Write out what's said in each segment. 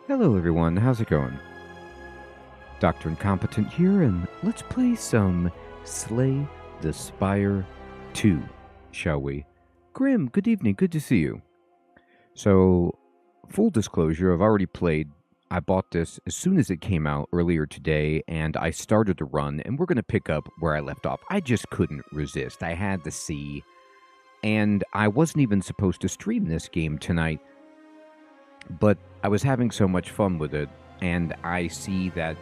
Hello everyone, how's it going? Dr. Incompetent here, and let's play some Slay the Spire 2, shall we? Grim, good evening, good to see you. So, full disclosure, I've already played. I bought this as soon as it came out earlier today, and I started to run, and we're going to pick up where I left off. I just couldn't resist. I had to see, and I wasn't even supposed to stream this game tonight, but I was having so much fun with it, and I see that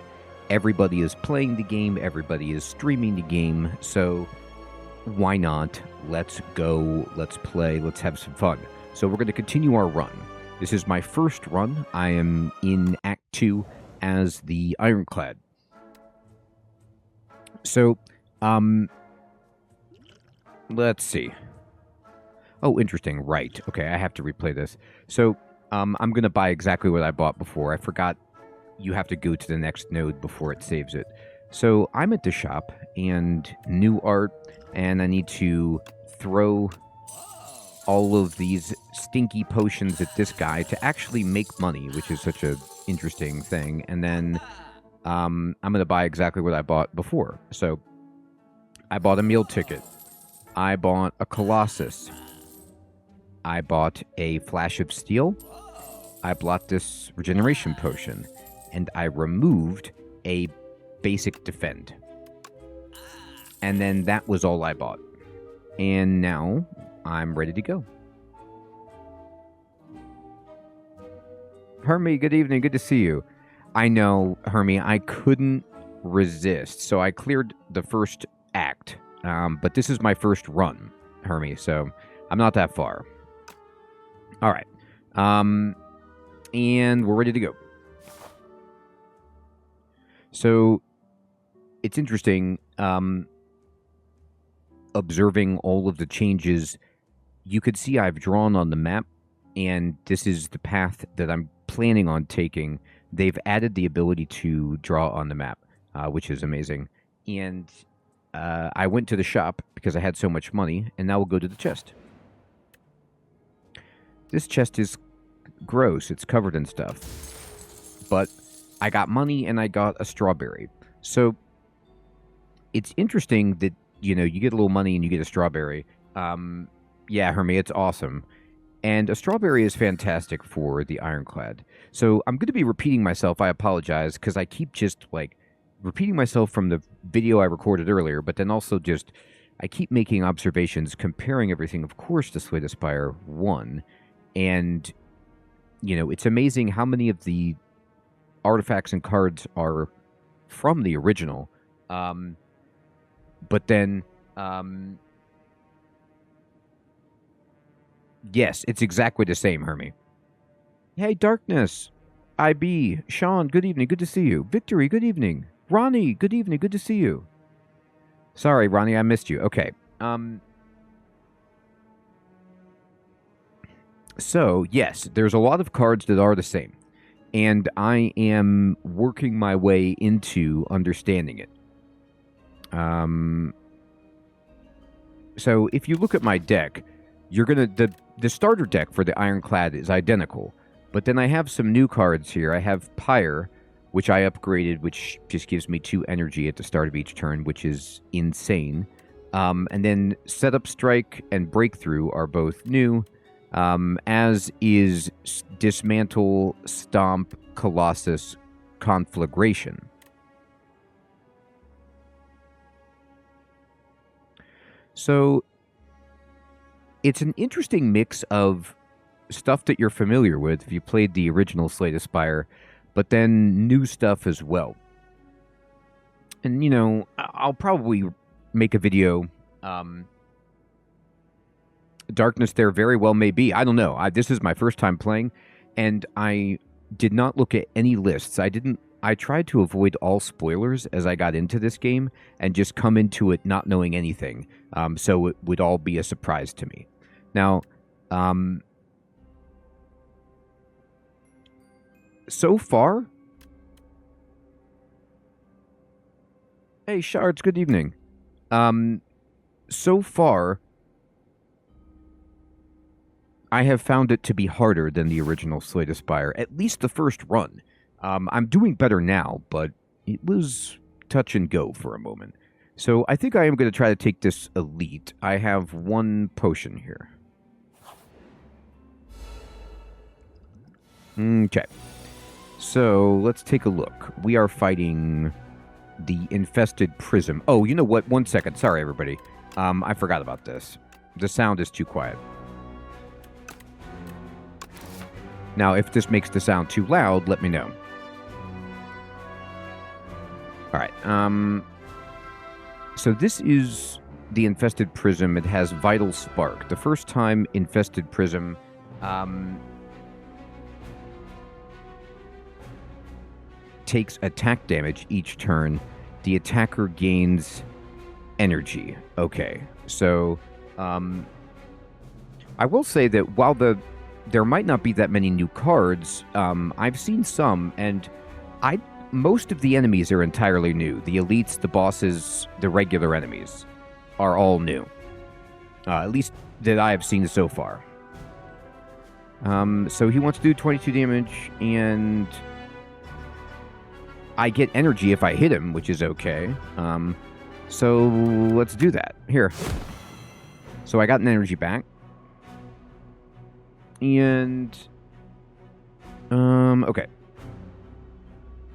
everybody is playing the game, everybody is streaming the game, so why not? Let's go, let's play, let's have some fun. So we're going to continue our run. This is my first run. I am in Act 2 as the Ironclad. So, let's see. Oh, interesting, right. Okay, I have to replay this. So, I'm going to buy exactly what I bought before. I forgot you have to go to the next node before it saves it. So I'm at the shop, and new art, and I need to throw all of these stinky potions at this guy to actually make money, which is such an interesting thing. And then I'm going to buy exactly what I bought before. So I bought a meal ticket. I bought a Colossus. I bought a Flash of Steel. I bought this regeneration potion, and I removed a basic defend. And then that was all I bought. And now I'm ready to go. Hermie, good evening. Good to see you. I know, Hermie, I couldn't resist. So I cleared the first act. But this is my first run, Hermie, so I'm not that far. All right. And we're ready to go. So it's interesting observing all of the changes. You could see I've drawn on the map, and this is the path that I'm planning on taking. They've added the ability to draw on the map, which is amazing. And I went to the shop because I had so much money, and now we'll go to the chest. This chest is gross. It's covered in stuff. But I got money and I got a strawberry. So it's interesting that, you know, you get a little money and you get a strawberry. Yeah, Hermie, it's awesome. And a strawberry is fantastic for the Ironclad. So I'm going to be repeating myself. I apologize because I keep just like repeating myself from the video I recorded earlier, but then also just I keep making observations, comparing everything, of course, to Slay the Spire 1. And, you know, it's amazing how many of the artifacts and cards are from the original. But then, yes, it's exactly the same, Hermie. Hey, Darkness, IB, Sean, good evening, good to see you. Victory, good evening. Ronnie, good evening, good to see you. Sorry, Ronnie, I missed you. Okay. So, yes, there's a lot of cards that are the same. And I am working my way into understanding it. So if you look at my deck, you're gonna the starter deck for the Ironclad is identical, but then I have some new cards here. I have Pyre, which I upgraded, which just gives me 2 energy at the start of each turn, which is insane. And then Setup Strike and Breakthrough are both new, as is Dismantle, Stomp, Colossus, Conflagration. So it's an interesting mix of stuff that you're familiar with if you played the original Slay the Spire, but then new stuff as well. And, you know, I'll probably make a video. Darkness there very well may be. I don't know. This is my first time playing, and I did not look at any lists. I tried to avoid all spoilers as I got into this game and just come into it not knowing anything, so it would all be a surprise to me. Now, so far... Hey, Shards, good evening. So far, I have found it to be harder than the original Slay the Spire, at least the first run. I'm doing better now, but it was touch and go for a moment. So I think I am going to try to take this elite. I have 1 potion here. Okay. So let's take a look. We are fighting the infested prism. Oh, you know what? 1 second. Sorry, everybody. I forgot about this. The sound is too quiet. Now, if this makes the sound too loud, let me know. All right. So this is the infested prism. It has Vital Spark. The first time infested prism takes attack damage each turn, the attacker gains energy. Okay. So I will say that while there might not be that many new cards, I've seen some, and most of the enemies are entirely new. The elites, the bosses, the regular enemies are all new. At least that I have seen so far. So he wants to do 22 damage, and I get energy if I hit him, which is okay. So let's do that. Here. So I got an energy back. And okay.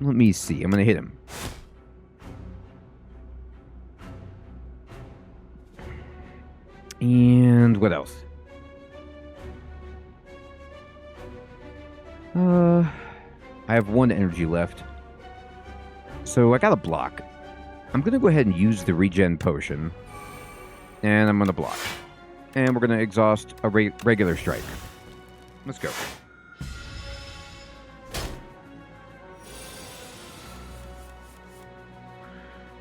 Let me see. I'm going to hit him. And what else? I have 1 energy left. So I got a block. I'm going to go ahead and use the regen potion. And I'm going to block. And we're going to exhaust a regular strike. Let's go.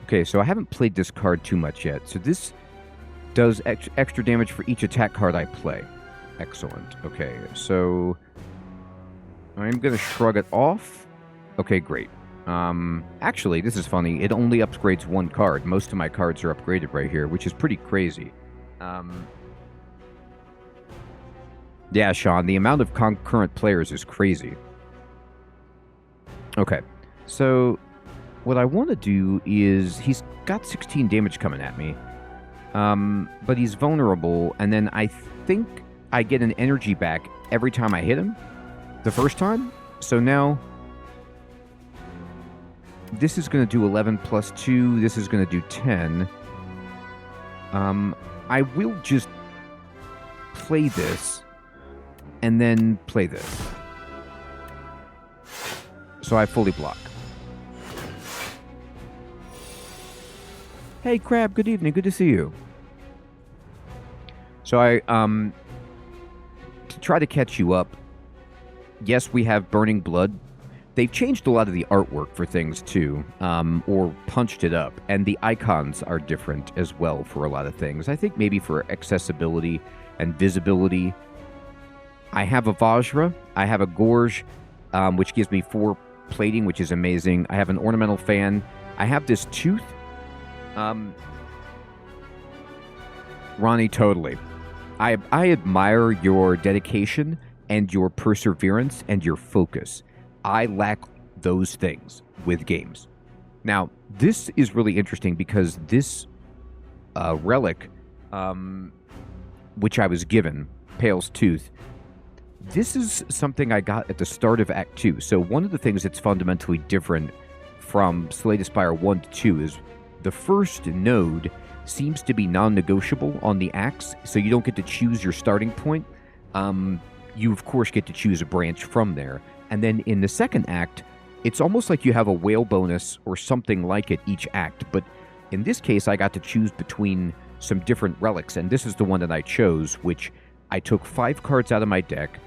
Okay, so I haven't played this card too much yet. So this does extra damage for each attack card I play. Excellent. Okay, so I'm going to shrug it off. Okay, great. Actually, this is funny. It only upgrades 1 card. Most of my cards are upgraded right here, which is pretty crazy. Yeah, Sean, the amount of concurrent players is crazy. Okay, so what I want to do is... He's got 16 damage coming at me. But he's vulnerable, and then I think I get an energy back every time I hit him. The first time. So now... This is going to do 11 plus 2. This is going to do 10. I will just play this and then play this. So I fully block. Hey, Crab, good evening. Good to see you. So to try to catch you up, yes, we have Burning Blood. They've changed a lot of the artwork for things, too, or punched it up. And the icons are different as well for a lot of things. I think maybe for accessibility and visibility. I have a Vajra. I have a Gorge, which gives me 4 plating, which is amazing. I have an ornamental fan. I have this tooth. Ronnie, totally. I admire your dedication and your perseverance and your focus. I lack those things with games. Now, this is really interesting because this relic, which I was given, Pale's Tooth, this is something I got at the start of Act 2. So one of the things that's fundamentally different from Slay the Spire 1 to 2 is the first node seems to be non-negotiable on the axe, so you don't get to choose your starting point. You, of course, get to choose a branch from there. And then in the second act, it's almost like you have a whale bonus or something like it each act. But in this case, I got to choose between some different relics, and this is the one that I chose, which I took 5 cards out of my deck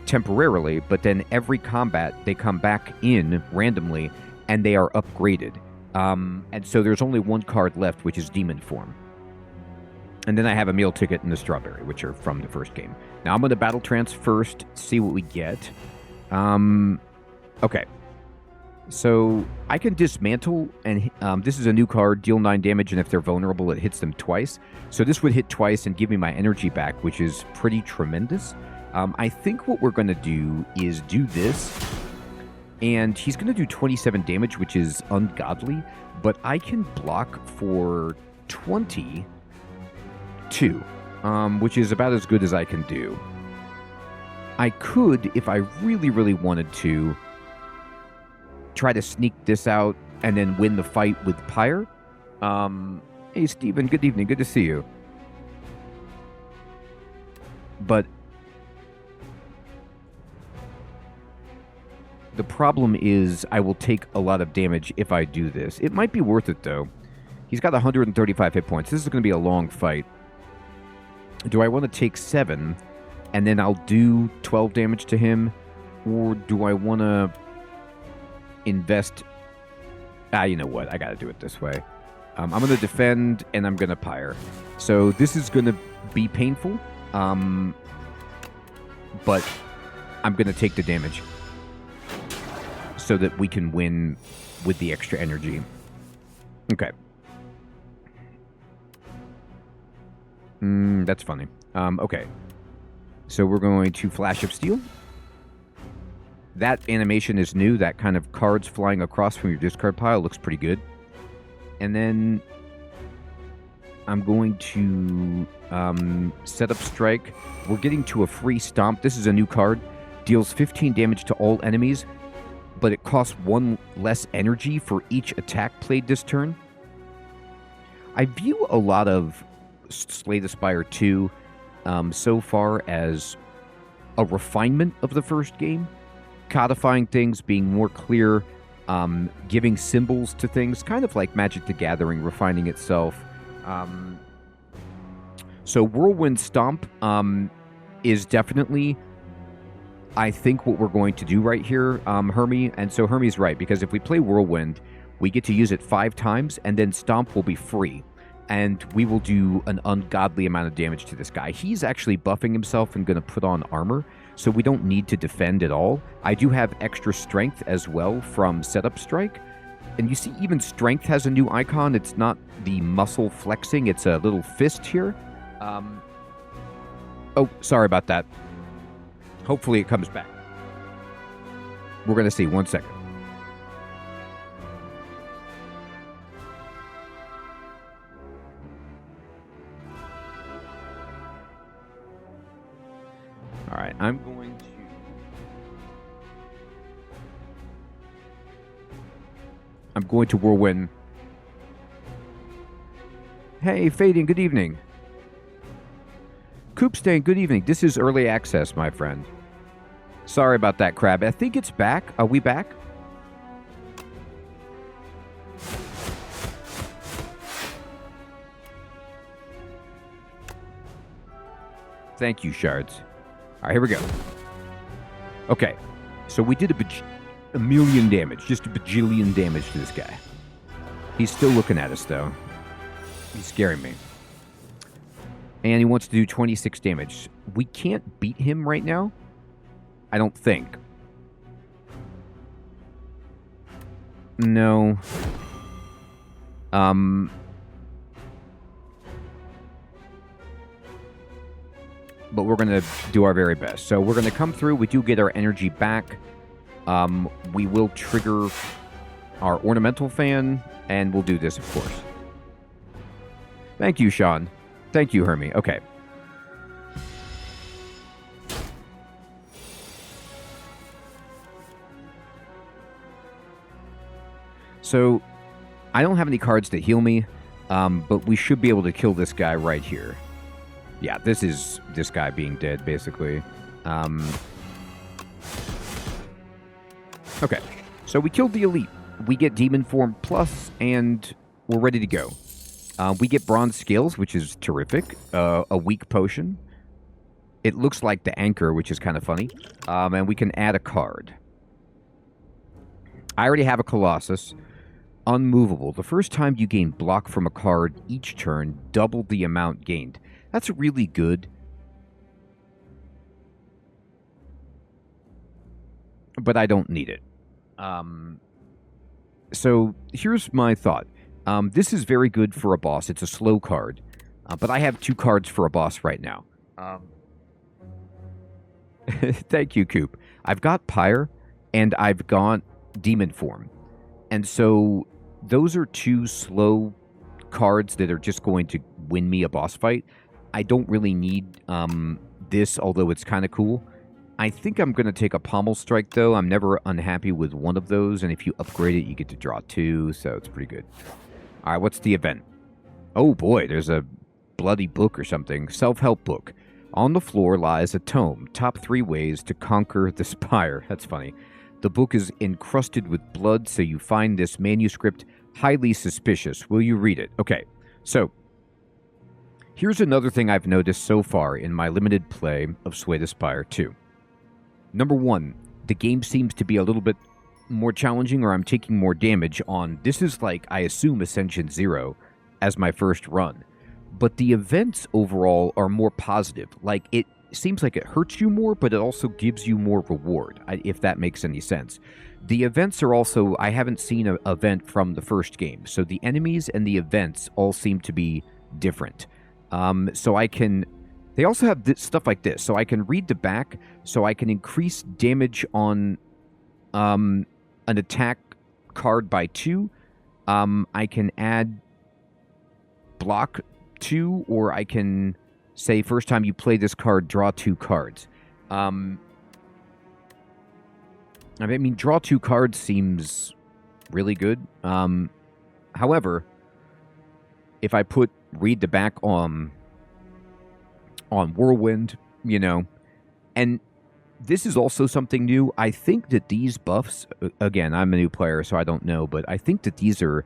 temporarily, but then every combat, they come back in randomly, and they are upgraded. And so there's only 1 card left, which is Demon Form. And then I have a meal ticket and the strawberry, which are from the first game. Now I'm going to Battle Trance first, see what we get. Okay. So I can dismantle, and this is a new card, deal 9 damage, and if they're vulnerable, it hits them twice. So this would hit twice and give me my energy back, which is pretty tremendous. I think what we're going to do is do this, and he's going to do 27 damage, which is ungodly, but I can block for 22, which is about as good as I can do. I could, if I really, really wanted to, try to sneak this out and then win the fight with Pyre. Hey, Steven, good evening. Good to see you. But the problem is I will take a lot of damage if I do this. It might be worth it, though. He's got 135 hit points. This is going to be a long fight. Do I want to take 7, and then I'll do 12 damage to him? Or do I want to invest... you know what? I got to do it this way. I'm going to defend, and I'm going to Pyre. So this is going to be painful, but I'm going to take the damage so that we can win with the extra energy. Okay. That's funny. Okay. So we're going to Flash of Steel. That animation is new. That kind of cards flying across from your discard pile looks pretty good. And then I'm going to set up Strike. We're getting to a free Stomp. This is a new card. Deals 15 damage to all enemies, but it costs 1 less energy for each attack played this turn. I view a lot of Slay the Spire 2 so far as a refinement of the first game. Codifying things, being more clear, giving symbols to things, kind of like Magic the Gathering, refining itself. So Whirlwind Stomp is definitely, I think, what we're going to do right here, Hermie. And so Hermie's right, because if we play Whirlwind, we get to use it 5 times, and then Stomp will be free. And we will do an ungodly amount of damage to this guy. He's actually buffing himself and going to put on armor, so we don't need to defend at all. I do have extra strength as well from Setup Strike. And you see, even strength has a new icon. It's not the muscle flexing. It's a little fist here. Oh, sorry about that. Hopefully it comes back. We're going to see. 1 second. All right, I'm going to Whirlwind. Hey, Fading, good evening. Coopstain, good evening. This is early access, my friend. Sorry about that, Crab. I think it's back. Are we back? Thank you, Shards. All right, here we go. Okay, so we did a million damage, just a bajillion damage to this guy. He's still looking at us, though. He's scaring me. And he wants to do 26 damage. We can't beat him right now, I don't think. No. But we're going to do our very best. So we're going to come through. We do get our energy back. We will trigger our Ornamental Fan, and we'll do this, of course. Thank you, Sean. Thank you, Hermie. Okay. So, I don't have any cards to heal me, but we should be able to kill this guy right here. Yeah, this is this guy being dead, basically. Okay, so we killed the Elite. We get Demon Form Plus, and we're ready to go. We get Bronze Scales, which is terrific. A weak potion. It looks like the Anchor, which is kind of funny. And we can add a card. I already have a Colossus. Unmovable. The first time you gain block from a card each turn, double the amount gained. That's really good. But I don't need it. So here's my thought. This is very good for a boss. It's a slow card. But I have 2 cards for a boss right now. Thank you, Coop. I've got Pyre, and I've got Demon Form. And so those are two slow cards that are just going to win me a boss fight. I don't really need this, although it's kind of cool. I think I'm going to take a Pommel Strike, though. I'm never unhappy with one of those, and if you upgrade it, you get to draw 2, so it's pretty good. All right, what's the event? Oh, boy, there's a bloody book or something. Self-help book. On the floor lies a tome, Top 3 Ways to Conquer the Spire. That's funny. The book is encrusted with blood, so you find this manuscript highly suspicious. Will you read it? Okay, so here's another thing I've noticed so far in my limited play of Slay the Spire 2. Number 1, the game seems to be a little bit more challenging, or I'm taking more damage on, this is like, I assume, Ascension 0 as my first run. But the events overall are more positive. Like, it seems like it hurts you more, but it also gives you more reward, if that makes any sense. The events are also, I haven't seen an event from the first game, so the enemies and the events all seem to be different. So I can... They also have stuff like this, so I can read the back, so I can increase damage on an attack card by 2. I can add block 2, or I can say first time you play this card, draw 2 cards. I mean, draw 2 cards seems really good. However, if I put read the back on Whirlwind, you know, and this is also something new. I think that these buffs, again, I'm a new player, so I don't know, but I think that these are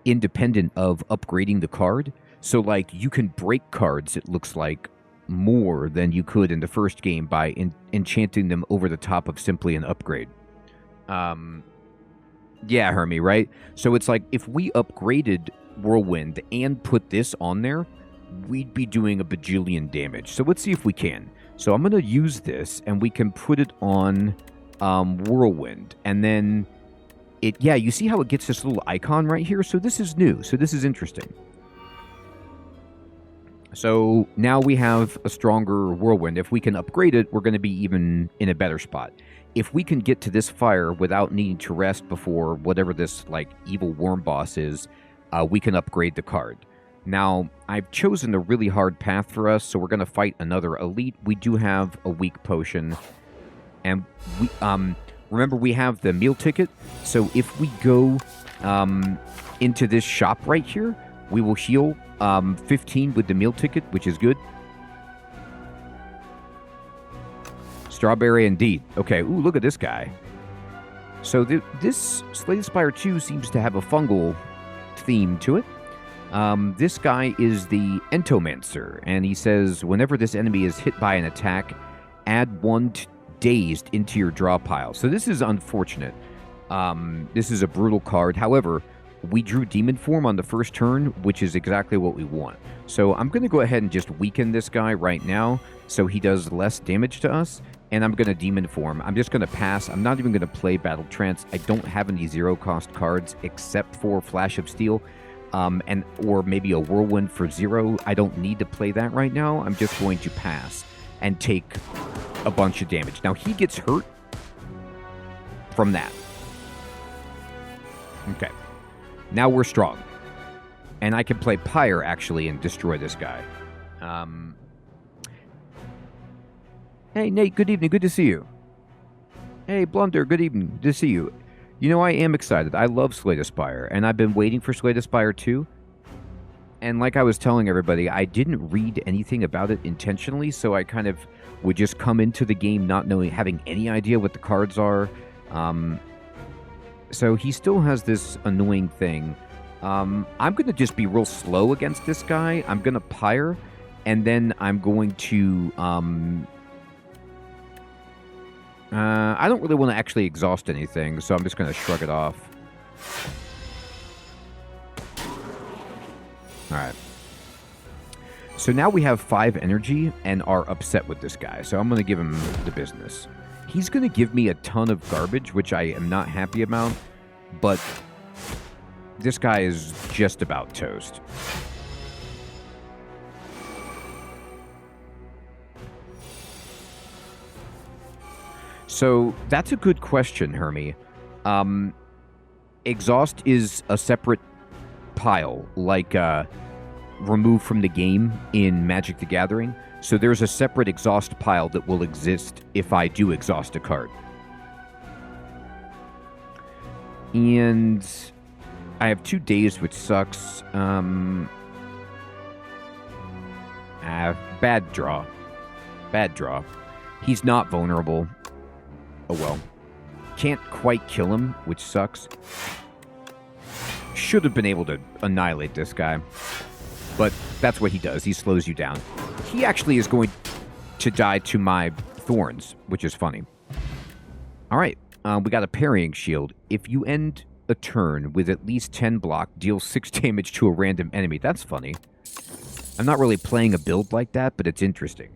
independent of upgrading the card. So, like, you can break cards, it looks like, more than you could in the first game by enchanting them over the top of simply an upgrade. Yeah, Hermie, right? So it's like, if we upgraded Whirlwind and put this on there, we'd be doing a bajillion damage. So let's see if we can. So I'm going to use this, and we can put it on Whirlwind. And then, yeah, you see how it gets this little icon right here? So this is new. So this is interesting. So now we have a stronger Whirlwind. If we can upgrade it, we're going to be even in a better spot. If we can get to this fire without needing to rest before whatever this, like, evil worm boss is, we can upgrade the card. Now, I've chosen a really hard path for us, so we're going to fight another elite. We do have a weak potion. And we remember, we have the meal ticket. So if we go into this shop right here, we will heal 15 with the meal ticket, which is good. Strawberry indeed. Okay, ooh, look at this guy. So this Slay the Spire 2 seems to have a fungal theme to it. This guy is the Entomancer, and he says, whenever this enemy is hit by an attack, add 1 dazed into your draw pile. So this is unfortunate. This is a brutal card. However, we drew Demon Form on the first turn, which is exactly what we want. So I'm going to go ahead and just weaken this guy right now so he does less damage to us, and I'm going to Demon Form. I'm just going to pass. I'm not even going to play Battle Trance. I don't have any zero-cost cards except for Flash of Steel, or maybe a Whirlwind for 0. I don't need to play that right now. I'm just going to pass and take a bunch of damage. Now, he gets hurt from that. Okay. Now we're strong. And I can play Pyre, actually, and destroy this guy. Hey, Nate, good evening. Good to see you. Hey, Blunder, good evening. Good to see you. You know, I am excited. I love Slay the Spire, and I've been waiting for Slay the Spire 2. And like I was telling everybody, I didn't read anything about it intentionally, so I kind of would just come into the game not knowing, having any idea what the cards are. So he still has this annoying thing. I'm going to just be real slow against this guy. I'm going to Pyre, and then I'm going to... I don't really want to actually exhaust anything, so I'm just going to shrug it off. Alright. So now we have 5 energy and are upset with this guy, so I'm going to give him the business. He's going to give me a ton of garbage, which I am not happy about, but this guy is just about toast. So that's a good question, Hermie. Exhaust is a separate pile, like removed from the game in Magic the Gathering. So there's a separate exhaust pile that will exist if I do exhaust a card. And I have 2 days, which sucks. Bad draw. Bad draw. He's not vulnerable. Oh well. Can't quite kill him, which sucks. Should have been able to annihilate this guy. But that's what he does. He slows you down. He actually is going to die to my thorns, which is funny. Alright, we got a parrying shield. If you end a turn with at least 10 block, deal 6 damage to a random enemy. That's funny. I'm not really playing a build like that, but it's interesting.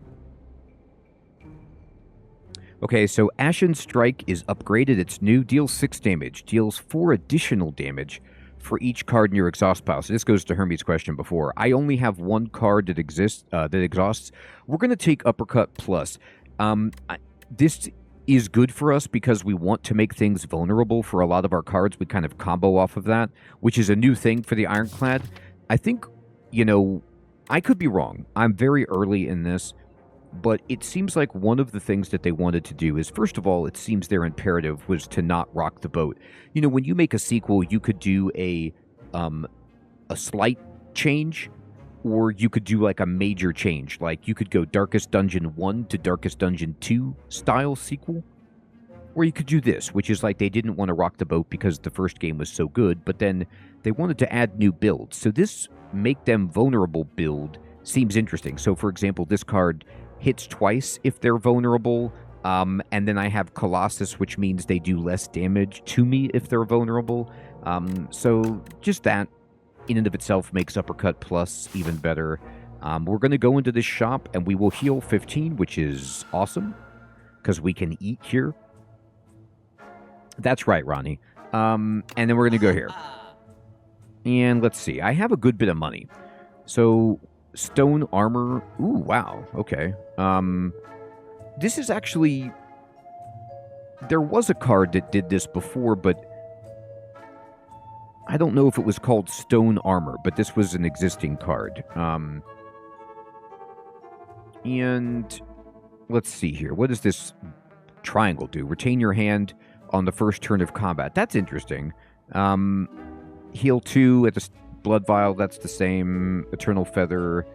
Okay, so Ashen Strike is upgraded. It's new. Deals 6 damage. Deals 4 additional damage for each card in your exhaust pile. So this goes to Hermie's question before. I only have 1 card that exists that exhausts. We're going to take Uppercut Plus. This is good for us because we want to make things vulnerable for a lot of our cards. We kind of combo off of that, which is a new thing for the Ironclad. I think, you know, I could be wrong. I'm very early in this, but it seems like one of the things that they wanted to do is, first of all, it seems their imperative was to not rock the boat. You know, when you make a sequel, you could do a slight change, or you could do like a major change. Like you could go Darkest Dungeon 1 to Darkest Dungeon 2 style sequel. Or you could do this, which is like they didn't want to rock the boat because the first game was so good, but then they wanted to add new builds. So this make them vulnerable build seems interesting. So for example, this card hits twice if they're vulnerable, and then I have Colossus, which means they do less damage to me if they're vulnerable. So just that in and of itself makes Uppercut Plus even better. We're going to go into this shop, and we will heal 15, which is awesome, because we can eat here. That's right, Ronnie. And then we're going to go here. And let's see. I have a good bit of money. So, stone armor. Ooh, wow. Okay. This is actually... There was a card that did this before, but I don't know if it was called stone armor, but this was an existing card. And let's see here. What does this triangle do? Retain your hand on the first turn of combat. That's interesting. Heal 2 at the blood vial, that's the same. Eternal Feather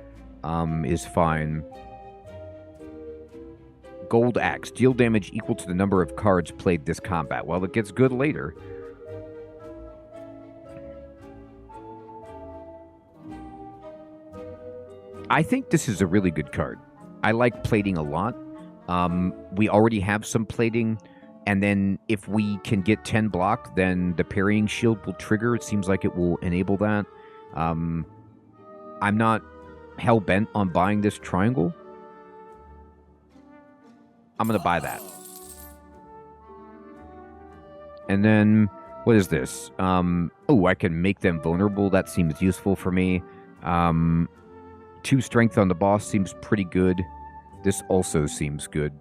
is fine. Gold Axe. Deal damage equal to the number of cards played this combat. Well, it gets good later. I think this is a really good card. I like plating a lot. We already have some plating. And then if we can get 10 block, then the parrying shield will trigger. It seems like it will enable that. I'm not hell-bent on buying this triangle. I'm going to buy that. And then, what is this? Oh, I can make them vulnerable. That seems useful for me. 2 strength on the boss seems pretty good. This also seems good.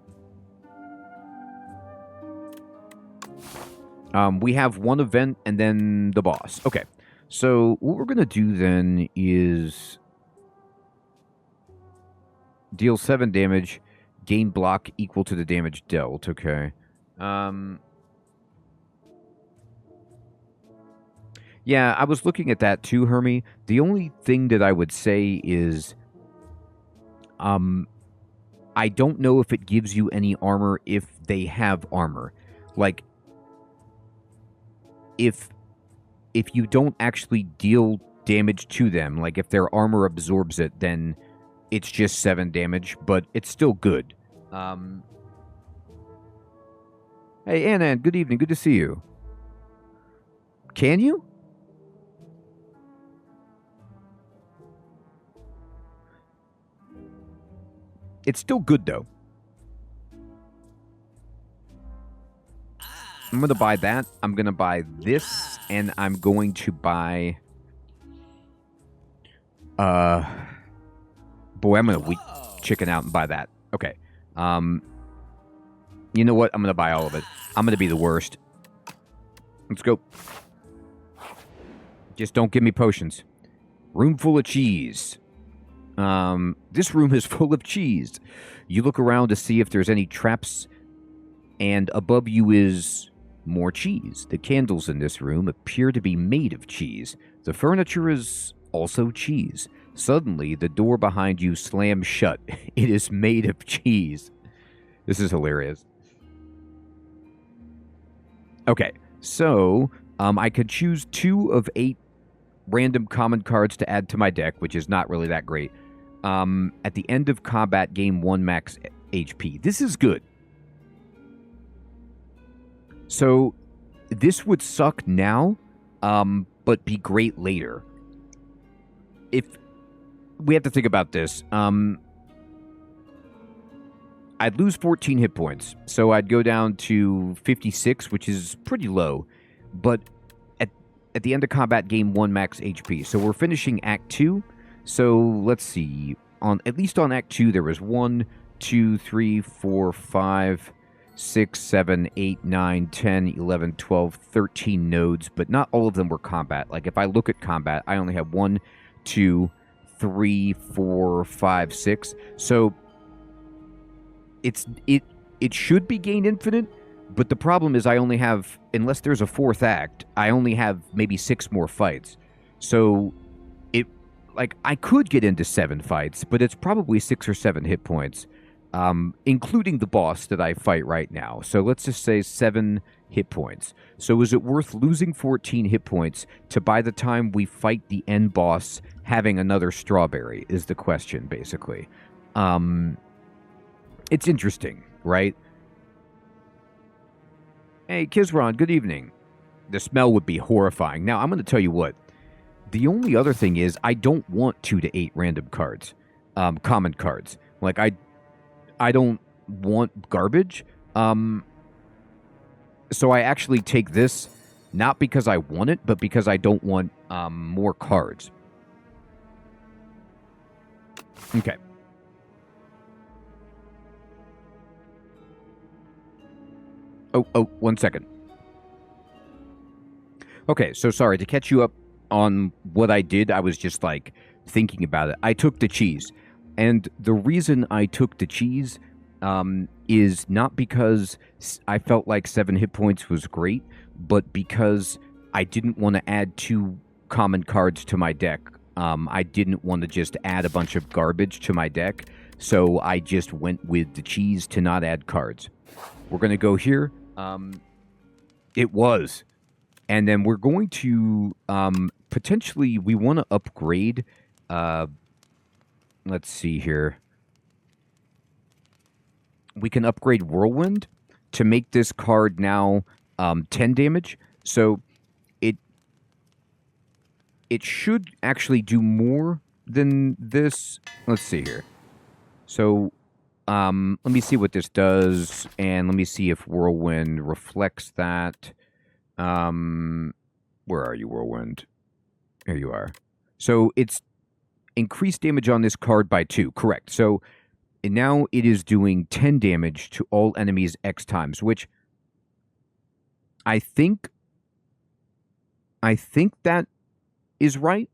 We have 1 event and then the boss. Okay, so what we're going to do then is deal 7 damage, gain block equal to the damage dealt. Okay. Yeah, I was looking at that too, Hermie. The only thing that I would say is I don't know if it gives you any armor if they have armor. Like, if you don't actually deal damage to them, like if their armor absorbs it, then it's just 7 damage, but it's still good. Hey, Anna, good evening. Good to see you. Can you? It's still good, though. I'm going to buy that. I'm going to buy this. And I'm going to buy... Boy, I'm going to chicken out and buy that. Okay. You know what? I'm going to buy all of it. I'm going to be the worst. Let's go. Just don't give me potions. Room full of cheese. This room is full of cheese. You look around to see if there's any traps, and above you is more cheese. The candles in this room appear to be made of cheese. The furniture is also cheese. Suddenly, the door behind you slams shut. It is made of cheese. This is hilarious. Okay, so I could choose 2 of 8 random common cards to add to my deck, which is not really that great. At the end of combat, gain 1 max HP. This is good. So this would suck now, but be great later. If we have to think about this, I'd lose 14 hit points, so I'd go down to 56, which is pretty low. But at the end of combat, gain 1 max HP. So we're finishing Act 2. So let's see. At least on Act 2, there was 1, 2, 3, 4, 5, 6, 7, 8, 9, 10, 11, 12, 13 nodes, but not all of them were combat. Like if I look at combat, I only have 1, 2, 3, 4, 5, 6. So it should be gain infinite, but the problem is I only have, unless there's a 4th act, I only have maybe 6 more fights. So I could get into 7 fights, but it's probably 6 or 7 hit points, including the boss that I fight right now. So let's just say 7 hit points. So is it worth losing 14 hit points to, by the time we fight the end boss, having another strawberry, is the question, basically. It's interesting, right? Hey, Kizron, good evening. The smell would be horrifying. Now, I'm going to tell you what. The only other thing is I don't want 2 to 8 random cards, common cards. Like, I don't want garbage. So I actually take this, not because I want it, but because I don't want more cards. Okay. Oh, 1 second. Okay, so sorry, to catch you up on what I did, I was just, thinking about it. I took the cheese. And the reason I took the cheese is not because I felt like 7 hit points was great, but because I didn't want to add 2 common cards to my deck. I didn't want to just add a bunch of garbage to my deck, so I just went with the cheese to not add cards. We're going to go here. It was. And then we're going to, potentially, we want to upgrade, let's see here. We can upgrade Whirlwind to make this card now 10 damage. So it should actually do more than this. Let's see here. So let me see what this does, and let me see if Whirlwind reflects that. Where are you, Whirlwind? Here you are. So it's increased damage on this card by 2, correct. So now it is doing 10 damage to all enemies X times, which I think that is right.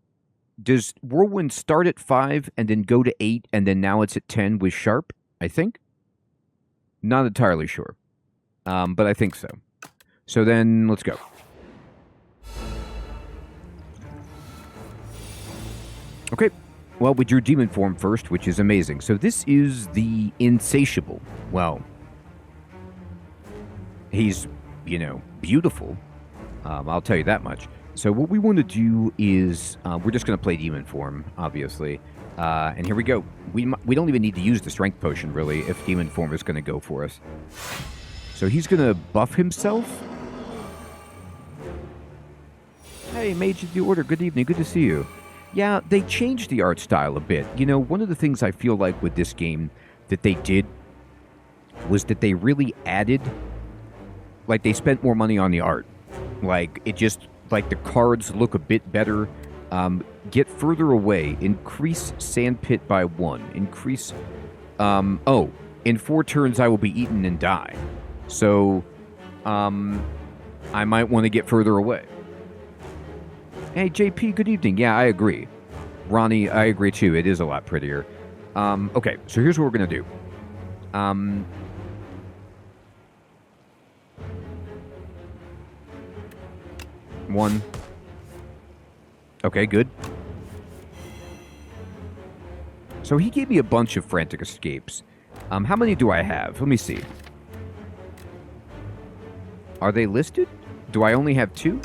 Does Whirlwind start at 5 and then go to 8 and then now it's at 10 with Sharp? I think. Not entirely sure. But I think so. So then, let's go. Okay. Well, we drew Demon Form first, which is amazing. So this is the Insatiable. Well, he's, beautiful. I'll tell you that much. So what we want to do is, we're just going to play Demon Form, obviously. And here we go. We don't even need to use the Strength Potion, really, if Demon Form is going to go for us. So he's going to buff himself. Hey, Mage of the Order, good evening, good to see you. Yeah, they changed the art style a bit. One of the things I feel like with this game that they did was that they really added, they spent more money on the art. The cards look a bit better. Get further away. Increase Sandpit by 1. Increase... in 4 turns I will be eaten and die. So, I might want to get further away. Hey, JP, good evening. Yeah, I agree. Ronnie, I agree too. It is a lot prettier. Okay, so here's what we're going to do. One. Okay, good. So he gave me a bunch of frantic escapes. How many do I have? Let me see. Are they listed? Do I only have 2?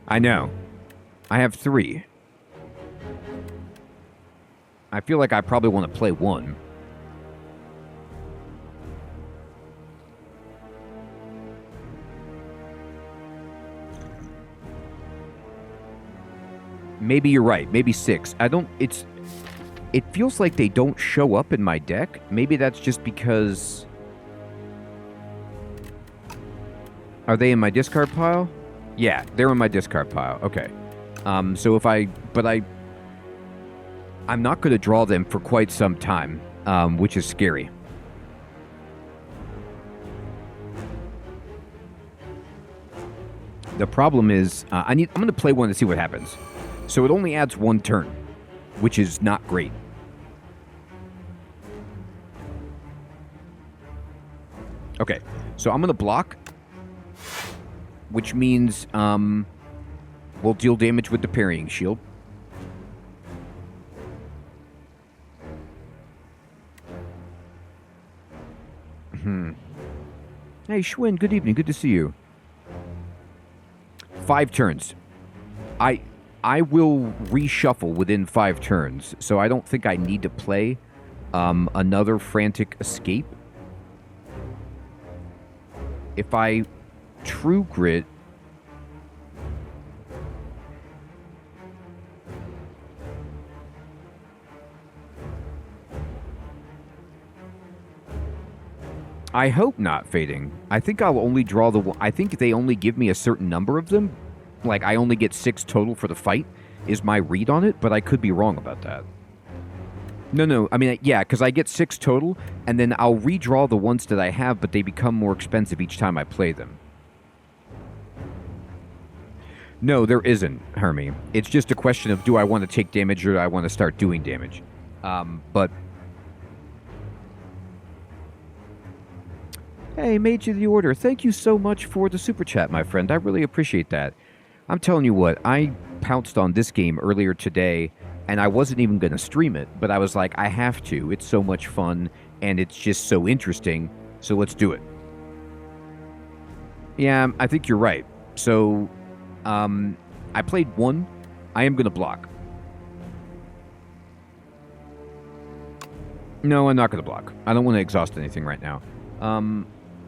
I know. I have 3. I feel like I probably want to play 1. Maybe you're right. Maybe 6. It feels like they don't show up in my deck. Maybe that's just because... Are they in my discard pile? Yeah, they're in my discard pile. Okay. So if I'm not going to draw them for quite some time, which is scary. The problem is, I'm going to play 1 to see what happens. So it only adds 1 turn, which is not great. Okay, so I'm going to block, which means we'll deal damage with the parrying shield. Hey, Schwinn, good evening. Good to see you. 5 turns. I will reshuffle within 5 turns, so I don't think I need to play another frantic escape. If I true grit... I hope not fading. I think I'll only draw the... I think they only give me a certain number of them. Like, I only get 6 total for the fight, is my read on it, but I could be wrong about that. No, I mean, yeah, because I get 6 total, and then I'll redraw the ones that I have, but they become more expensive each time I play them. No, there isn't, Hermie. It's just a question of, do I want to take damage or do I want to start doing damage? But... Hey, Mage of the Order, thank you so much for the super chat, my friend. I really appreciate that. I'm telling you what, I pounced on this game earlier today, and I wasn't even going to stream it, but I was like, I have to. It's so much fun, and it's just so interesting, so let's do it. Yeah, I think you're right. So, I played 1. I am going to block. No, I'm not going to block. I don't want to exhaust anything right now.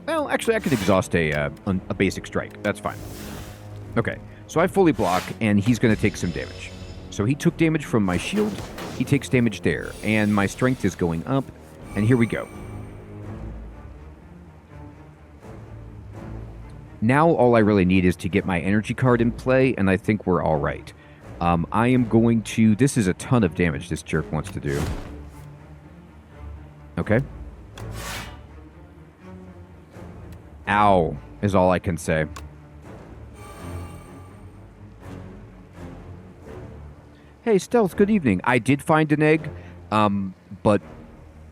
Well, actually, I could exhaust a basic strike. That's fine. Okay, so I fully block, and he's going to take some damage. So he took damage from my shield, he takes damage there, and my strength is going up, and here we go. Now all I really need is to get my energy card in play, and I think we're all right. I am going to... This is a ton of damage this jerk wants to do. Okay. Ow, is all I can say. Hey, Stealth, good evening. I did find an egg, but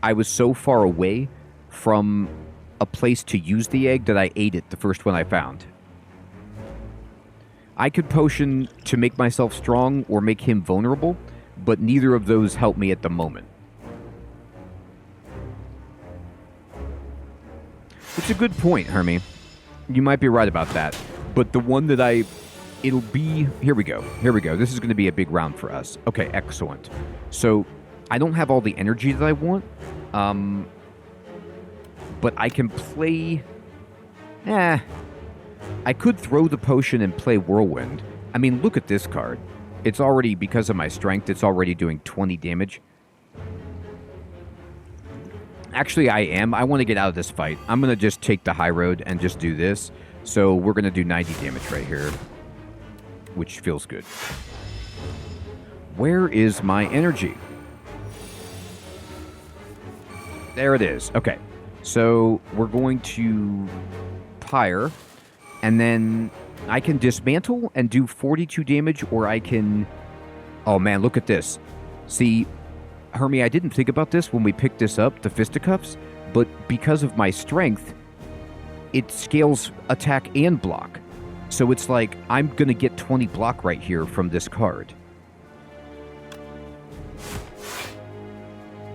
I was so far away from a place to use the egg that I ate it, the first one I found. I could potion to make myself strong or make him vulnerable, but neither of those help me at the moment. It's a good point, Hermie. You might be right about that. But the one that it'll be... Here we go. Here we go. This is going to be a big round for us. Okay, excellent. So, I don't have all the energy that I want. But I can play... I could throw the potion and play Whirlwind. I mean, look at this card. It's already, because of my strength, it's already doing 20 damage. Actually, I want to get out of this fight. I'm going to just take the high road and just do this. So we're going to do 90 damage right here, which feels good. Where is my energy? There it is. Okay. So we're going to pyre, and then I can dismantle and do 42 damage, or I can... Oh man, look at this. See, Hermie, I didn't think about this when we picked this up, the fisticuffs, but because of my strength, it scales attack and block. So it's like, I'm going to get 20 block right here from this card.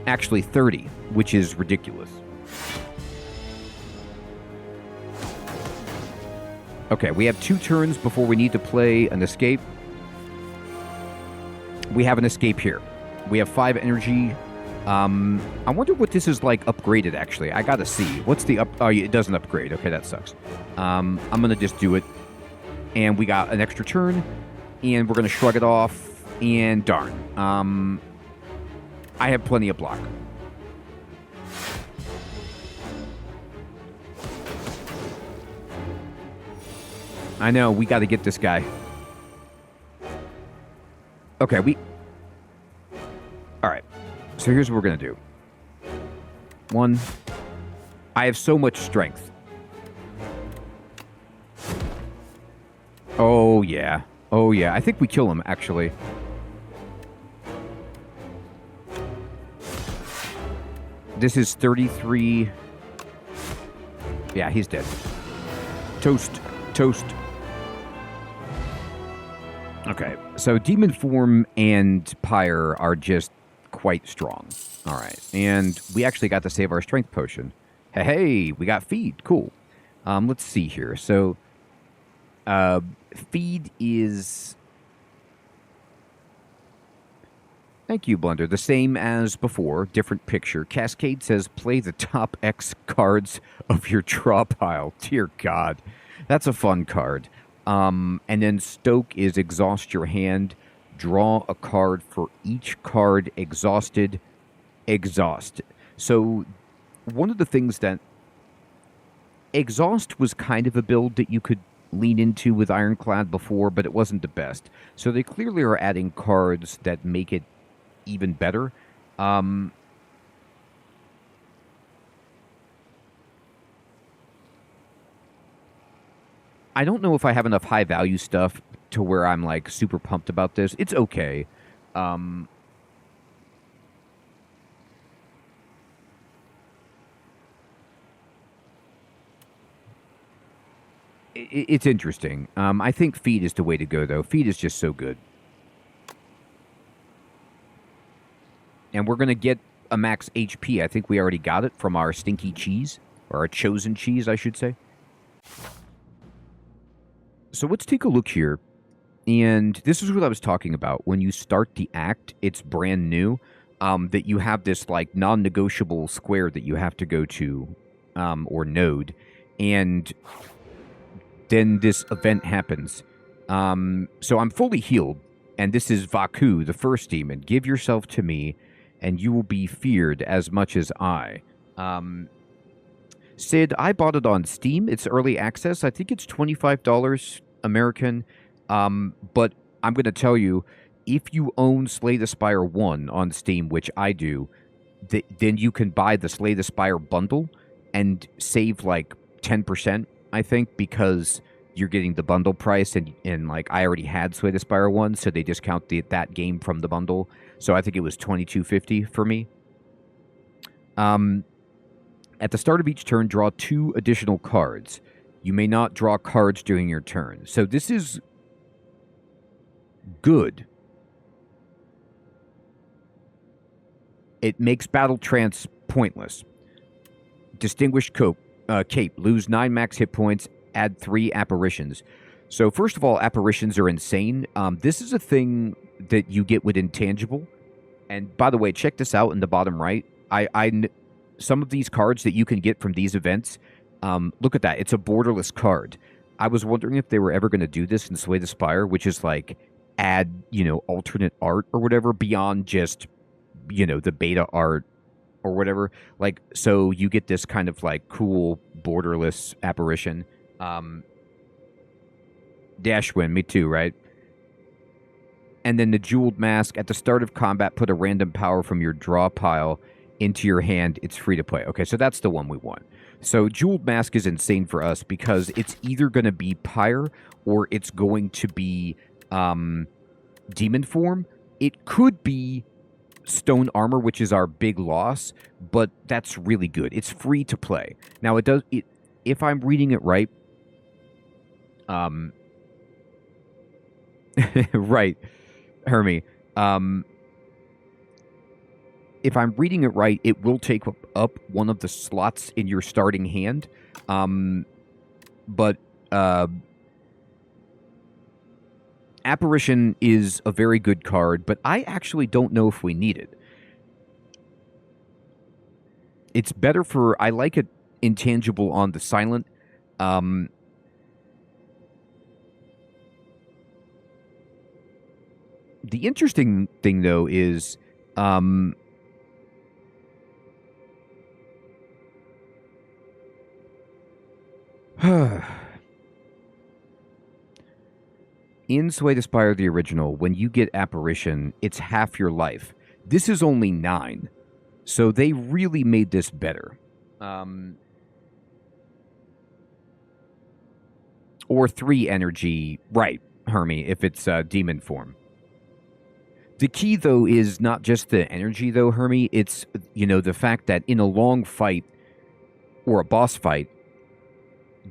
Actually 30, which is ridiculous. Okay, we have 2 turns before we need to play an escape. We have an escape here. We have 5 energy. I wonder what this is like upgraded, actually. I gotta see. What's the up... Oh, it doesn't upgrade. Okay, that sucks. I'm gonna just do it. And we got an extra turn. And we're gonna shrug it off. And darn. I have plenty of block. I know, we gotta get this guy. Okay, Alright. So here's what we're gonna do. 1. I have so much strength. Oh, yeah. Oh, yeah. I think we kill him, actually. This is 33. Yeah, he's dead. Toast. Toast. Okay, so Demon Form and Pyre are just quite strong. All right, and we actually got to save our Strength Potion. Hey, we got Feed. Cool. Let's see here. So, Feed is... Thank you, Blunder. The same as before, different picture. Cascade says, play the top X cards of your draw pile. Dear God. That's a fun card. And then Stoke is exhaust your hand. Draw a card for each card exhausted. Exhaust. So, one of the things that... Exhaust was kind of a build that you could lean into with Ironclad before, but it wasn't the best. So they clearly are adding cards that make it even better. I don't know if I have enough high value stuff to where I'm like super pumped about this. It's okay. It's interesting. I think Feed is the way to go, though. Feed is just so good. And we're going to get a max HP. I think we already got it from our stinky cheese. Or our chosen cheese, I should say. So let's take a look here. And this is what I was talking about. When you start the act, it's brand new. That you have this like non-negotiable square that you have to go to. Or node. And then this event happens. So I'm fully healed. And this is Vaku, the first demon. Give yourself to me, and you will be feared as much as I. Sid, I bought it on Steam. It's early access. I think it's $25 American. But I'm going to tell you, if you own Slay the Spire 1 on Steam, which I do, then you can buy the Slay the Spire bundle and save like 10%, I think, because you're getting the bundle price, and like I already had Slay the Spire 1, so they discount that game from the bundle. So I think it was $22.50 for me. At the start of each turn, draw 2 additional cards. You may not draw cards during your turn. So this is good. It makes Battle Trance pointless. Distinguished Cape. Lose 9 max hit points. Add 3 apparitions. So first of all, apparitions are insane. This is a thing that you get with Intangible. And by the way, check this out in the bottom right. Some of these cards that you can get from these events, look at that. It's a borderless card. I was wondering if they were ever going to do this in Slay the Spire, which is like add, alternate art or whatever beyond just, the beta art or whatever. Like, so you get this kind of like cool borderless apparition. Dashwin, me too, right? And then the Jeweled Mask. At the start of combat, put a random power from your draw pile into your hand. It's free to play. Okay, so that's the one we want. So Jeweled Mask is insane for us because it's either going to be Pyre or it's going to be Demon Form. It could be Stone Armor, which is our big loss, but that's really good. It's free to play. Now, if I'm reading it right, right, Hermie, if I'm reading it right, it will take up one of the slots in your starting hand, but Apparition is a very good card, but I actually don't know if we need it. It's better for... I like it intangible on the silent. The interesting thing, though, is... in Slay the Spire, the original, when you get Apparition, it's half your life. This is only 9. So they really made this better. Or 3 energy, right, Hermie, if it's demon form. The key, though, is not just the energy, though, Hermie. It's, the fact that in a long fight or a boss fight,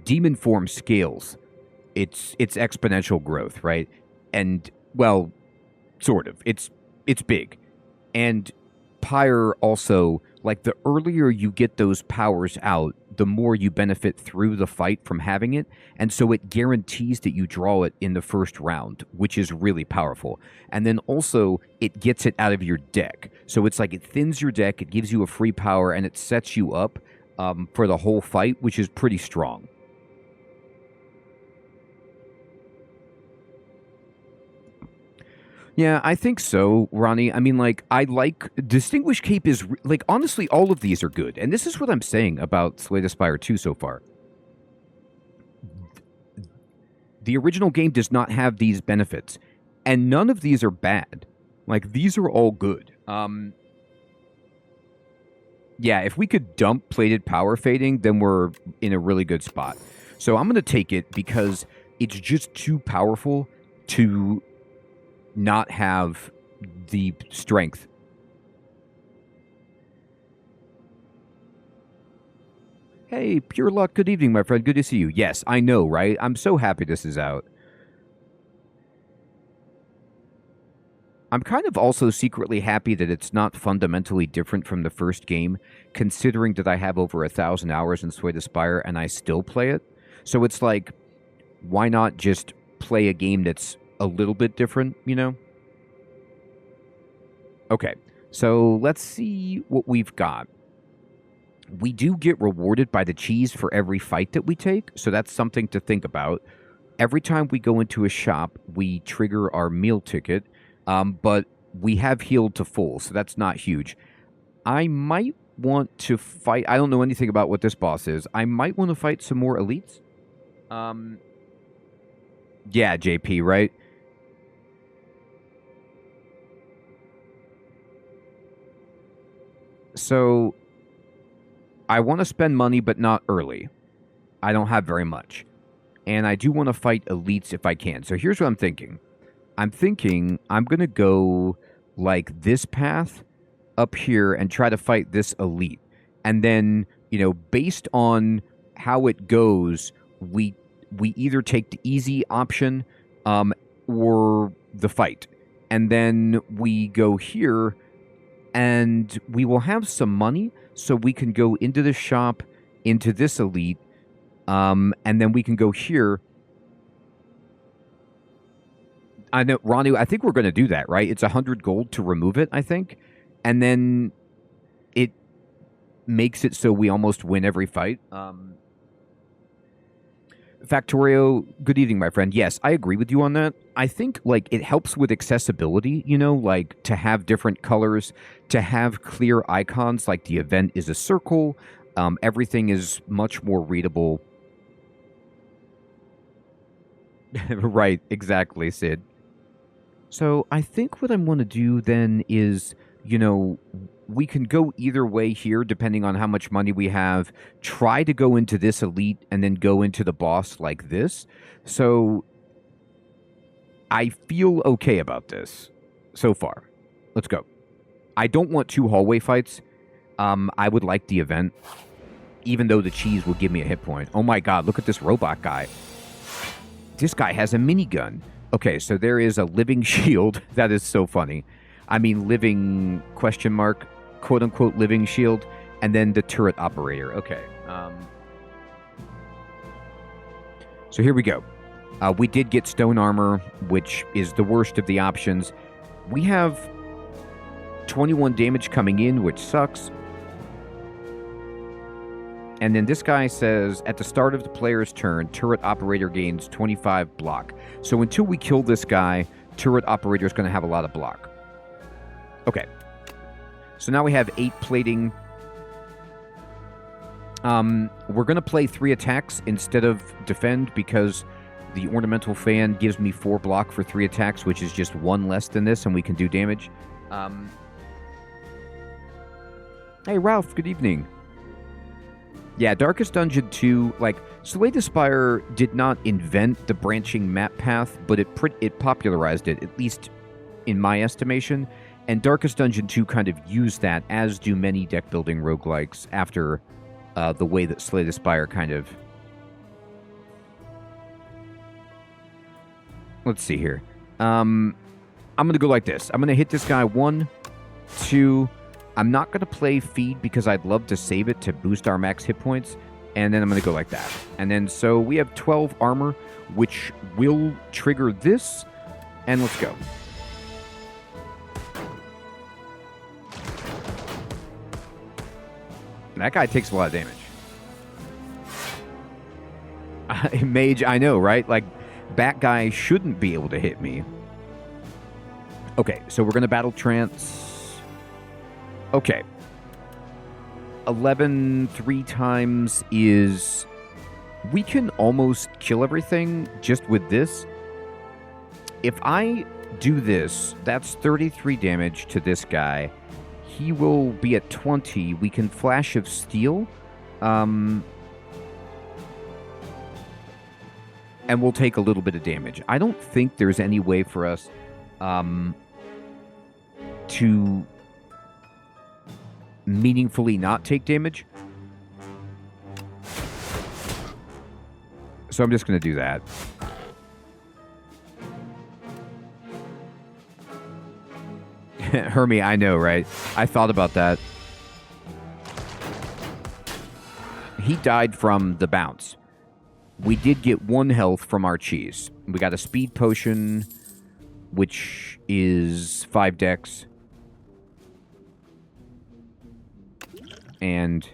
demon form scales. It's exponential growth, right? And, well, sort of. It's big. And Pyre also, like, the earlier you get those powers out, the more you benefit through the fight from having it. And so it guarantees that you draw it in the first round, which is really powerful. And then also, it gets it out of your deck. So it's like it thins your deck, it gives you a free power, and it sets you up for the whole fight, which is pretty strong. Yeah, I think so, Ronnie. I mean, like, I like... Distinguished Cape is... Like, honestly, all of these are good. And this is what I'm saying about Slay the Spire 2 so far. The original game does not have these benefits. And none of these are bad. Like, these are all good. Yeah, if we could dump Plated Power Fading, then we're in a really good spot. So I'm going to take it because it's just too powerful to... not have the strength. Hey, Pure Luck, good evening, my friend. Good to see you. Yes, I know, right? I'm so happy this is out. I'm kind of also secretly happy that it's not fundamentally different from the first game, considering that I have over 1,000 hours in Slay the Spire and I still play it. So it's like, why not just play a game that's a little bit different, Okay, so let's see what we've got. We do get rewarded by the cheese for every fight that we take, so that's something to think about. Every time we go into a shop, we trigger our meal ticket, but we have healed to full, so that's not huge. I might want to fight... I don't know anything about what this boss is. I might want to fight some more elites. Yeah, JP, right? So, I want to spend money, but not early. I don't have very much. And I do want to fight elites if I can. So here's what I'm thinking. I'm thinking I'm going to go like this path up here and try to fight this elite. And then, based on how it goes, we either take the easy option or the fight. And then we go here... and we will have some money, so we can go into the shop, into this elite, and then we can go here. I know, Ronnie, I think we're going to do that, right? It's 100 gold to remove it, I think. And then it makes it so we almost win every fight. Factorio, good evening, my friend. Yes, I agree with you on that. I think, like, it helps with accessibility, like, to have different colors, to have clear icons, like the event is a circle, everything is much more readable. Right, exactly, Sid. So, I think what I'm going to do, then, is you know, we can go either way here depending on how much money we have. Try to go into this elite and then go into the boss like this. So I feel okay about this so far. Let's go. I don't want 2 hallway fights. I would like the event, even though the cheese will give me a hit point. Oh my god, look at this robot guy. This guy has a minigun. Okay, so there is a living shield. That is so funny. I mean, living question mark, quote unquote living shield, and then the turret operator. Okay. So here we go. We did get stone armor, which is the worst of the options. We have 21 damage coming in, which sucks. And then this guy says, at the start of the player's turn, turret operator gains 25 block. So until we kill this guy, turret operator is going to have a lot of block. Okay. So now we have 8 plating. We're going to play 3 attacks instead of defend because the ornamental fan gives me 4 block for 3 attacks, which is just 1 less than this, and we can do damage. Hey, Ralph, good evening. Yeah, Darkest Dungeon 2, like, Slay the Spire did not invent the branching map path, but it popularized it, at least in my estimation. And Darkest Dungeon 2 kind of used that, as do many deck-building roguelikes, after the way that Slay the Spire kind of... Let's see here. I'm going to go like this. I'm going to hit this guy 1, 2... I'm not going to play feed because I'd love to save it to boost our max hit points. And then I'm going to go like that. And then so we have 12 armor, which will trigger this. And let's go. That guy takes a lot of damage. Mage, I know, right? Like, Bat Guy shouldn't be able to hit me. Okay, so we're going to battle trance. Okay. 11 3 times is... We can almost kill everything just with this. If I do this, that's 33 damage to this guy. He will be at 20. We can Flash of Steel. And we'll take a little bit of damage. I don't think there's any way for us to meaningfully not take damage. So I'm just going to do that. Hermie, I know, right? I thought about that. He died from the bounce. We did get 1 health from our cheese. We got a speed potion, which is 5 dex. And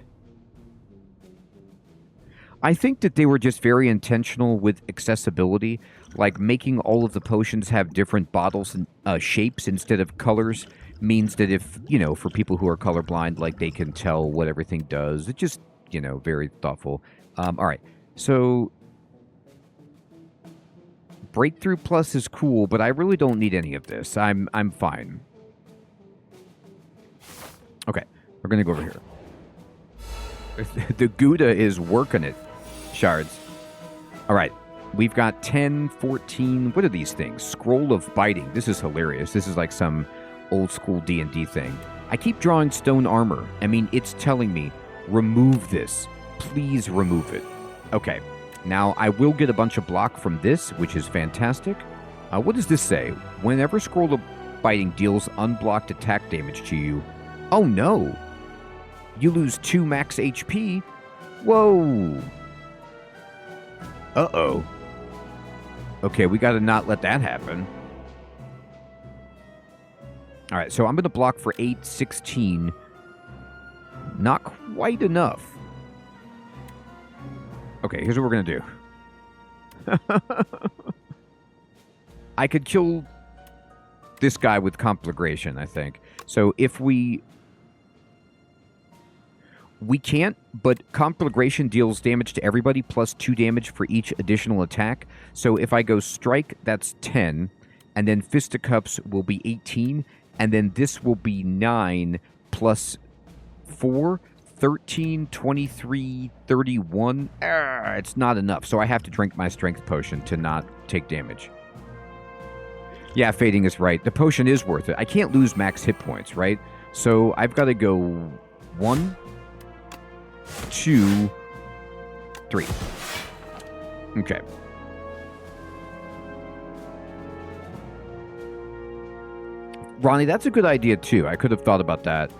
I think that they were just very intentional with accessibility, like making all of the potions have different bottles and shapes instead of colors means that if, you know, for people who are colorblind, like they can tell what everything does. It's just, you know, very thoughtful. All right, so Breakthrough Plus is cool, but I really don't need any of this. I'm fine. Okay, we're gonna go over here. The Gouda is working it, shards. All right, we've got 10, 14, what are these things? Scroll of Biting. This is hilarious. This is like some old school D&D thing. I keep drawing stone armor. I mean, it's telling me, remove this. Please remove it. Okay, now I will get a bunch of block from this, which is fantastic. What does this say? Whenever Scroll of Biting deals unblocked attack damage to you. Oh no! You lose 2 max HP? Whoa! Uh-oh. Okay, we gotta not let that happen. Alright, so I'm gonna block for 8, 16. Not quite enough. Okay, here's what we're gonna do. I could kill this guy with Conflagration, I think. So if we can't, but Conflagration deals damage to everybody, plus 2 damage for each additional attack. So if I go Strike, that's 10, and then Fisticuffs will be 18, And then this will be 9 plus 4, 13, 23, 31. It's not enough, so I have to drink my strength potion to not take damage. Yeah, fading is right. The potion is worth it. I can't lose max hit points, right? So I've got to go 1, 2, 3. Okay. Ronnie, that's a good idea, too. I could have thought about that.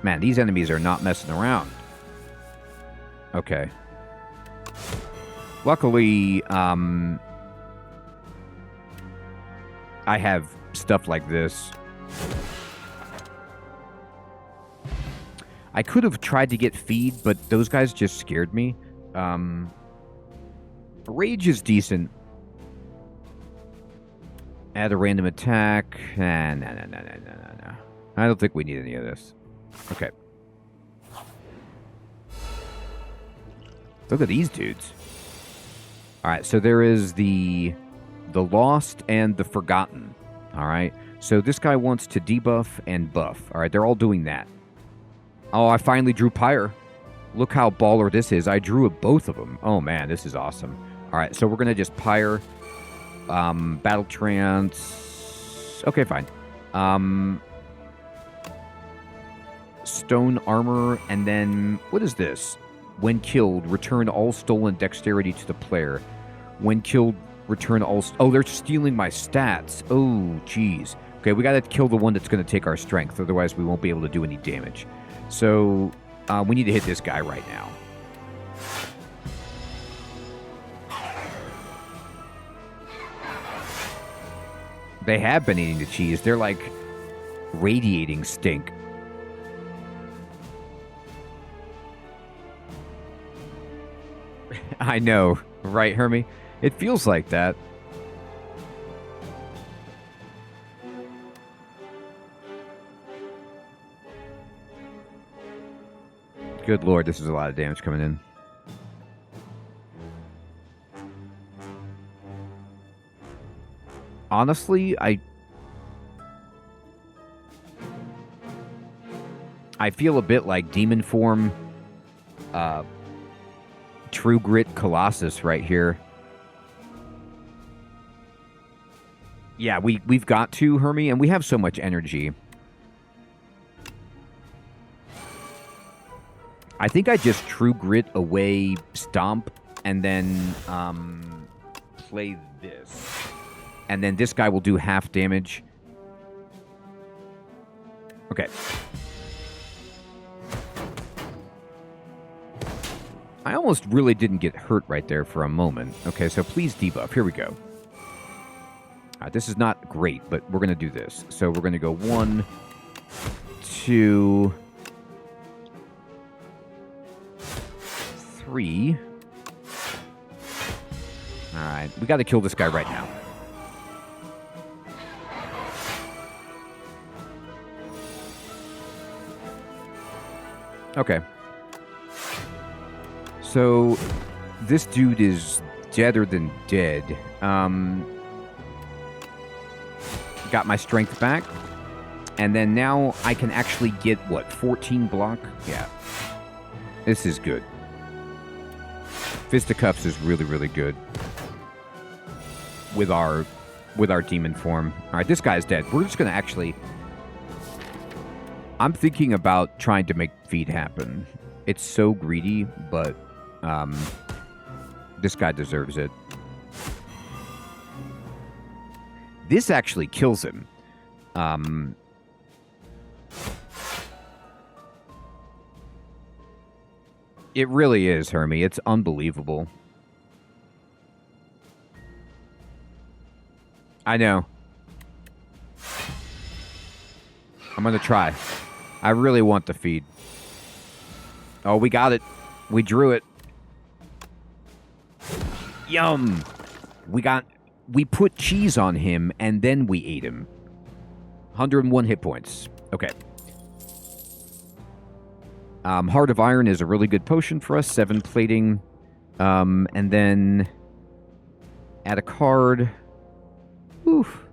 Man, these enemies are not messing around. Okay. Luckily, I have stuff like this. I could have tried to get feed, but those guys just scared me. Rage is decent. Add a random attack. Nah. I don't think we need any of this. Okay. Look at these dudes. Alright, so there is the Lost and the Forgotten. Alright, so this guy wants to debuff and buff. Alright, they're all doing that. Oh, I finally drew Pyre. Look how baller this is. I drew both of them. Oh man, this is awesome. Alright, so we're going to just Pyre. Battle Trance. Okay, fine. Stone Armor, and then, what is this? When killed, return all stolen dexterity to the player. When killed, return all... Oh, they're stealing my stats. Oh, jeez. Okay, we gotta kill the one that's gonna take our strength, otherwise we won't be able to do any damage. So, we need to hit this guy right now. They have been eating the cheese. They're like radiating stink. I know, right, Hermie? It feels like that. Good lord, this is a lot of damage coming in. Honestly, I feel a bit like Demon Form, True Grit Colossus right here. Yeah, we've got to, Hermie, and we have so much energy. I think I just True Grit away Stomp, and then play this. And then this guy will do half damage. Okay. I almost really didn't get hurt right there for a moment. Okay, so please debuff. Here we go. This is not great, but we're going to do this. So we're going to go 1, 2, 3. Alright, we got to kill this guy right now. Okay. So, this dude is deader than dead. Got my strength back. And then now I can actually get, what, 14 block? Yeah. This is good. Fisticuffs is really, really good. With our demon form. Alright, this guy's dead. We're just going to actually... I'm thinking about trying to make feed happen. It's so greedy, but... this guy deserves it. This actually kills him. It really is, Hermie. It's unbelievable. I know. I'm gonna try. I really want the feed. Oh, we got it. We drew it. Yum! We put cheese on him, and then we ate him. 101 hit points. Okay. Heart of Iron is a really good potion for us. 7 plating. And then... Add a card. Oof.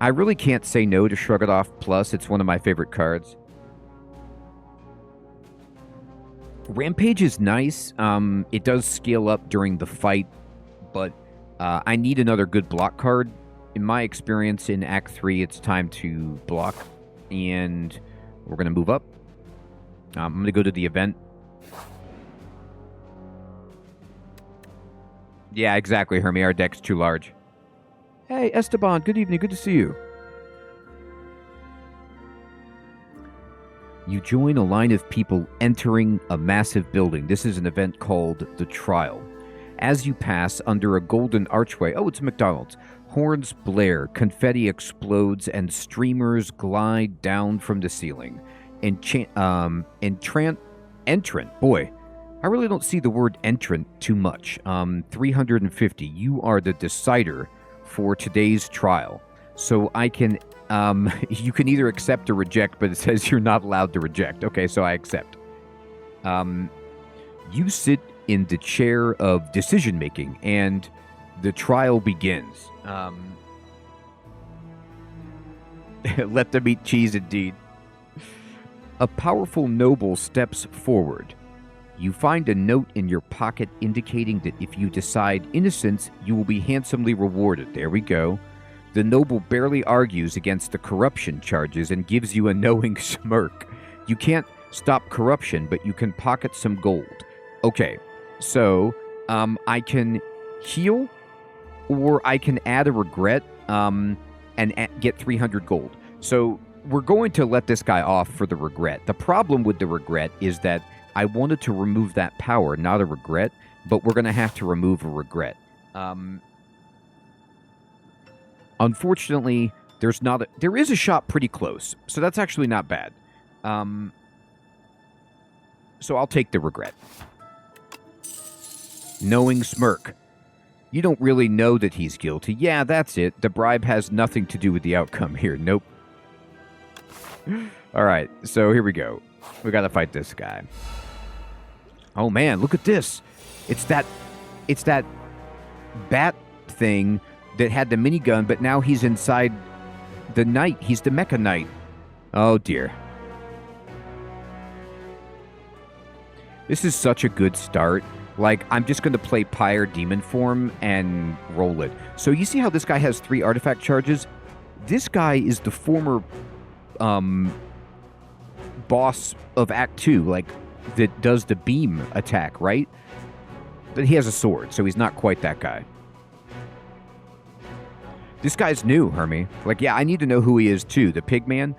I really can't say no to Shrug It Off Plus. It's one of my favorite cards. Rampage is nice. It does scale up during the fight, but I need another good block card. In my experience in Act 3, it's time to block, and we're going to move up. I'm going to go to the event. Yeah, exactly, Hermie. Our deck's too large. Hey, Esteban, good evening. Good to see you. You join a line of people entering a massive building. This is an event called The Trial. As you pass under a golden archway, oh, it's McDonald's, horns blare, confetti explodes, and streamers glide down from the ceiling. Entrant, boy, I really don't see the word entrant too much. 350, you are the decider for today's trial. So I can, you can either accept or reject, but it says you're not allowed to reject. Okay, so I accept. You sit in the chair of decision-making, and the trial begins. Let them eat cheese, indeed. A powerful noble steps forward. You find a note in your pocket indicating that if you decide innocence, you will be handsomely rewarded. There we go. The noble barely argues against the corruption charges and gives you a knowing smirk. You can't stop corruption, but you can pocket some gold. Okay, so I can heal, or I can add a regret and get 300 gold. So we're going to let this guy off for the regret. The problem with the regret is that I wanted to remove that power, not a regret, but we're going to have to remove a regret. Unfortunately, there is a shop pretty close, so that's actually not bad. So I'll take the regret. Knowing smirk. You don't really know that he's guilty. Yeah, that's it. The bribe has nothing to do with the outcome here. Nope. All right, so here we go. We got to fight this guy. Oh man, look at this. It's that bat thing that had the minigun, but now he's inside the knight. He's the mecha knight. Oh dear. This is such a good start. Like, I'm just going to play Pyre Demon form and roll it. So you see how this guy has 3 artifact charges? This guy is the former boss of Act 2, like, that does the beam attack, right? But he has a sword, so he's not quite that guy. This guy's new, Hermie. Like, yeah, I need to know who he is, too. The Pigman.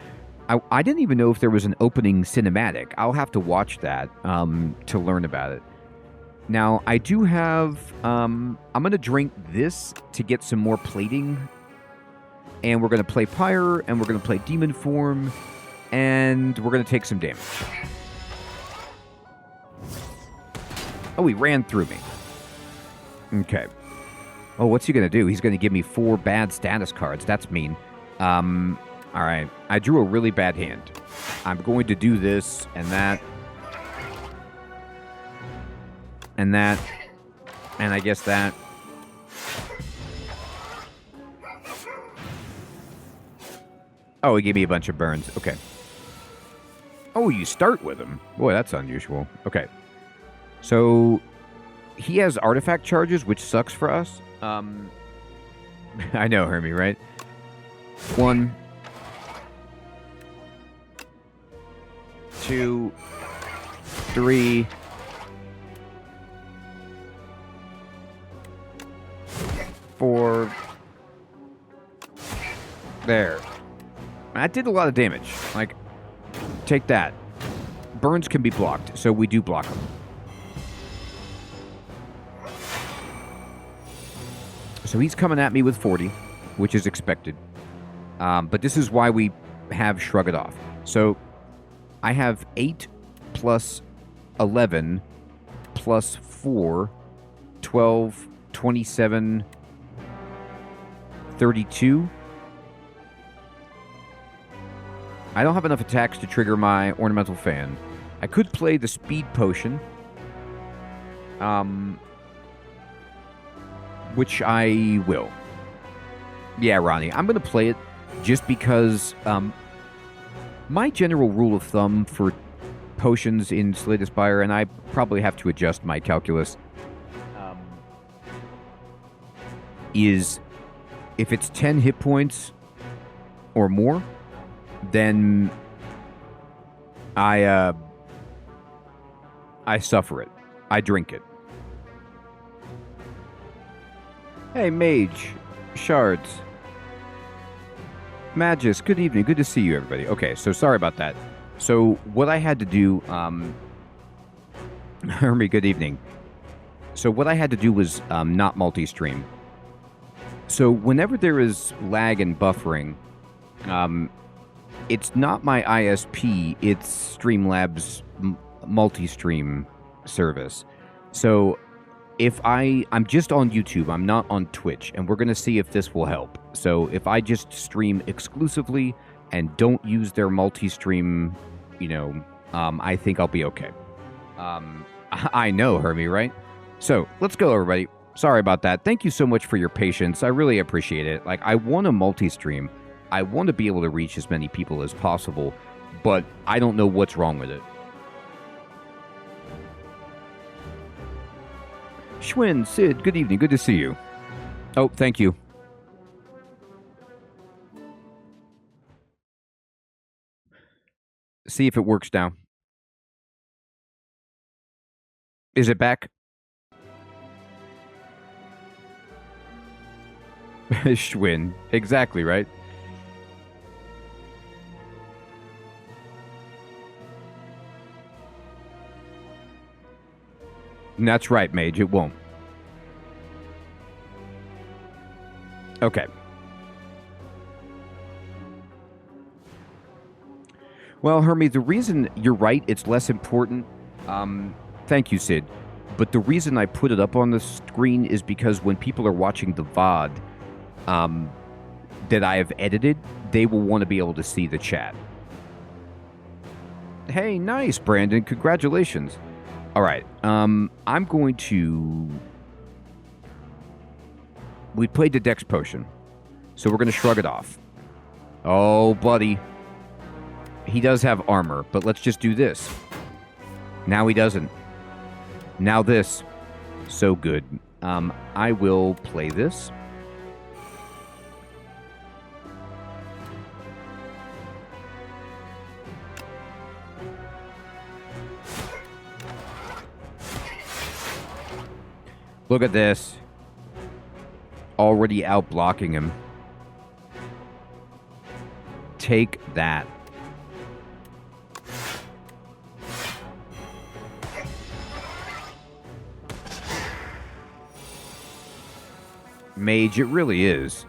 I didn't even know if there was an opening cinematic. I'll have to watch that to learn about it. Now, I do have... I'm going to drink this to get some more plating. And we're going to play Pyre, and we're going to play Demon Form, and we're going to take some damage. Oh, he ran through me. Okay. Oh, what's he going to do? He's going to give me 4 bad status cards. That's mean. All right. I drew a really bad hand. I'm going to do this and that. And that. And I guess that. Oh, he gave me a bunch of burns. Okay. Oh, you start with him. Boy, that's unusual. Okay. So, he has artifact charges, which sucks for us. I know, Hermie, right? 1, 2, 3, 4. There. That did a lot of damage. Like, take that. Burns can be blocked, so we do block them. So he's coming at me with 40, which is expected. But this is why we have Shrug It Off. So I have 8 plus 11 plus 4, 12, 27, 32. I don't have enough attacks to trigger my Ornamental Fan. I could play the Speed Potion. which I will. Yeah, Ronnie, I'm going to play it just because my general rule of thumb for potions in Slay the Spire, and I probably have to adjust my calculus, is if it's 10 hit points or more, then I suffer it. I drink it. Hey, Mage, Shards, Magus, good evening. Good to see you, everybody. Okay, so sorry about that. So what I had to do, Hermie, good evening. So what I had to do was not multi-stream. So whenever there is lag and buffering, it's not my ISP, it's Streamlabs multi-stream service. So if I'm just on YouTube, I'm not on Twitch, and we're going to see if this will help. So if I just stream exclusively and don't use their multi-stream, I think I'll be okay. I know, Hermie, right? So let's go, everybody. Sorry about that. Thank you so much for your patience. I really appreciate it. Like, I want to multi-stream. I want to be able to reach as many people as possible, but I don't know what's wrong with it. Schwinn, Sid, good evening. Good to see you. Oh, thank you. See if it works now. Is it back? Schwinn. Exactly, right? That's right, Mage. It won't. Okay. Well, Hermie, the reason you're right, it's less important. Thank you, Sid. But the reason I put it up on the screen is because when people are watching the VOD that I have edited, they will want to be able to see the chat. Hey, nice, Brandon. Congratulations. All right. I'm going to... We played the Dex Potion, so we're going to shrug it off. Oh, buddy. He does have armor, but let's just do this. Now he doesn't. Now this. So good. I will play this. Look at this. Already out blocking him. Take that. Mage, it really is.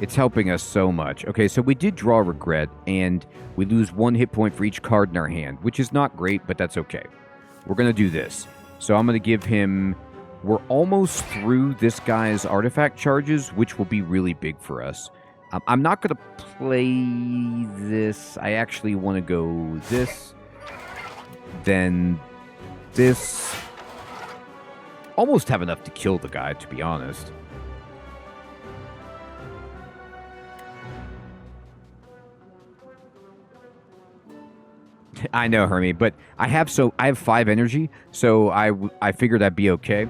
It's helping us so much. Okay, so we did draw Regret, and we lose 1 hit point for each card in our hand, which is not great, but that's okay. We're going to do this. So I'm going to give him... We're almost through this guy's artifact charges, which will be really big for us. I'm not going to play this. I actually want to go this, then this. Almost have enough to kill the guy, to be honest. I know, Hermie, but I have 5 energy, so I figured I'd be okay.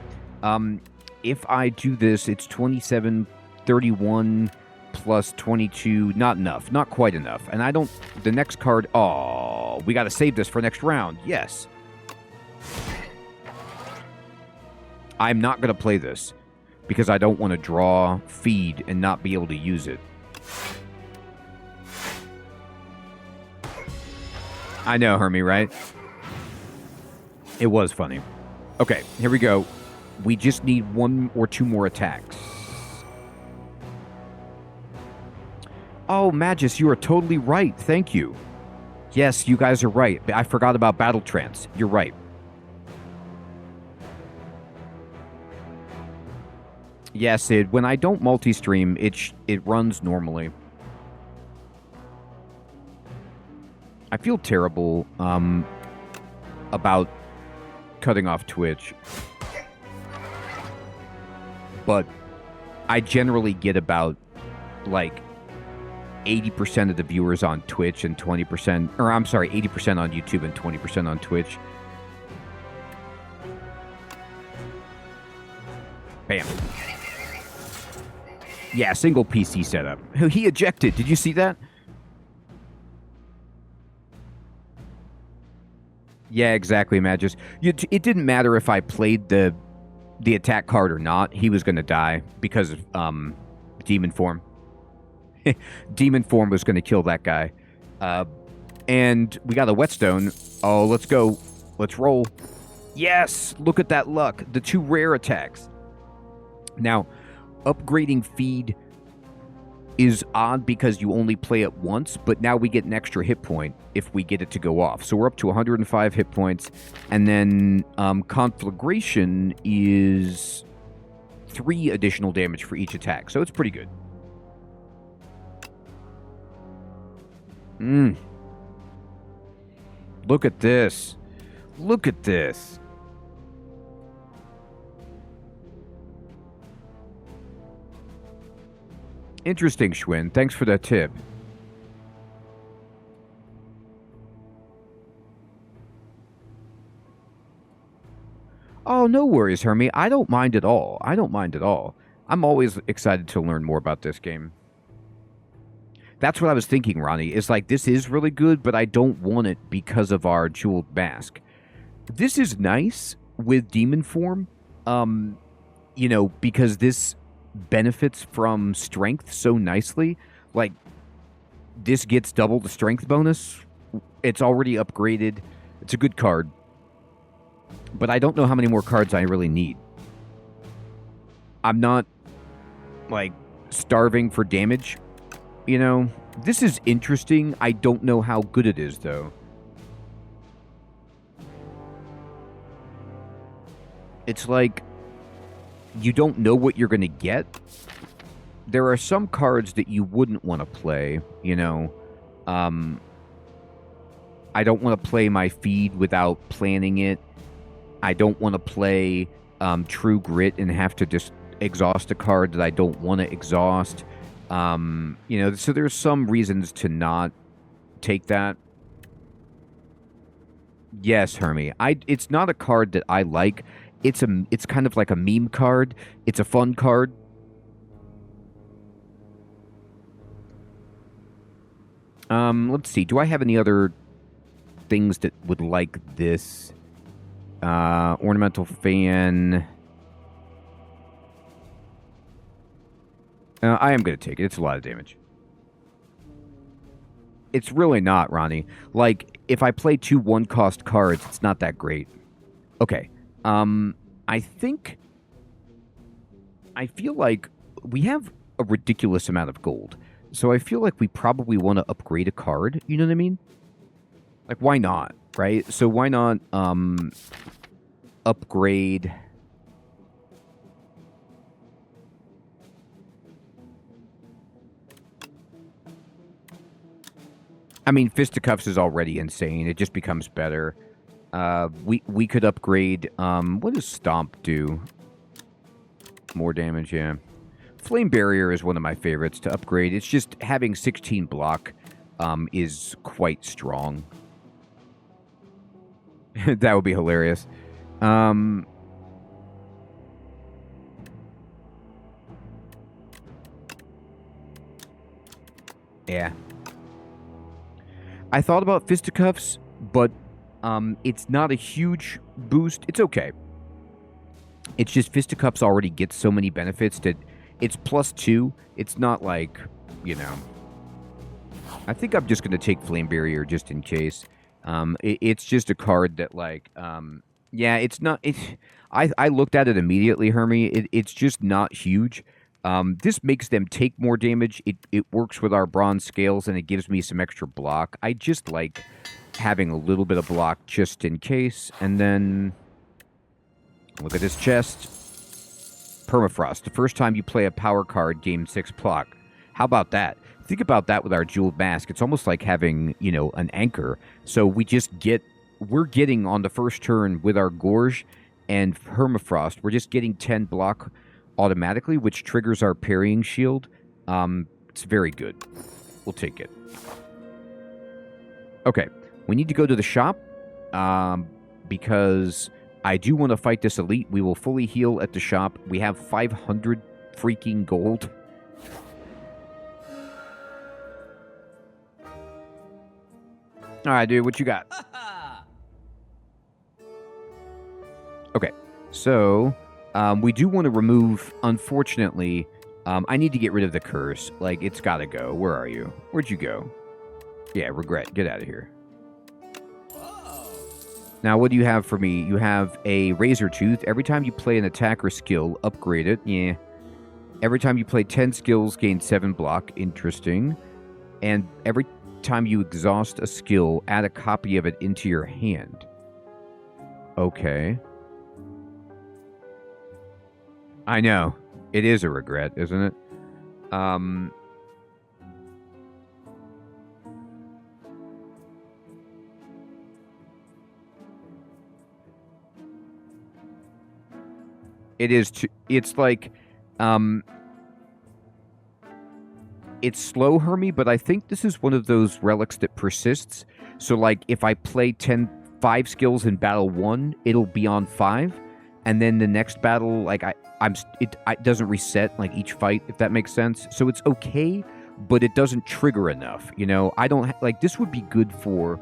If I do this, it's 27, 31 plus 22. Not enough. Not quite enough. And I don't... The next card... Oh, we got to save this for next round. Yes. I'm not going to play this because I don't want to draw, feed, and not be able to use it. I know, Hermie, right? It was funny. Okay, here we go. We just need 1 or 2 more attacks. Oh, Magus, you are totally right. Thank you. Yes, you guys are right. I forgot about Battle Trance. You're right. Yes, Sid. When I don't multi-stream, it runs normally. I feel terrible about cutting off Twitch. But I generally get about, like, 80% of the viewers on Twitch and 20%, or I'm sorry, 80% on YouTube and 20% on Twitch. Bam. Yeah, single PC setup. He ejected. Did you see that? Yeah, exactly, Magus. It didn't matter if I played the attack card or not. He was going to die because of demon form. Demon form was going to kill that guy. And we got a whetstone. Oh, let's go. Let's roll. Yes! Look at that luck. The 2 rare attacks. Now, upgrading feed is odd because you only play it once, but now we get an extra hit point if we get it to go off. So we're up to 105 hit points, and then Conflagration is 3 additional damage for each attack, so it's pretty good. Look at this. Look at this. Interesting, Schwinn. Thanks for that tip. Oh, no worries, Hermie. I don't mind at all. I don't mind at all. I'm always excited to learn more about this game. That's what I was thinking, Ronnie. It's like, this is really good, but I don't want it because of our jeweled mask. This is nice with demon form, you know, because this benefits from strength so nicely. Like, this gets double the strength bonus. It's already upgraded. It's a good card. But I don't know how many more cards I really need. I'm not, like, starving for damage, you know? This is interesting. I don't know how good it is, though. It's like, you don't know what you're going to get. There are some cards that you wouldn't want to play, you know. I don't want to play my feed without planning it. I don't want to play True Grit and have to just exhaust a card that I don't want to exhaust. You know, so there's some reasons to not take that. Yes, Hermie. It's not a card that I like. It's kind of like a meme card. It's a fun card. Let's see. Do I have any other things that would like this? Ornamental fan. I am going to take it. It's a lot of damage. It's really not, Ronnie. Like, if I play 2 1-cost cards, it's not that great. Okay. I feel like we have a ridiculous amount of gold. So I feel like we probably want to upgrade a card. You know what I mean? Like, why not? Right? So why not, upgrade... I mean, Fisticuffs is already insane. It just becomes better. We could upgrade... what does Stomp do? More damage, yeah. Flame Barrier is one of my favorites to upgrade. It's just having 16 block is quite strong. That would be hilarious. Yeah. I thought about Fisticuffs, but it's not a huge boost. It's okay. It's just Fisticuffs already gets so many benefits that it's +2. It's not like, you know... I think I'm just going to take Flame Barrier just in case. It's just a card that, like... yeah, it's not... I looked at it immediately, Hermie. It's just not huge. This makes them take more damage. It works with our bronze scales, and it gives me some extra block. I just like having a little bit of block just in case. And then... Look at this chest. Permafrost. The first time you play a power card, gain 6 block. How about that? Think about that with our jeweled mask. It's almost like having, you know, an anchor. So we just get... We're getting on the first turn with our Gorge and Permafrost. We're just getting 10 block automatically, which triggers our parrying shield. It's very good. We'll take it. Okay, we need to go to the shop because I do want to fight this elite. We will fully heal at the shop. We have 500 freaking gold. All right, dude, what you got? Okay, so we do want to remove, unfortunately, I need to get rid of the curse. Like, it's got to go. Where are you? Where'd you go? Yeah, regret. Get out of here. Now, what do you have for me? You have a Razor Tooth. Every time you play an attack or skill, upgrade it. Yeah. Every time you play 10 skills, gain 7 block. Interesting. And every time you exhaust a skill, add a copy of it into your hand. Okay. I know. It is a regret, isn't it? It is. It's like, it's slow, Hermie, but I think this is one of those relics that persists. So, like, if I play 5 skills in battle 1, it'll be on 5, and then the next battle, like, it doesn't reset like each fight, if that makes sense. So it's okay, but it doesn't trigger enough. You know, I don't like this would be good for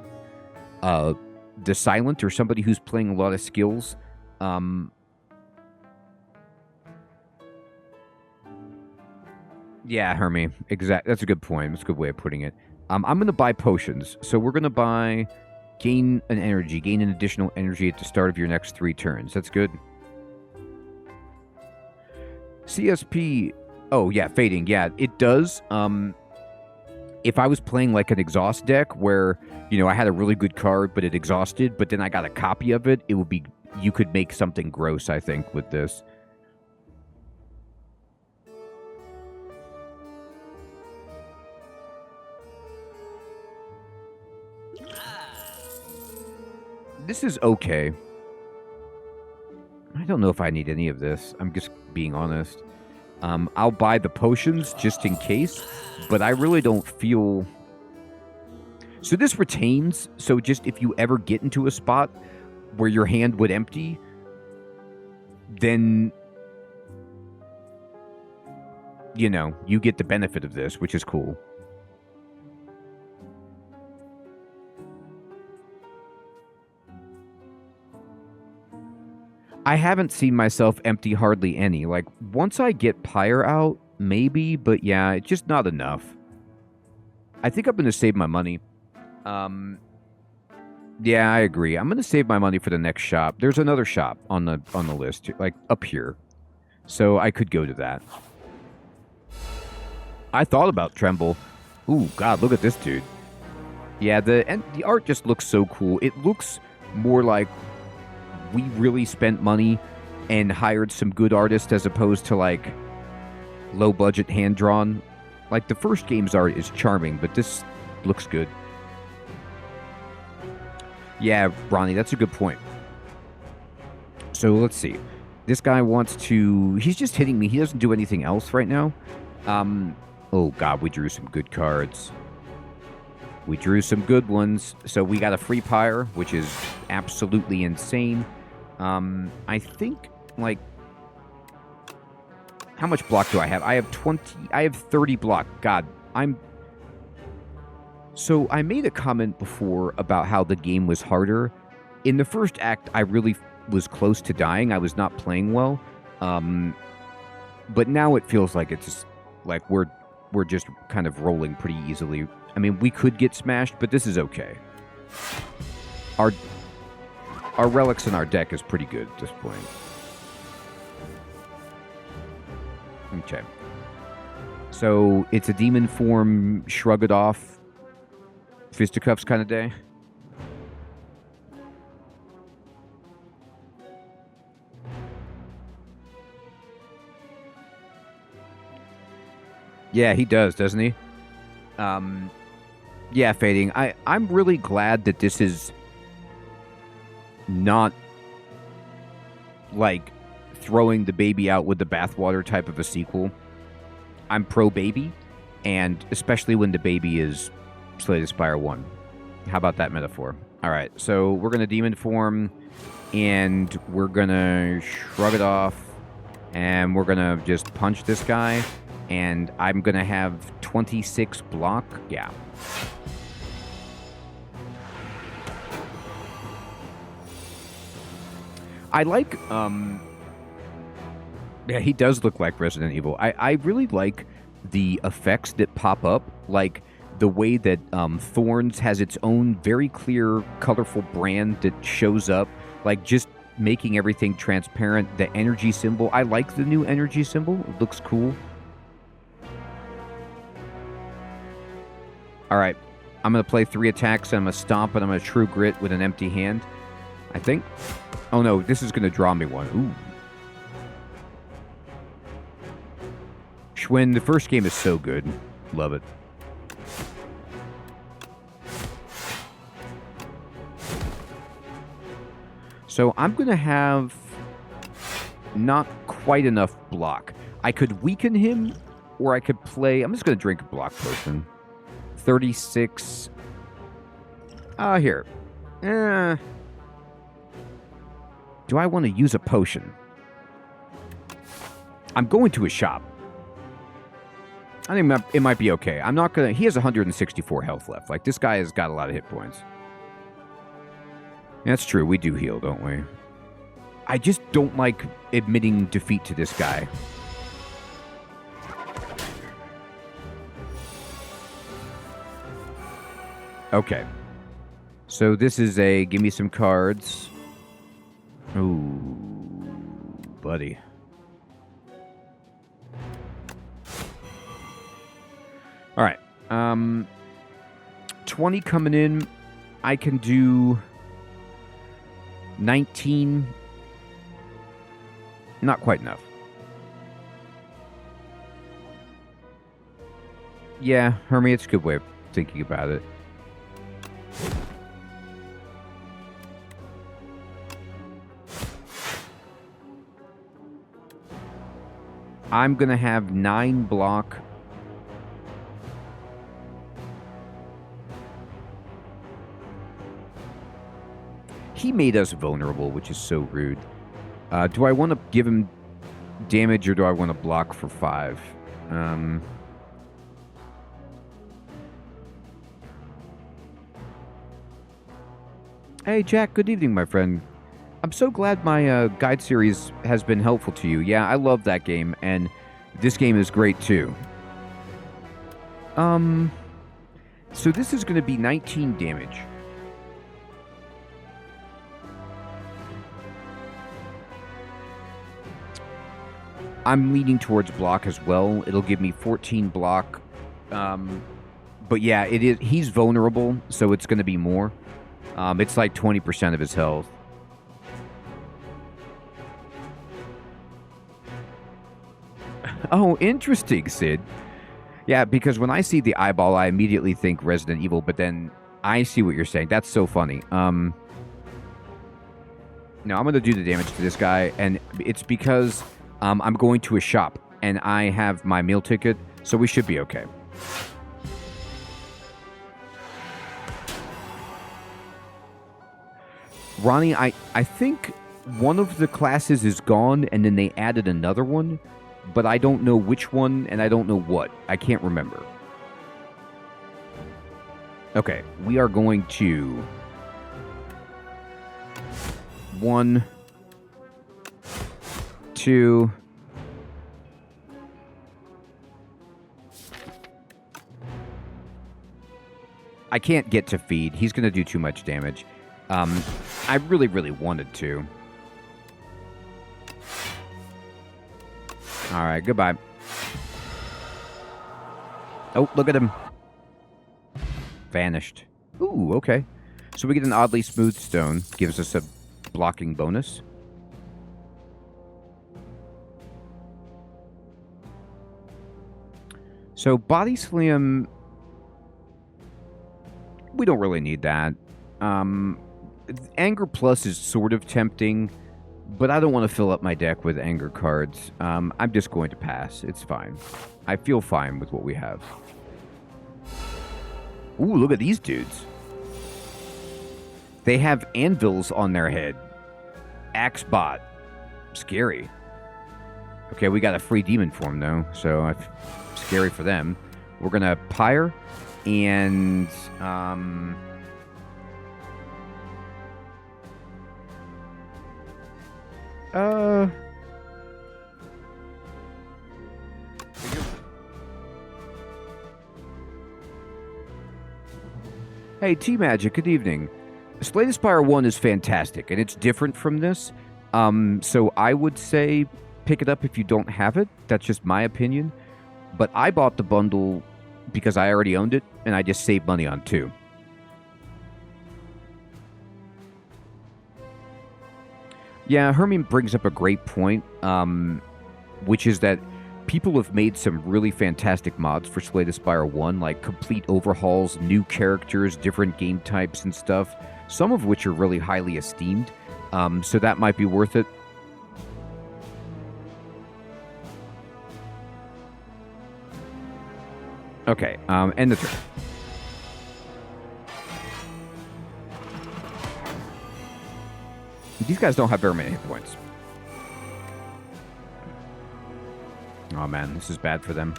the silent or somebody who's playing a lot of skills. Yeah, Hermie. Exactly. That's a good point. That's a good way of putting it. I'm going to buy potions. So we're going to buy gain an additional energy at the start of your next 3 turns. That's good. CSP. Oh, yeah, fading. Yeah, it does. If I was playing like an exhaust deck where, you know, I had a really good card, but it exhausted, but then I got a copy of it, it would be, you could make something gross, I think, with this. This is okay. I don't know if I need any of this. I'm just being honest. I'll buy the potions just in case, but I really don't feel... So this retains, so just if you ever get into a spot where your hand would empty, then, you know, you get the benefit of this, which is cool. I haven't seen myself empty hardly any. Like, once I get Pyre out, maybe, but yeah, it's just not enough. I think I'm going to save my money. Yeah, I agree. I'm going to save my money for the next shop. There's another shop on the list, like, up here. So I could go to that. I thought about Tremble. Ooh, God, look at this dude. Yeah, the art just looks so cool. It looks more like we really spent money and hired some good artists as opposed to, like, low-budget hand-drawn. Like, the first game's art is charming, but this looks good. Yeah, Ronnie, that's a good point. So, let's see. This guy wants to... He's just hitting me. He doesn't do anything else right now. Oh, God, we drew some good cards. We drew some good ones. So, we got a free Pyre, which is absolutely insane. I think, like, how much block do I have? I have 30 block. God, So I made a comment before about how the game was harder. In the first act, I really was close to dying. I was not playing well. But now it feels like it's just, like, we're just kind of rolling pretty easily. I mean, we could get smashed, but this is okay. Our relics in our deck is pretty good at this point. Okay. So, it's a demon form, shrug it off, fisticuffs kind of day. Yeah, he does, doesn't he? Yeah, Fading. I'm really glad that this is not, like, throwing the baby out with the bathwater type of a sequel. I'm pro baby, and especially when the baby is Slay the Spire 1. How about that metaphor? All right, so we're going to demon form, and we're going to shrug it off, and we're going to just punch this guy, and I'm going to have 26 block. Yeah. I like, yeah, he does look like Resident Evil. I really like the effects that pop up, like the way that Thorns has its own very clear, colorful brand that shows up, like just making everything transparent. The energy symbol, I like the new energy symbol. It looks cool. All right, I'm going to play 3 attacks, and I'm going to stomp, and I'm going to True Grit with an empty hand, I think. Oh no, this is going to draw me one. Ooh. Schwinn, the first game is so good. Love it. So I'm going to have not quite enough block. I could weaken him, or I could play... I'm just going to drink a block potion. 36. Here. Do I want to use a potion? I'm going to a shop. I think it might be okay. I'm not going to... He has 164 health left. Like, this guy has got a lot of hit points. That's true. We do heal, don't we? I just don't like admitting defeat to this guy. Okay. So this is a give me some cards. Ooh, buddy. All right. 20 coming in. I can do 19. Not quite enough. Yeah, Hermie, it's a good way of thinking about it. I'm going to have 9 block. He made us vulnerable, which is so rude. Do I want to give him damage, or do I want to block for 5? Hey, Jack, good evening, my friend. I'm so glad my guide series has been helpful to you. Yeah, I love that game, and this game is great, too. So this is going to be 19 damage. I'm leaning towards block as well. It'll give me 14 block. But yeah, he's vulnerable, so it's going to be more. It's like 20% of his health. Oh, interesting, Sid. Yeah, because when I see the eyeball, I immediately think Resident Evil, but then I see what you're saying. That's so funny. No, I'm going to do the damage to this guy, and it's because I'm going to a shop, and I have my meal ticket, so we should be okay. Ronnie, I think one of the classes is gone, and then they added another one, but I don't know which one, and I don't know what. I can't remember. Okay, we are going to 1, 2. I can't get to feed. He's going to do too much damage. I really, really wanted to. All right, goodbye. Oh, look at him. Vanished. Ooh, okay. So we get an oddly smooth stone. Gives us a blocking bonus. So body slam, we don't really need that. Anger Plus is sort of tempting, But I don't want to fill up my deck with anger cards. I'm just going to pass. It's fine. I feel fine with what we have. Ooh, look at these dudes. They have anvils on their head. Axebot. Scary. Okay, we got a free demon form, though, so scary for them. We're going to Pyre and... Hey, T-Magic, good evening. Slay the Spire 1 is fantastic, and it's different from this. So I would say pick it up if you don't have it. That's just my opinion. But I bought the bundle because I already owned it, and I just saved money on 2. Yeah, Hermie brings up a great point, which is that people have made some really fantastic mods for Slay the Spire 1, like complete overhauls, new characters, different game types and stuff, some of which are really highly esteemed, so that might be worth it. Okay, end the turn. These guys don't have very many hit points. Oh man, this is bad for them.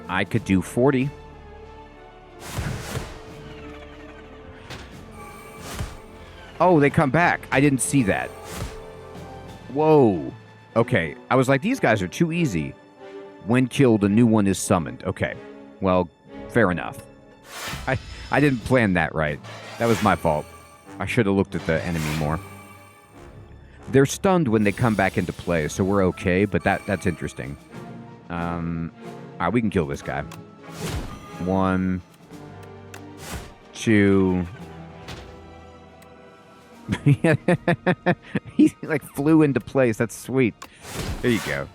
I could do 40. Oh, they come back. I didn't see that. Whoa. Okay, I was like, these guys are too easy. When killed, a new one is summoned. Okay, well, fair enough. I didn't plan that right. That was my fault. I should have looked at the enemy more. They're stunned when they come back into play, so we're okay, but that's interesting. Alright, we can kill this guy. 1, 2... He like flew into place. That's sweet. There you go.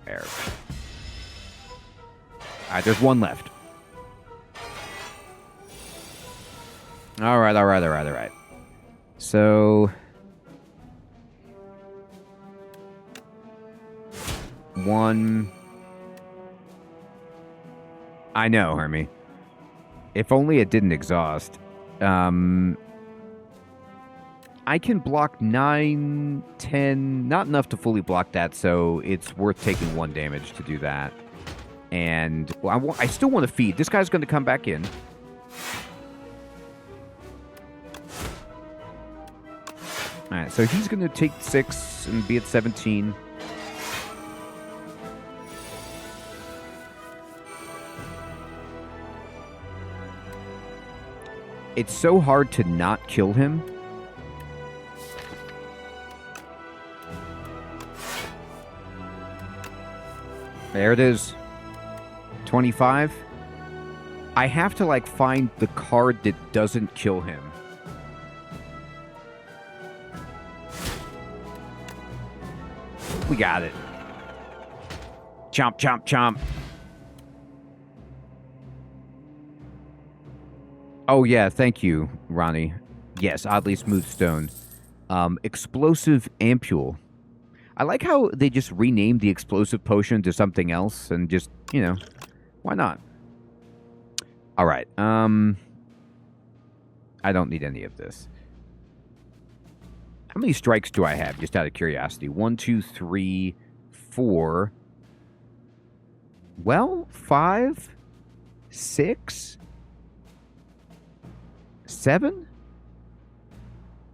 There. Alright, there's one left. Alright. So... 1... I know, Hermie. If only it didn't exhaust. I can block 9, 10... Not enough to fully block that, so it's worth taking 1 damage to do that. And well, I still want to feed. This guy's going to come back in. Alright, so he's going to take 6 and be at 17. It's so hard to not kill him. There it is. 25. I have to, like, find the card that doesn't kill him. We got it. Chomp, chomp, chomp. Oh, yeah, thank you, Ronnie. Yes, oddly smooth stone. Explosive ampule. I like how they just renamed the explosive potion to something else and just, you know, why not? All right. I don't need any of this. How many strikes do I have, just out of curiosity? 1, 2, 3, 4. Well, 5, 6, 7,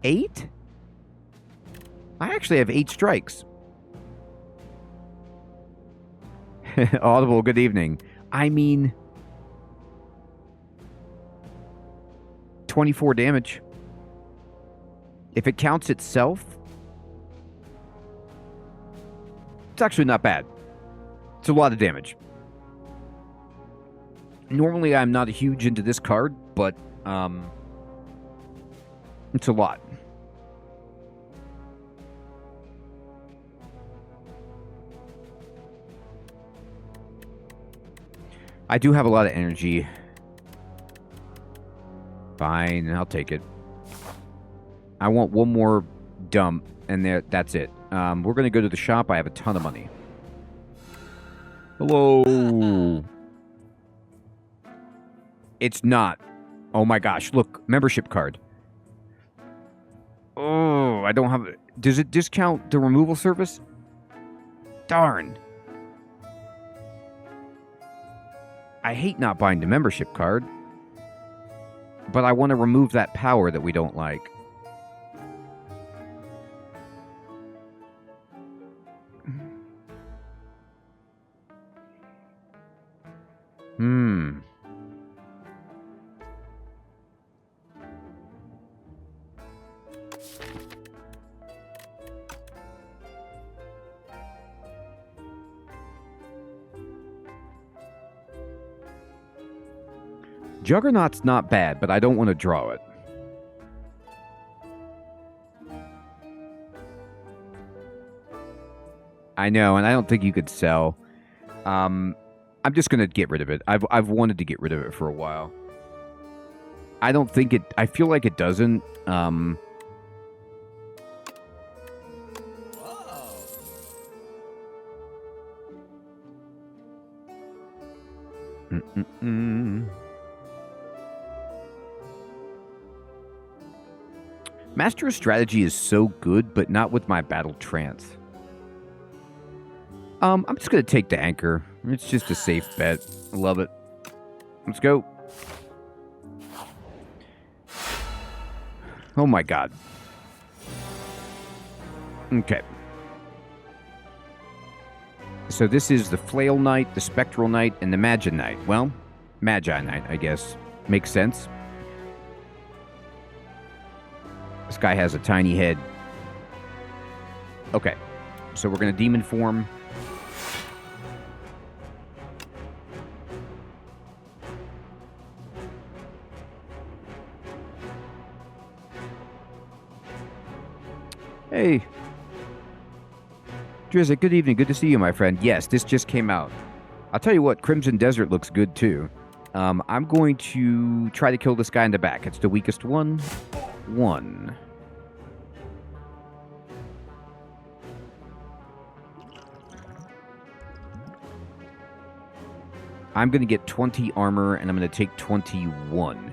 8? I actually have 8 strikes. Audible, good evening. I mean... 24 damage. If it counts itself... It's actually not bad. It's a lot of damage. Normally, I'm not huge into this card, but... it's a lot. I do have a lot of energy. Fine, I'll take it. I want one more dump, and that's it. We're going to go to the shop. I have a ton of money. Hello. It's not. Oh my gosh, look. Membership card. Oh, I don't have... Does it discount the removal service? Darn. I hate not buying the membership card. But I want to remove that power that we don't like. Juggernaut's not bad, but I don't want to draw it. I know, and I don't think you could sell. I'm just going to get rid of it. I've wanted to get rid of it for a while. I don't think it... I feel like it doesn't. Master of Strategy is so good, but not with my Battle Trance. I'm just going to take the Anchor. It's just a safe bet. I love it. Let's go. Oh my god. Okay. So this is the Flail Knight, the Spectral Knight, and the Magi Knight. Well, Magi Knight, I guess. Makes sense. This guy has a tiny head. Okay. So we're going to Demon Form. Hey. Drizzt, good evening. Good to see you, my friend. Yes, this just came out. I'll tell you what, Crimson Desert looks good, too. I'm going to try to kill this guy in the back. It's the weakest one. 1. I'm going to get 20 armor, and I'm going to take 21.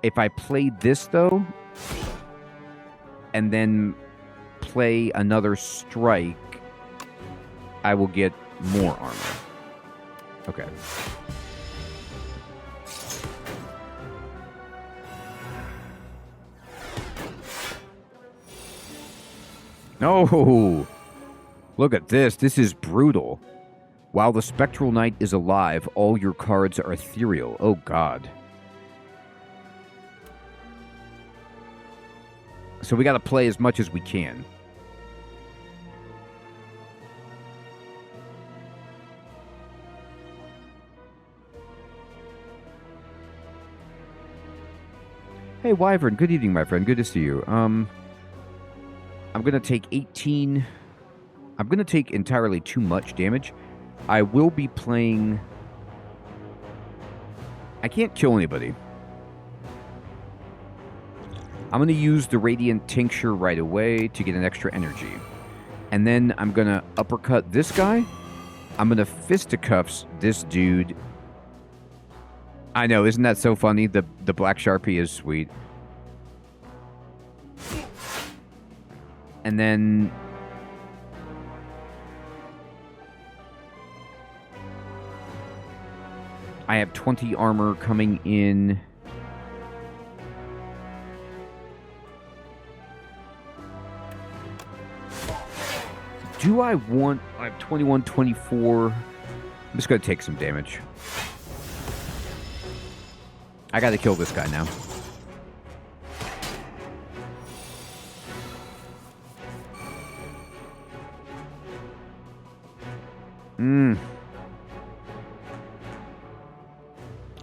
If I play this, though, and then play another strike, I will get more armor. Okay. Oh, look at this. This is brutal. While the Spectral Knight is alive, all your cards are ethereal. Oh, God. So we got to play as much as we can. Hey, Wyvern. Good evening, my friend. Good to see you. I'm going to take 18... I'm going to take entirely too much damage. I will be playing... I can't kill anybody. I'm going to use the Radiant Tincture right away to get an extra energy. And then I'm going to uppercut this guy. I'm going to fisticuffs this dude. I know, isn't that so funny? The Black Sharpie is sweet. And then... I have 20 armor coming in. Do I want... I have 21, 24. I'm just going to take some damage. I got to kill this guy now.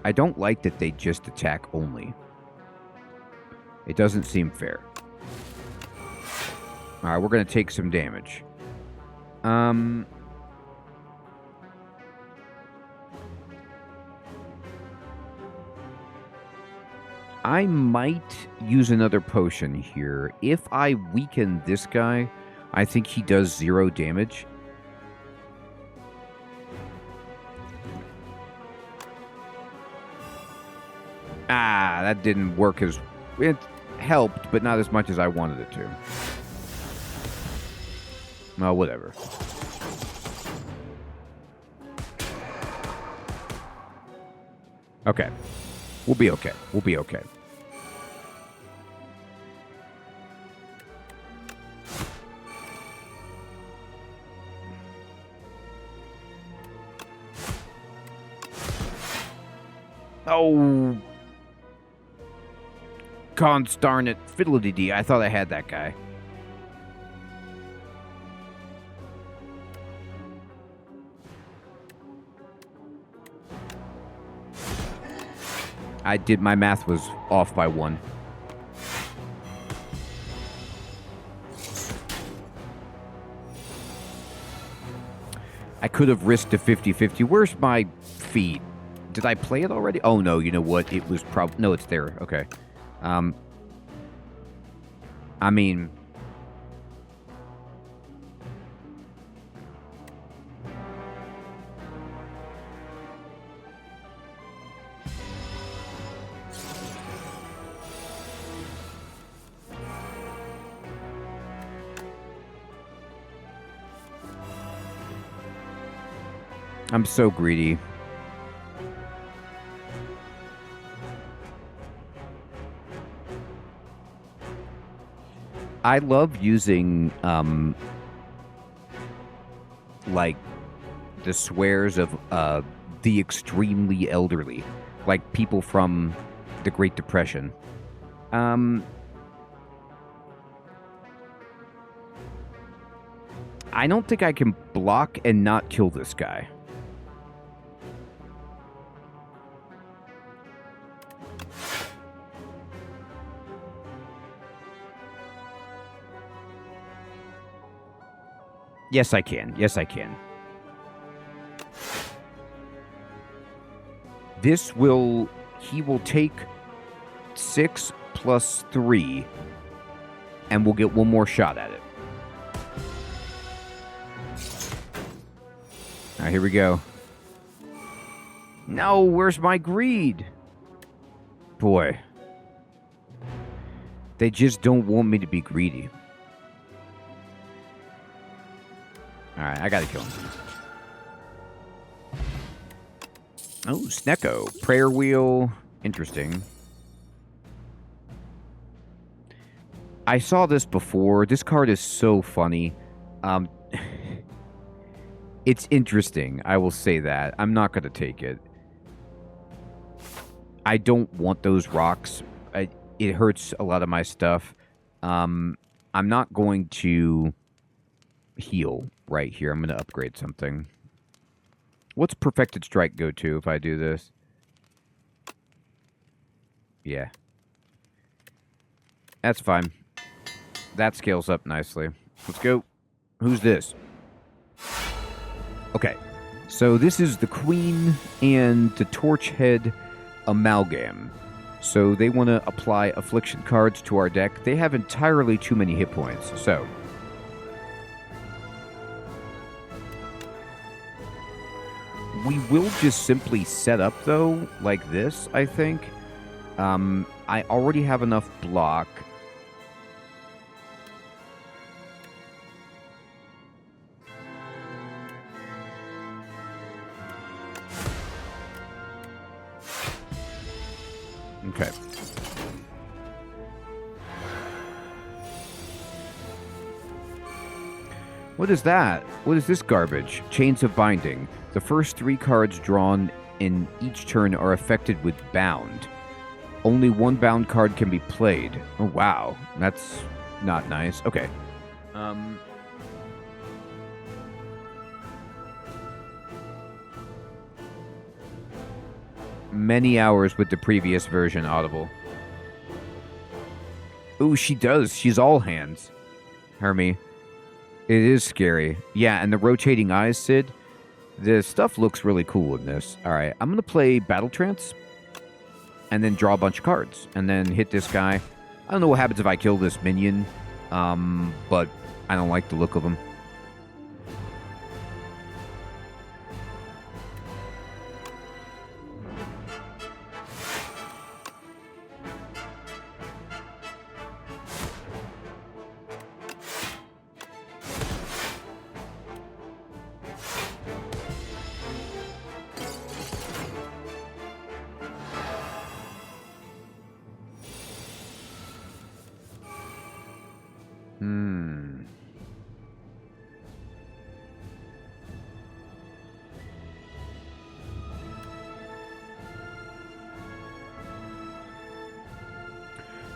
I don't like that they just attack only. It doesn't seem fair. Alright, we're going to take some damage. I might use another potion here. If I weaken this guy, I think he does 0 damage. Ah, that didn't work as... It helped, but not as much as I wanted it to. Well, whatever. Okay. We'll be okay. We'll be okay. Oh... Cons darn it. Fiddle-dee-dee. I thought I had that guy. My math was off by 1. I could have risked a 50-50. Where's my feet? Did I play it already? Oh, no. You know what? It was probably... No, it's there. Okay. I mean... I'm so greedy. I love using, like, the swears of, the extremely elderly. Like, people from the Great Depression. I don't think I can block and not kill this guy. Yes, I can. Yes, I can. This will... He will take 6 plus 3, and we'll get one more shot at it. All right, here we go. No, where's my greed? Boy. They just don't want me to be greedy. Alright, I gotta kill him. Oh, Snecko. Prayer Wheel. Interesting. I saw this before. This card is so funny. It's interesting, I will say that. I'm not gonna take it. I don't want those rocks. It hurts a lot of my stuff. I'm not going to heal right here. I'm going to upgrade something. What's Perfected Strike go to if I do this? Yeah. That's fine. That scales up nicely. Let's go. Who's this? Okay. So this is the Queen and the Torchhead Amalgam. So they want to apply Affliction cards to our deck. They have entirely too many hit points. So... we will just simply set up, though, like this, I think. I already have enough block. Okay. What is that? What is this garbage? Chains of Binding. The first 3 cards drawn in each turn are affected with Bound. Only 1 bound card can be played. Oh, wow. That's not nice. Okay. Many hours with the previous version, Audible. Ooh, she does. She's all hands. Hermie. It is scary. Yeah, and the rotating eyes, Sid. The stuff looks really cool in this. Alright, I'm going to play Battle Trance. and then draw a bunch of cards, and then hit this guy. I don't know what happens if I kill this minion, but I don't like the look of him.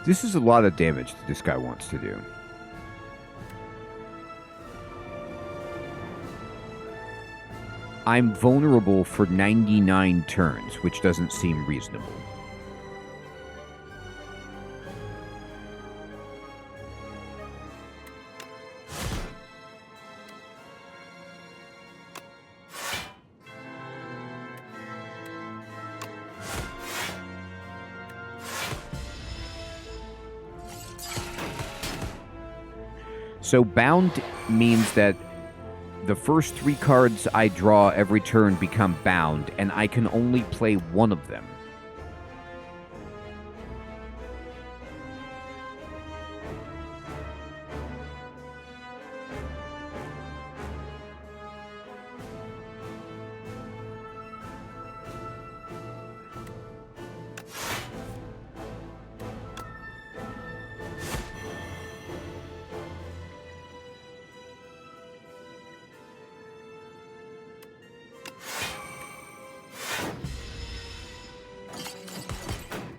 This is a lot of damage that this guy wants to do. I'm vulnerable for 99 turns, which doesn't seem reasonable. So bound means that the first 3 cards I draw every turn become bound, and I can only play one of them.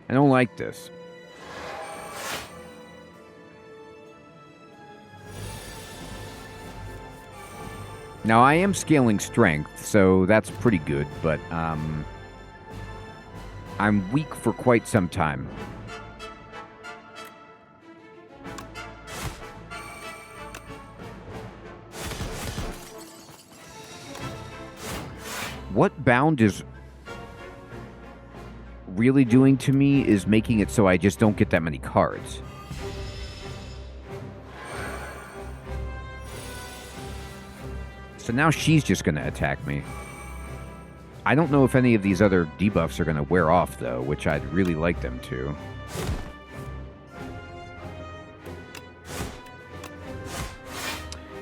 I don't like this. Now, I am scaling strength, so that's pretty good, but I'm weak for quite some time. What bound is really doing to me is making it so I just don't get that many cards. So now she's just going to attack me. I don't know if any of these other debuffs are going to wear off, though, which I'd really like them to.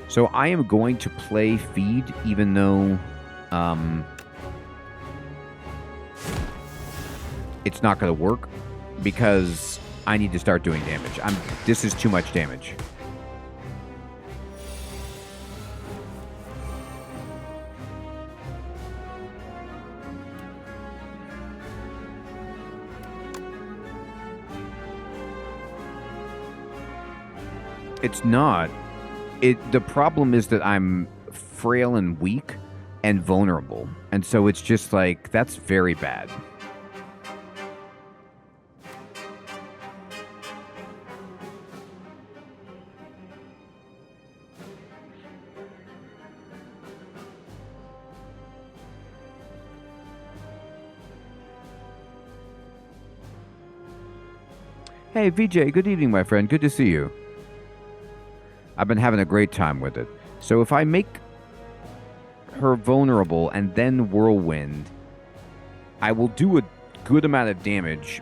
So I am going to play feed, even though it's not going to work, because I need to start doing damage. This is too much damage. It's not. The problem is that I'm frail and weak and vulnerable. And so it's just like, that's very bad. Hey, VJ, good evening, my friend. Good to see you. I've been having a great time with it. So if I make her vulnerable and then whirlwind, I will do a good amount of damage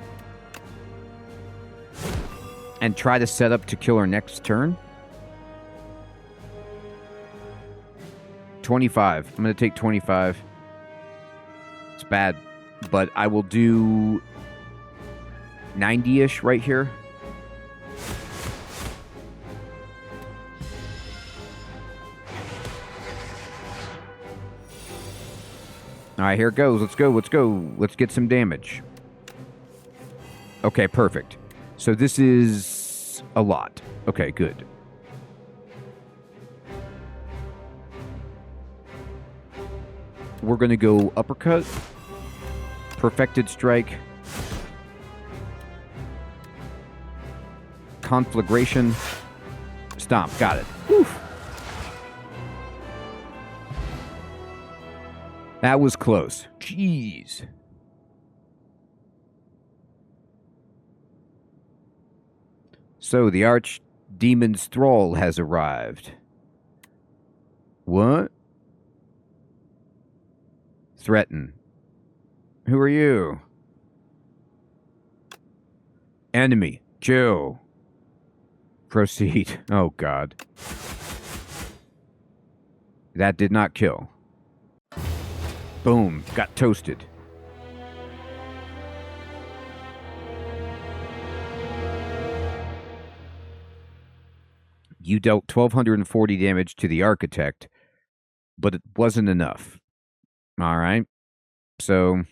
and try to set up to kill her next turn. 25. I'm going to take 25. It's bad, but I will do 90-ish right here. All right, here it goes. Let's go. Let's go. Let's get some damage. Okay, perfect. So this is a lot. Okay, good. We're going to go uppercut, perfected strike, conflagration, stomp. Got it. Oof. That was close. Jeez. So the archdemon's thrall has arrived. What? Threaten. Who are you? Enemy. Kill. Proceed. Oh, God. That did not kill. Boom. Got toasted. You dealt 1,240 damage to the architect, but it wasn't enough. All right. So,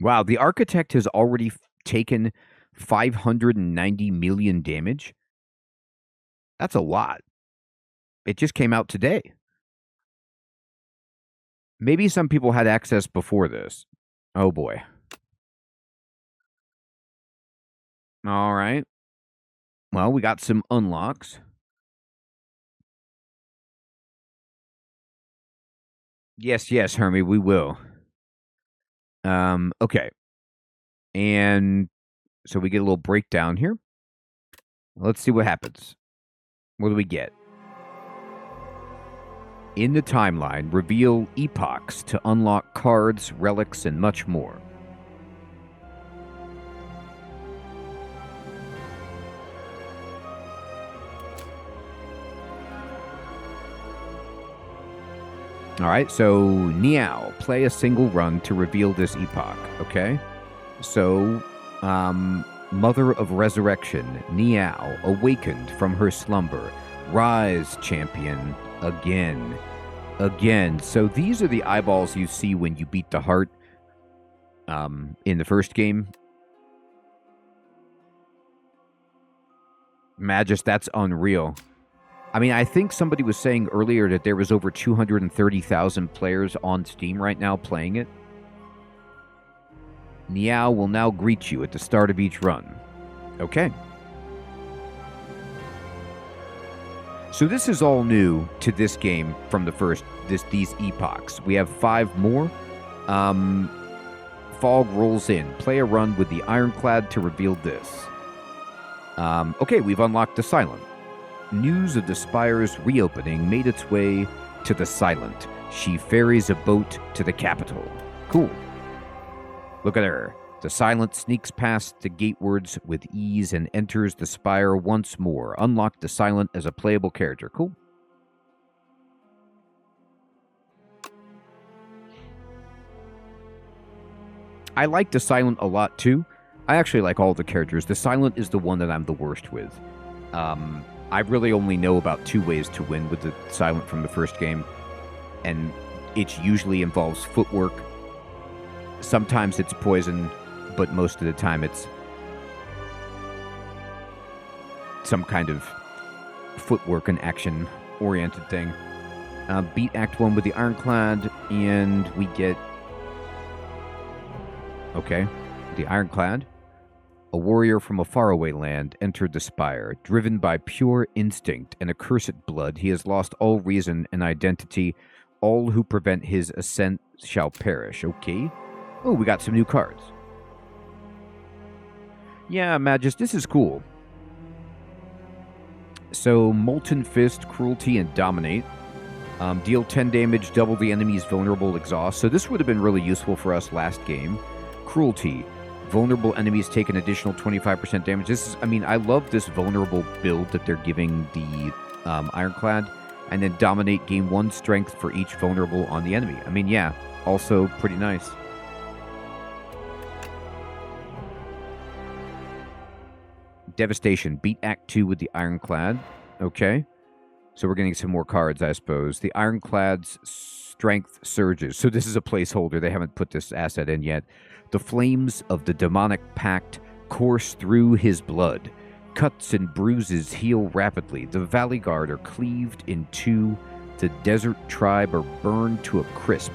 wow, the architect has already taken 590 million damage. That's a lot. It just came out today. Maybe some people had access before this. Oh, boy. All right. Well, we got some unlocks. Yes, Hermie, we will. Okay. And so we get a little breakdown here. Let's see what happens. What do we get? In the timeline, reveal epochs to unlock cards, relics, and much more. All right, so Niao, play a single run to reveal this epoch, okay? So, Mother of Resurrection, Niao, awakened from her slumber. Rise, champion, again. Again. So these are the eyeballs you see when you beat the heart in the first game. Magus, that's unreal. I mean, I think somebody was saying earlier that there was over 230,000 players on Steam right now playing it. Niao will now greet you at the start of each run. Okay. So this is all new to this game from the first, these epochs. We have 5 more. Fog rolls in. Play a run with the Ironclad to reveal this. Okay, we've unlocked the Silent. News of the Spire's reopening made its way to the Silent. She ferries a boat to the capital. Cool. Look at her. The Silent sneaks past the gatewards with ease and enters the Spire once more. Unlock the Silent as a playable character. Cool. I like the Silent a lot too. I actually like all the characters. The Silent is the one that I'm the worst with. I really only know about 2 ways to win with the Silent from the first game, and it usually involves footwork. Sometimes it's poison, but most of the time it's some kind of footwork and action-oriented thing. Beat Act 1 with the Ironclad, and we get... Okay, the Ironclad. A warrior from a faraway land entered the Spire. Driven by pure instinct and accursed blood, he has lost all reason and identity. All who prevent his ascent shall perish. Okay. Oh, we got some new cards. Yeah, Magus, this is cool. So, Molten Fist, Cruelty, and Dominate. Deal 10 damage, double the enemy's vulnerable exhaust. So this would have been really useful for us last game. Cruelty. Vulnerable enemies take an additional 25% damage. This is, I mean, I love this vulnerable build that they're giving the Ironclad. And then Dominate, gain 1 strength for each vulnerable on the enemy. I mean, yeah, also pretty nice. Devastation. Beat Act 2 with the Ironclad. Okay. So we're getting some more cards, I suppose. The Ironclad's strength surges. So this is a placeholder. They haven't put this asset in yet. The flames of the demonic pact course through his blood. Cuts and bruises heal rapidly. The Valley Guard are cleaved in 2. The desert tribe are burned to a crisp.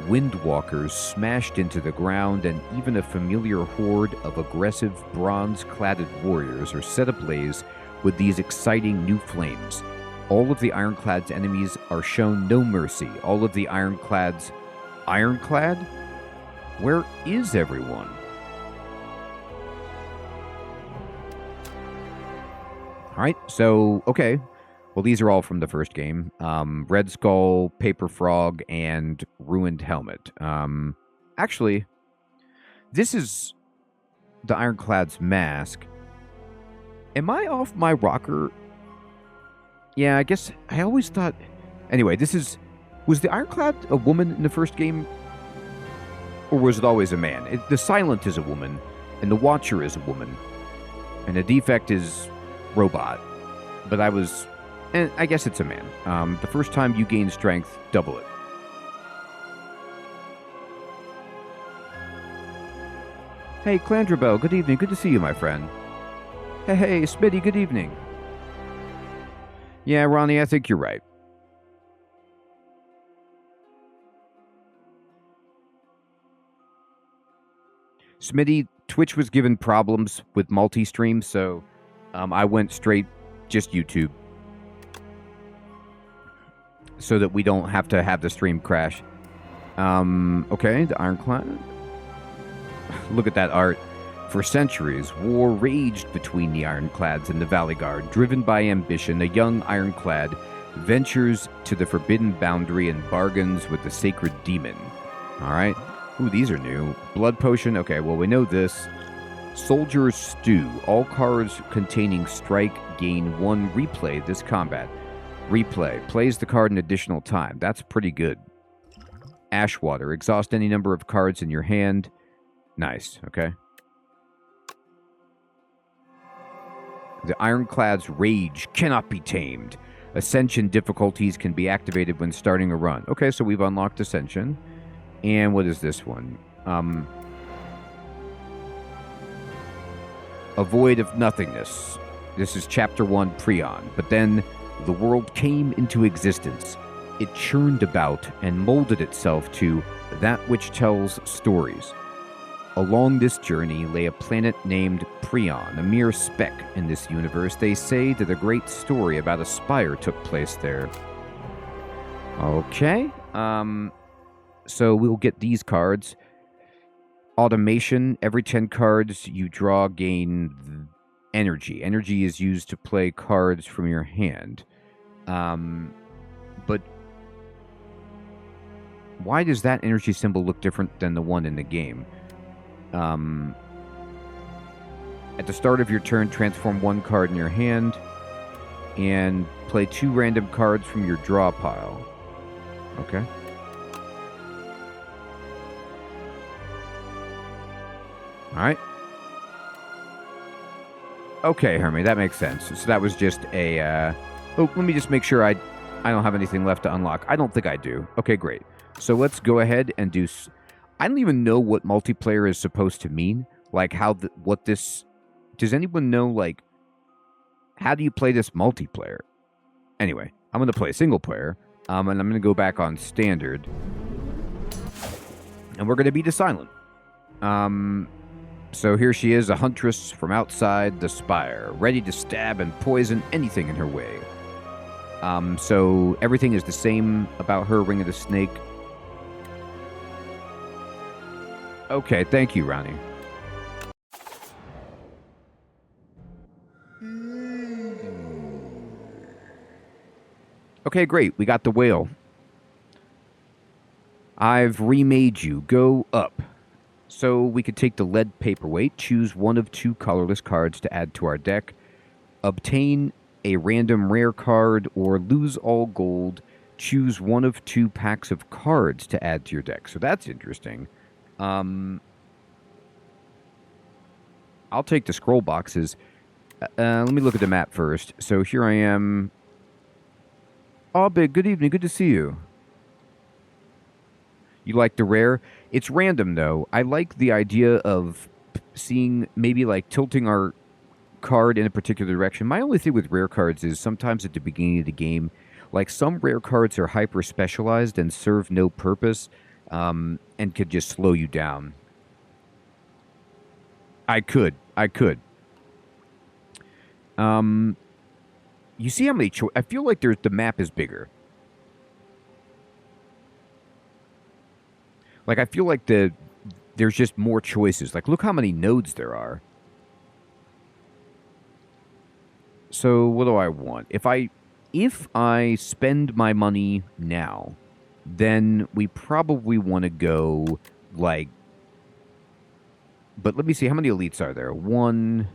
Windwalkers smashed into the ground, and even a familiar horde of aggressive bronze-cladded warriors are set ablaze with these exciting new flames. All of the Ironclad's enemies are shown no mercy. All of the Ironclad's... Ironclad? Where is everyone? All right, so, okay. Well, these are all from the first game. Red Skull, Paper Frog, and Ruined Helmet. Actually, this is the Ironclad's mask. Am I off my rocker? Yeah, I guess I always thought... Anyway, this is... Was the Ironclad a woman in the first game? Or was it always a man? The Silent is a woman, and the Watcher is a woman. And the Defect is robot. But and I guess it's a man. The first time you gain strength, double it. Hey, Clandrabell, good evening. Good to see you, my friend. Hey, Smitty, good evening. Yeah, Ronnie, I think you're right. Smitty, Twitch was given problems with multi-stream, so I went straight just YouTube. So that we don't have to have the stream crash. Okay, the Ironclad. Look at that art. For centuries, war raged between the Ironclads and the Valley Guard. Driven by ambition, a young Ironclad ventures to the forbidden boundary and bargains with the sacred demon. Alright. Ooh, these are new. Blood potion. Okay, well, we know this. Soldier's Stew. All cards containing strike gain 1 replay this combat. Replay. Plays the card an additional time. That's pretty good. Ashwater. Exhaust any number of cards in your hand. Nice. Okay. The Ironclad's rage cannot be tamed. Ascension difficulties can be activated when starting a run. Okay, so we've unlocked Ascension. And what is this one? A Void of Nothingness. This is Chapter 1, Prion. But then the world came into existence. It churned about and molded itself to that which tells stories. Along this journey lay a planet named Prion, a mere speck in this universe. They say that a great story about a spire took place there. Okay. So we'll get these cards. Automation. Every 10 cards you draw gain energy. Energy is used to play cards from your hand. But why does that energy symbol look different than the one in the game? At the start of your turn, transform 1 card in your hand and play 2 random cards from your draw pile. Okay. Alright. Okay, Hermie, that makes sense. So that was just a, Oh, let me just make sure I don't have anything left to unlock. I don't think I do. Okay, great. So let's go ahead and do... I don't even know what multiplayer is supposed to mean. Like, what this... Does anyone know, like... How do you play this multiplayer? Anyway, I'm going to play single player. And I'm going to go back on standard. And we're going to be the Silent. So here she is, a huntress from outside the spire, ready to stab and poison anything in her way. So everything is the same about her, Ring of the Snake. Okay, thank you, Ronnie. Okay, great. We got the whale. I've remade you. Go up. So we could take the lead paperweight, choose 1 of 2 colorless cards to add to our deck, obtain a random rare card, or lose all gold, choose 1 of 2 packs of cards to add to your deck. So that's interesting. I'll take the scroll boxes. Let me look at the map first. So here I am. Oh, Big, good evening. Good to see you. You like the rare? It's random, though. I like the idea of seeing, maybe like tilting our card in a particular direction. My only thing with rare cards is sometimes at the beginning of the game, like some rare cards are hyper specialized and serve no purpose, and could just slow you down. I could. You see how many I feel like the map is bigger. Like, I feel like there's just more choices. Like, look how many nodes there are. So what do I want? If I spend my money now, then we probably want to go like. But let me see, how many elites are there? 1.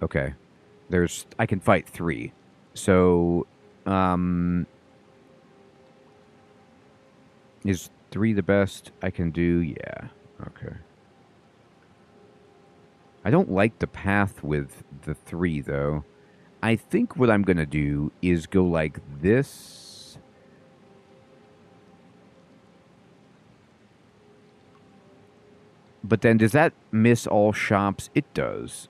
Okay, I can fight 3. So, is 3 the best I can do? Yeah. Okay. I don't like the path with the 3 though. I think what I'm gonna do is go like this. But then does that miss all shops? It does.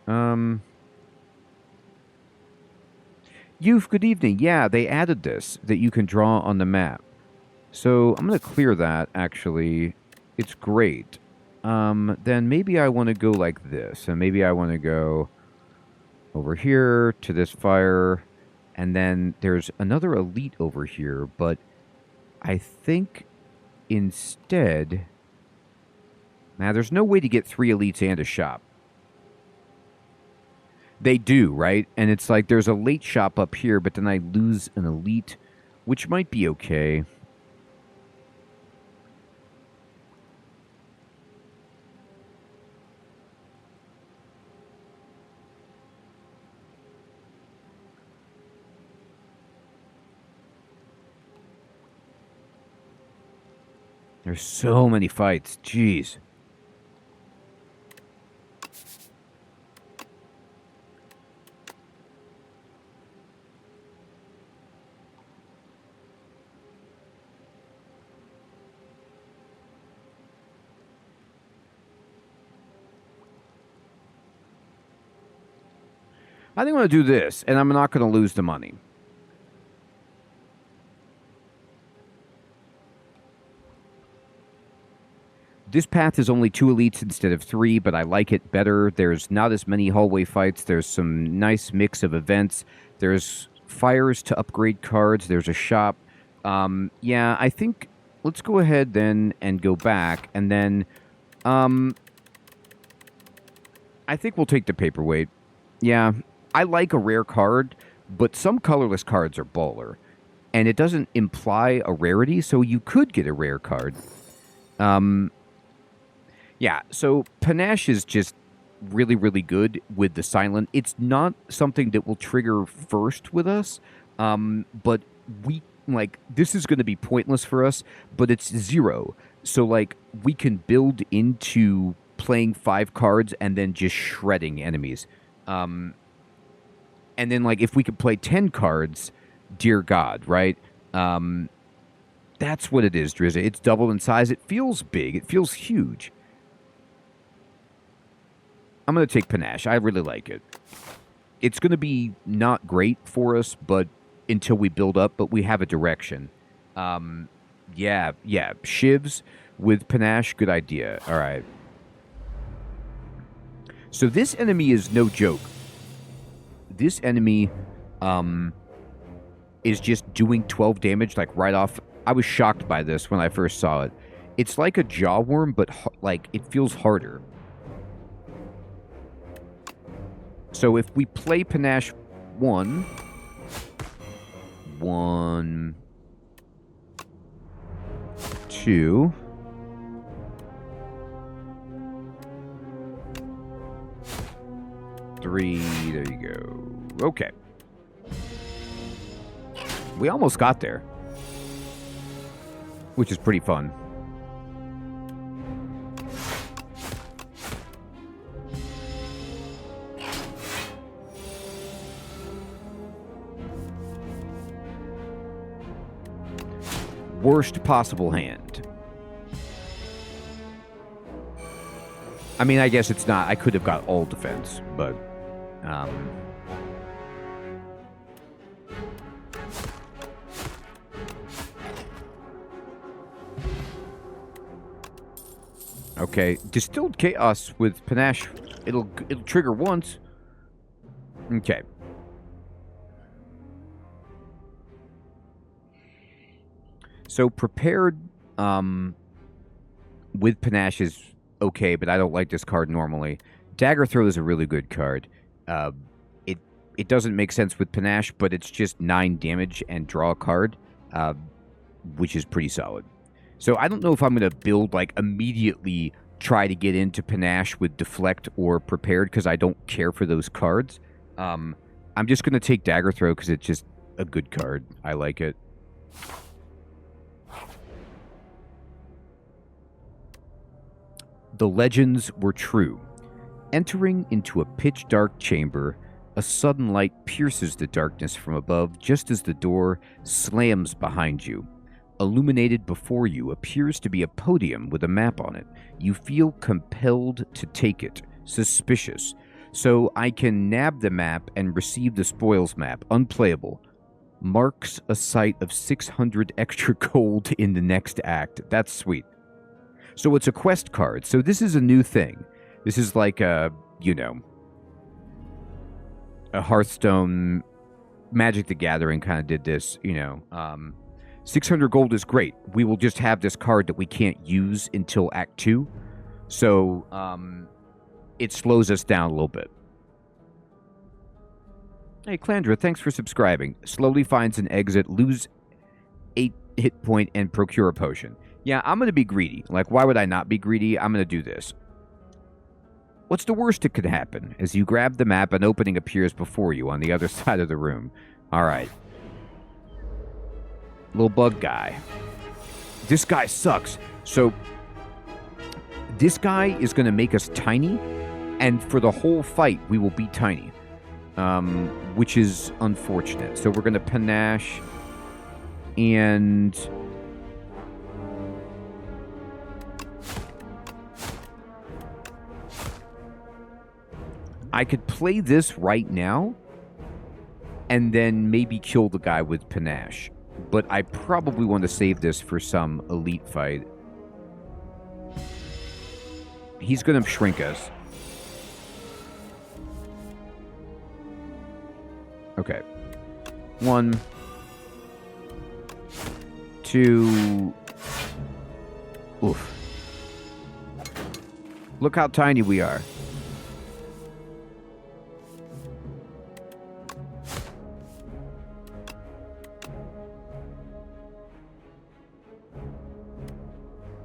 Youth, good evening. Yeah, they added this that you can draw on the map. So I'm going to clear that, actually. It's great. Then maybe I want to go like this. And maybe I want to go over here to this fire. And then there's another elite over here. But I think instead... Now, there's no way to get 3 elites and a shop. They do, right? And it's like there's a late shop up here, but then I lose an elite, which might be okay. There's so many fights. Jeez. I think I'm going to do this, and I'm not going to lose the money. This path is only 2 elites instead of 3, but I like it better. There's not as many hallway fights. There's some nice mix of events. There's fires to upgrade cards. There's a shop. Yeah, I think let's go ahead then and go back, and then I think we'll take the paperweight. Yeah, I like a rare card, but some colorless cards are baller, and it doesn't imply a rarity, so you could get a rare card. Yeah, so Panache is just really, really good with the silent. It's not something that will trigger first with us, but we, like, this is going to be pointless for us, but it's 0. So, like, we can build into playing 5 cards and then just shredding enemies. And then, like, if we could play 10 cards, dear God, right? That's what it is, Drizzy. It's double in size. It feels big. It feels huge. I'm going to take Panache. I really like it. It's going to be not great for us, but until we build up, but we have a direction. Yeah. Shivs with Panache, good idea. All right. So this enemy is no joke. This enemy is just doing 12 damage, like, right off. I was shocked by this when I first saw it. It's like a jawworm, but, like, it feels harder. So if we play Panache 1, 2, three, there you go. Okay. We almost got there, which is pretty fun. Worst possible hand. I mean, I guess it's not. I could have got all defense, but okay, Distilled Chaos with Panache. It'll trigger once. Okay. So Prepared with Panache is okay, but I don't like this card normally. Dagger Throw is a really good card. it doesn't make sense with Panache, but it's just 9 damage and draw a card, which is pretty solid. So I don't know if I'm going to build, like, immediately try to get into Panache with Deflect or Prepared, because I don't care for those cards. I'm just going to take Dagger Throw because it's just a good card. I like it. The legends were true. Entering into a pitch-dark chamber, a sudden light pierces the darkness from above just as the door slams behind you. Illuminated before you appears to be a podium with a map on it. You feel compelled to take it. Suspicious. So I can nab the map and receive the spoils map. Unplayable. Marks a site of 600 extra gold in the next act. That's sweet. So it's a quest card. So this is a new thing. This is like a, you know, a Hearthstone, Magic the Gathering kind of did this, you know. 600 gold is great. We will just have this card that we can't use until Act 2. So it slows us down a little bit. Hey, Clandra, thanks for subscribing. Slowly finds an exit, lose 8 hit point, and procure a potion. Yeah, I'm going to be greedy. Like, why would I not be greedy? I'm going to do this. What's the worst that could happen? As you grab the map, an opening appears before you on the other side of the room. All right. Little bug guy. This guy sucks. So, this guy is going to make us tiny, and for the whole fight, we will be tiny. Which is unfortunate. So we're going to Panache, and I could play this right now and then maybe kill the guy with Panache. But I probably want to save this for some elite fight. He's going to shrink us. Okay. 1, 2. Oof. Look how tiny we are.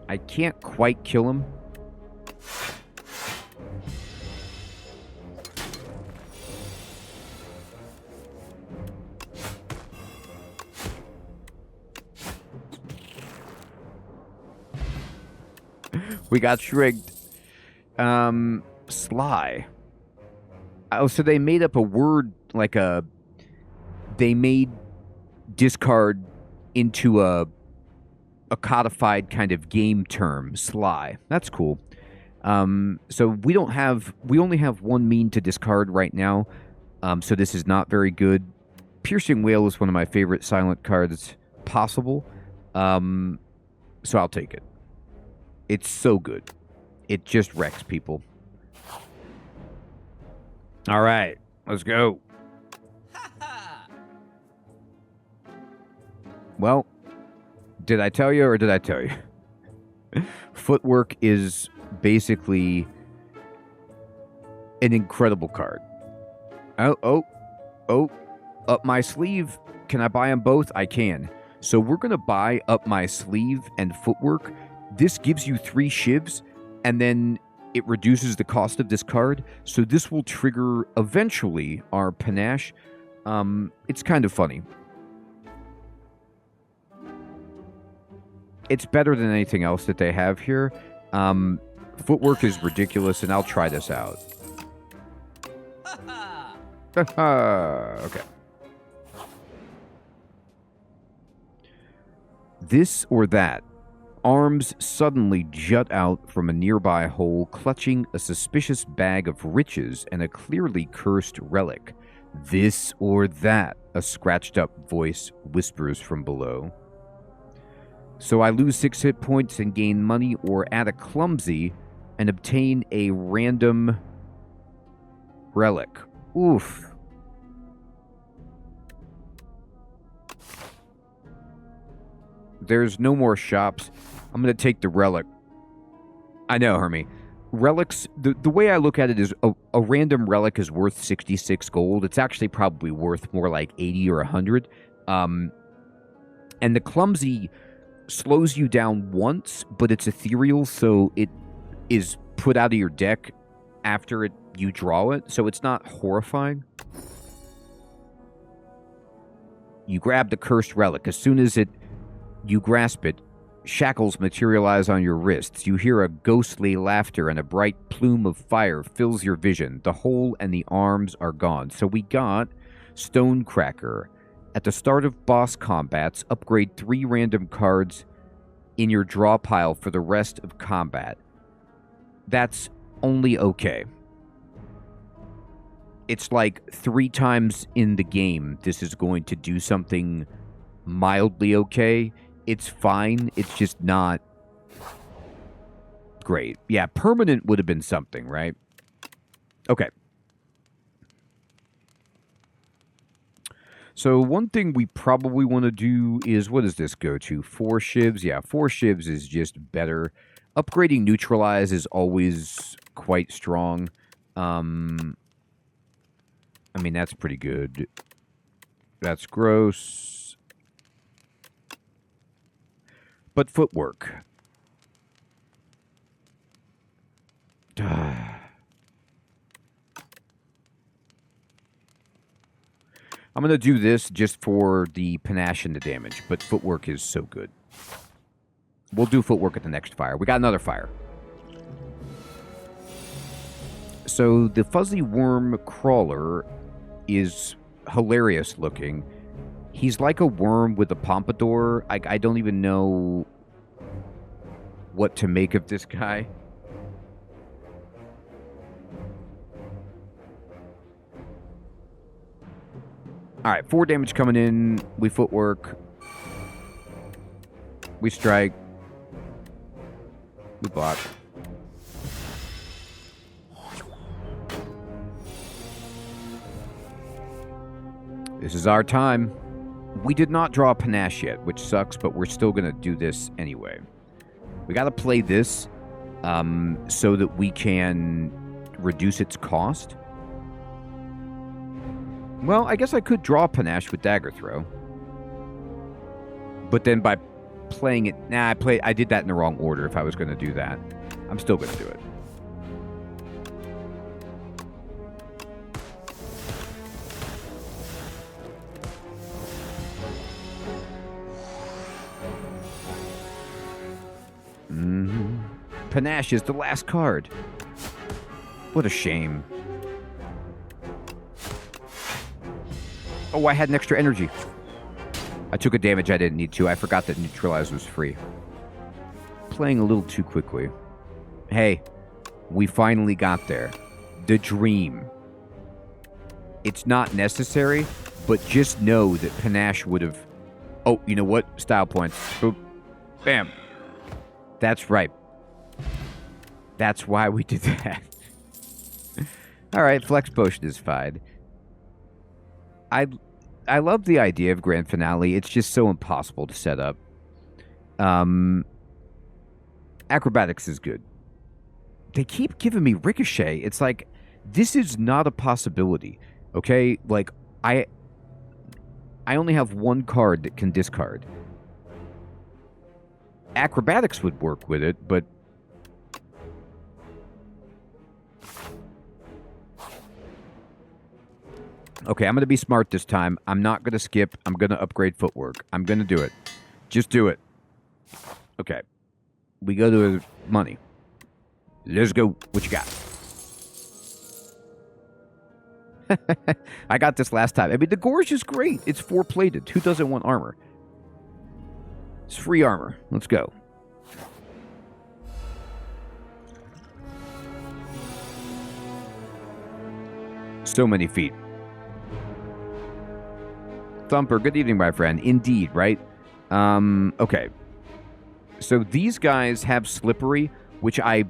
I can't quite kill him. We got shrigged. Sly. Oh, so they made up a word, like a... They made discard into a codified kind of game term. Sly. That's cool. So we only have 1 mean to discard right now. So this is not very good. Piercing Whale is one of my favorite silent cards possible. So I'll take it. It's so good. It just wrecks people. All right, let's go. Well, did I tell you or did I tell you? Footwork is basically an incredible card. Oh, up my sleeve. Can I buy them both? I can. So we're going to buy Up My Sleeve and Footwork. This gives you 3 shivs, and then it reduces the cost of this card. So this will trigger, eventually, our Panache. It's kind of funny. It's better than anything else that they have here. Footwork is ridiculous, and I'll try this out. Okay. This or that. Arms suddenly jut out from a nearby hole, clutching a suspicious bag of riches and a clearly cursed relic. This or that, a scratched-up voice whispers from below. So I lose 6 hit points and gain money, or add a clumsy and obtain a random relic. Oof. There's no more shops. I'm going to take the relic. I know, Hermie. relics, the way I look at it is a random relic is worth 66 gold. It's actually probably worth more like 80 or 100. And the clumsy slows you down once, but it's ethereal, so it is put out of your deck after you draw it, so it's not horrifying. You grab the cursed relic. As soon as you grasp it, shackles materialize on your wrists. You hear a ghostly laughter and a bright plume of fire fills your vision. The hole and the arms are gone. So we got Stonecracker. At the start of boss combats, upgrade 3 random cards in your draw pile for the rest of combat. That's only okay. It's like 3 times in the game this is going to do something mildly okay. It's fine. It's just not great. Yeah, permanent would have been something, right? Okay. So one thing we probably want to do is, what does this go to? 4 shivs? Yeah, 4 shivs is just better. Upgrading neutralize is always quite strong. I mean, that's pretty good. That's gross. But footwork. I'm going to do this just for the panache and the damage, but footwork is so good. We'll do footwork at the next fire. We got another fire. So the fuzzy worm crawler is hilarious looking. He's like a worm with a pompadour. I don't even know what to make of this guy. Alright, 4 damage coming in. We footwork. We strike. We block. This is our time. We did not draw a panache yet, which sucks, but we're still going to do this anyway. We got to play this so that we can reduce its cost. Well, I guess I could draw panache with dagger throw. But then by playing it... Nah, I did that in the wrong order if I was going to do that. I'm still going to do it. Panache is the last card. What a shame. Oh, I had an extra energy. I took a damage I didn't need to. I forgot that neutralize was free. Playing a little too quickly. Hey, we finally got there. The dream. It's not necessary, but just know that panache would have... Oh, you know what? Style points. Boop. Bam. That's right. That's why we did that. Alright, flex potion is fine. I love the idea of grand finale. It's just so impossible to set up. Acrobatics is good. They keep giving me ricochet. It's like, this is not a possibility. Okay? Like, I only have 1 card that can discard. Acrobatics would work with it, but... Okay, I'm going to be smart this time. I'm not going to skip. I'm going to upgrade footwork. I'm going to do it. Just do it. Okay. We go to money. Let's go. What you got? I got this last time. I mean, the Gorge is great. It's 4-plated. Who doesn't want armor? It's free armor. Let's go. So many feet. Thumper, good evening, my friend. Indeed, right? Okay. So these guys have Slippery, which I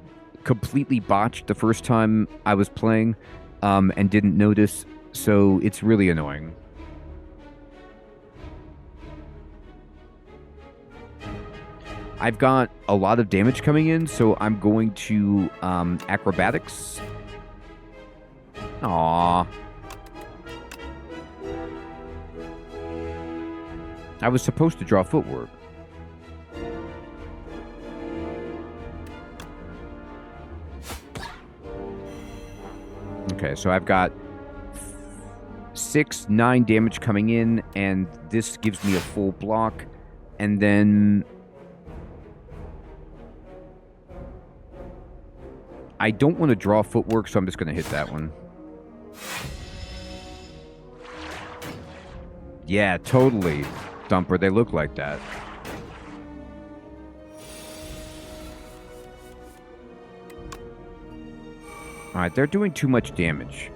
completely botched the first time I was playing, and didn't notice, so it's really annoying. I've got a lot of damage coming in, so I'm going to acrobatics. Aww. I was supposed to draw footwork. Okay, so I've got 9 damage coming in, and this gives me a full block, and then I don't want to draw footwork, so I'm just going to hit that one. Yeah, totally, Thumper. They look like that. Alright, they're doing too much damage.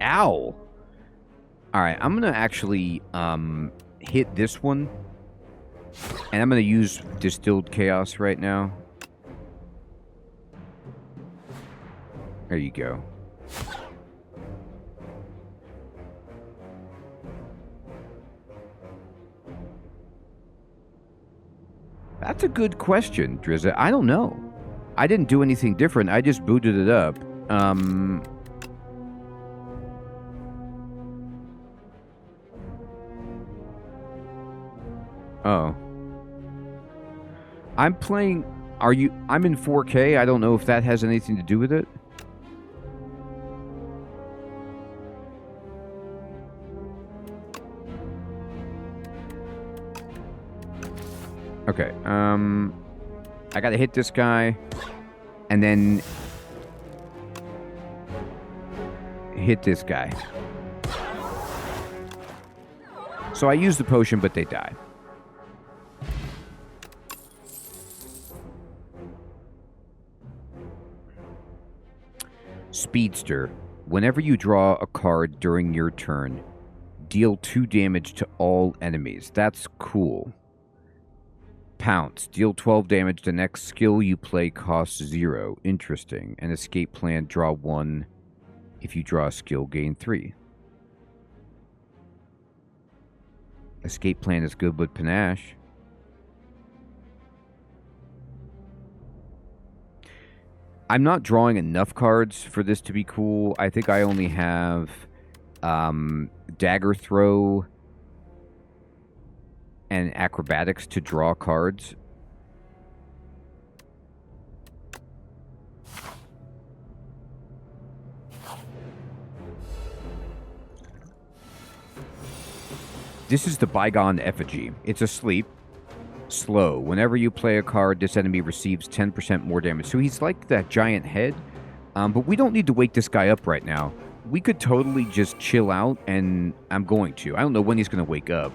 Ow! Alright, I'm gonna actually hit this one. And I'm gonna use Distilled Chaos right now. There you go. That's a good question, Drizza. I don't know. I didn't do anything different. I just booted it up. Oh. I'm playing... I'm in 4K. I don't know if that has anything to do with it. Okay, I gotta hit this guy, and then hit this guy. So I use the potion, but they die. Speedster. Whenever you draw a card during your turn, deal 2 damage to all enemies. That's cool. Pounce. Deal 12 damage. The next skill you play costs 0. Interesting. An escape plan. Draw 1. If you draw a skill, gain 3. Escape plan is good with panache. I'm not drawing enough cards for this to be cool. I think I only have Dagger Throw and Acrobatics to draw cards. This is the Bygone Effigy. It's asleep. Slow. Whenever you play a card, this enemy receives 10% more damage. So he's like that giant head. But we don't need to wake this guy up right now. We could totally just chill out, and I'm going to. I don't know when he's going to wake up,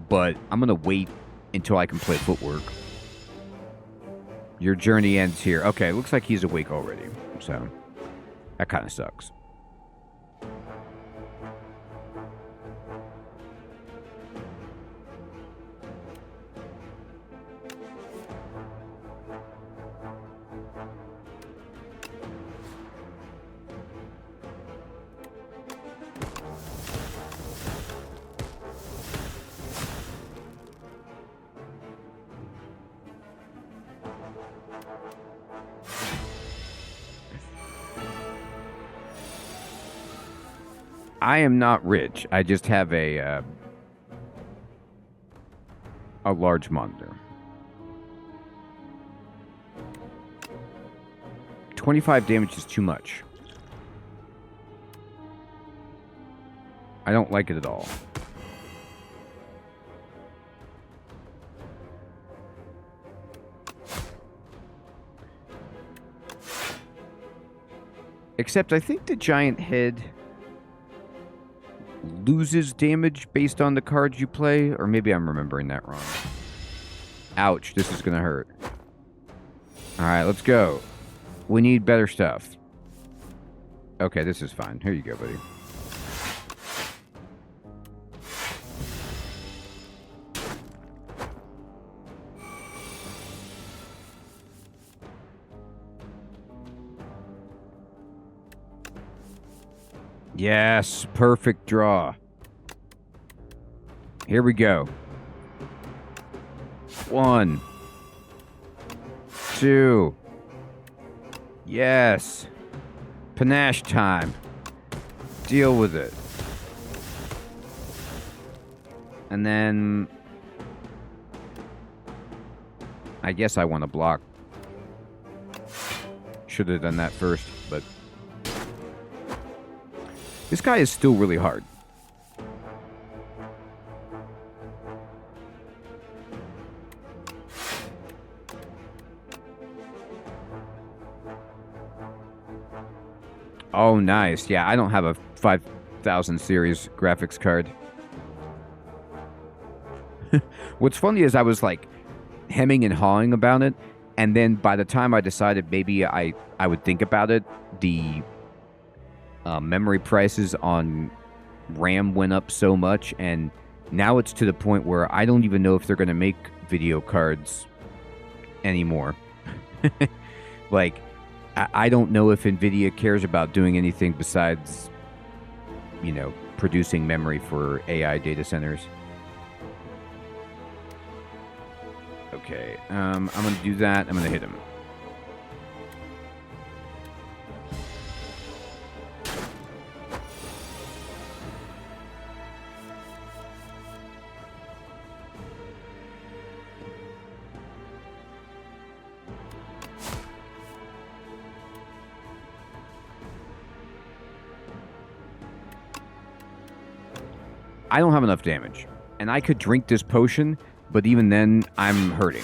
but I'm going to wait until I can play footwork. Your journey ends here. Okay, looks like he's awake already. So, that kind of sucks. I am not rich. I just have a large monitor. 25 damage is too much. I don't like it at all. Except I think the giant head loses damage based on the cards you play, or maybe I'm remembering that wrong. Ouch, this is gonna hurt. Alright, let's go. We need better stuff. Okay, this is fine. Here you go, buddy. Yes, perfect draw. Here we go. 1, 2. Yes. Panache time. Deal with it. And then I guess I want to block. Should have done that first, but this guy is still really hard. Oh, nice. Yeah, I don't have a 5000 series graphics card. What's funny is I was like hemming and hawing about it, and then by the time I decided maybe I would think about it, the memory prices on RAM went up so much, and now it's to the point where I don't even know if they're going to make video cards anymore. Like, I don't know if NVIDIA cares about doing anything besides, you know, producing memory for AI data centers. Okay, I'm going to do that. I'm going to hit him. I don't have enough damage, and I could drink this potion, but even then, I'm hurting.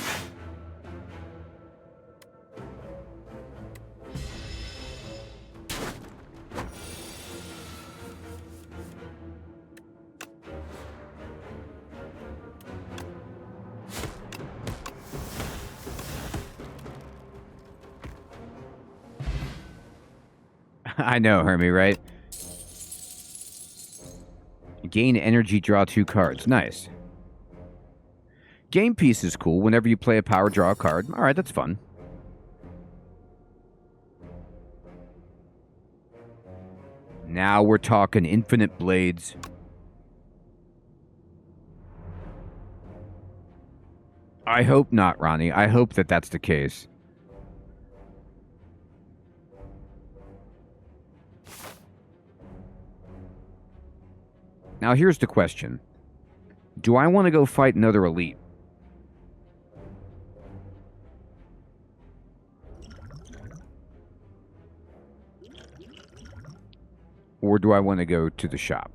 I know, Hermie, right? Gain energy, draw 2 cards. Nice. Game piece is cool. Whenever you play a power, draw a card. Alright, that's fun. Now we're talking infinite blades. I hope not, Ronnie. I hope that that's the case. Now here's the question. Do I want to go fight another elite? Or do I want to go to the shop?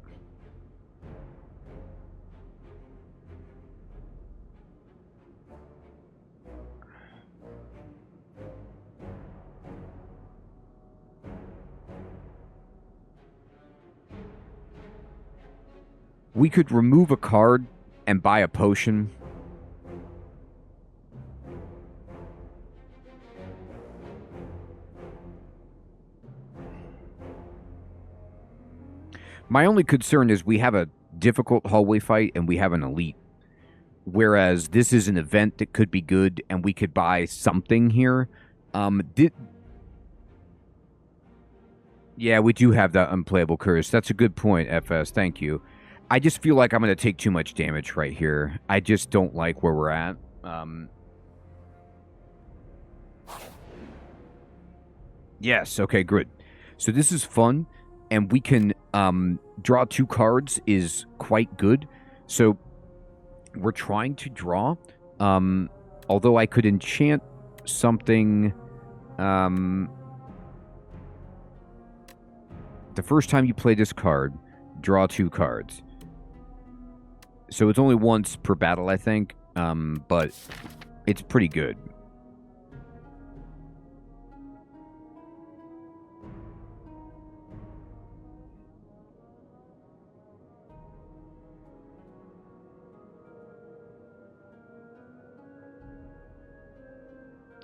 We could remove a card and buy a potion. My only concern is we have a difficult hallway fight and we have an elite. Whereas this is an event that could be good and we could buy something here. Yeah, we do have that unplayable curse. That's a good point, FS. Thank you. I just feel like I'm going to take too much damage right here. I just don't like where we're at. Yes, okay, good. So this is fun, and we can draw 2 cards is quite good. So we're trying to draw, although I could enchant something. The first time you play this card, draw 2 cards. So it's only once per battle, I think, but it's pretty good.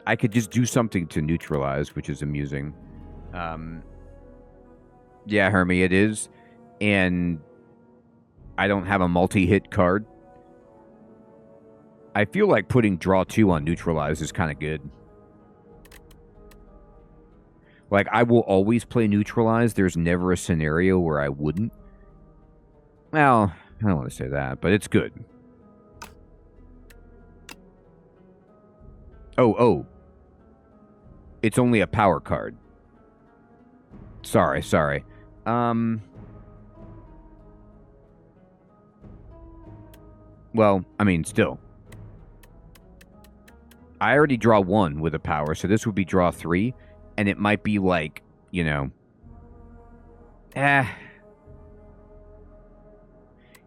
I could just do something to neutralize, which is amusing. Yeah, Hermie, it is. And I don't have a multi-hit card. I feel like putting draw 2 on neutralize is kind of good. Like, I will always play neutralize. There's never a scenario where I wouldn't. Well, I don't want to say that, but it's good. Oh. It's only a power card. Sorry. Well, I mean, still. I already draw 1 with a power, so this would be draw 3, and it might be like, you know...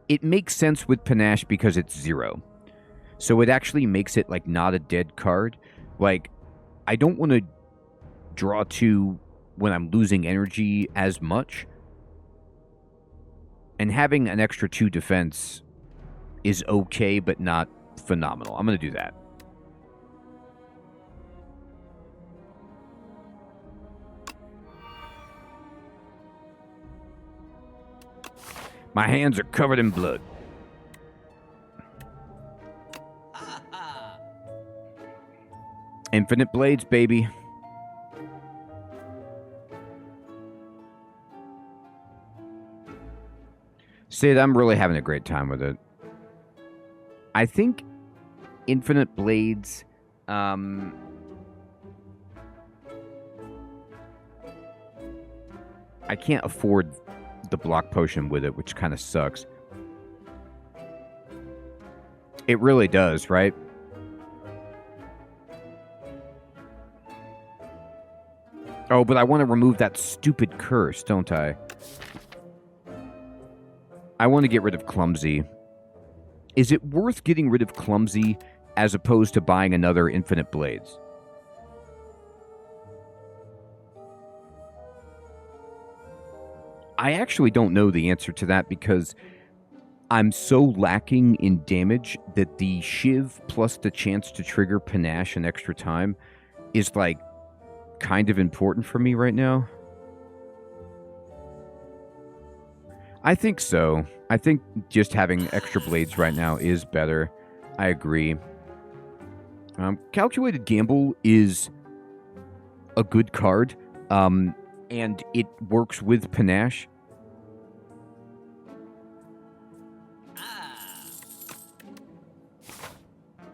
It makes sense with Panache because it's 0. So it actually makes it, like, not a dead card. Like, I don't want to draw 2 when I'm losing energy as much. And having an extra 2 defense is okay, but not phenomenal. I'm going to do that. My hands are covered in blood. Infinite blades, baby. Sid, I'm really having a great time with it. I think infinite blades... I can't afford the block potion with it, which kind of sucks. It really does, right? Oh, but I want to remove that stupid curse, don't I? I want to get rid of Clumsy. Is it worth getting rid of Clumsy as opposed to buying another Infinite Blades? I actually don't know the answer to that because I'm so lacking in damage that the Shiv plus the chance to trigger Panache an extra time is, like, kind of important for me right now. I think so. I think just having extra blades right now is better. I agree. Calculated Gamble is a good card, and it works with Panache.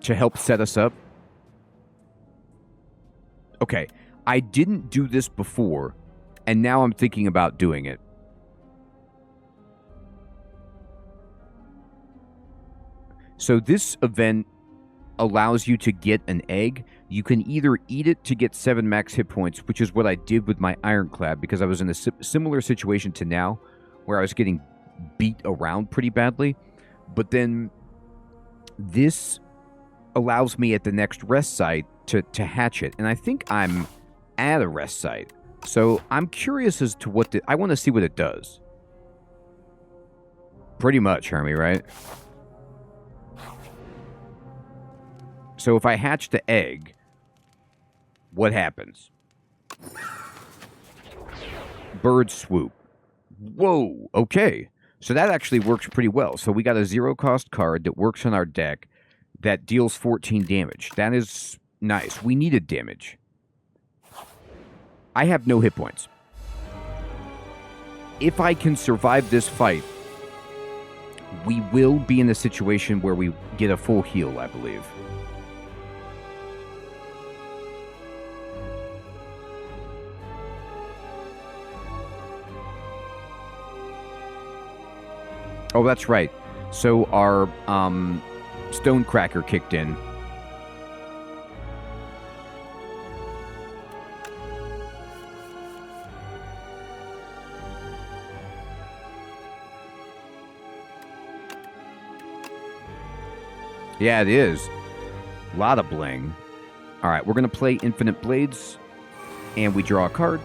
To help set us up. Okay, I didn't do this before, and now I'm thinking about doing it. So this event allows you to get an egg. You can either eat it to get 7 max hit points, which is what I did with my Ironclad, because I was in a similar situation to now, where I was getting beat around pretty badly. But then this allows me at the next rest site to hatch it. And I think I'm at a rest site. So I'm curious as to what I want to see what it does. Pretty much, Hermie, right? So if I hatch the egg, what happens? Bird swoop. Whoa, okay. So that actually works pretty well. So we got a 0-cost card that works on our deck that deals 14 damage. That is nice. We needed damage. I have no hit points. If I can survive this fight, we will be in a situation where we get a full heal, I believe. Oh, that's right. So our Stonecracker kicked in. Yeah, it is. A lot of bling. All right, we're going to play Infinite Blades, and we draw a card.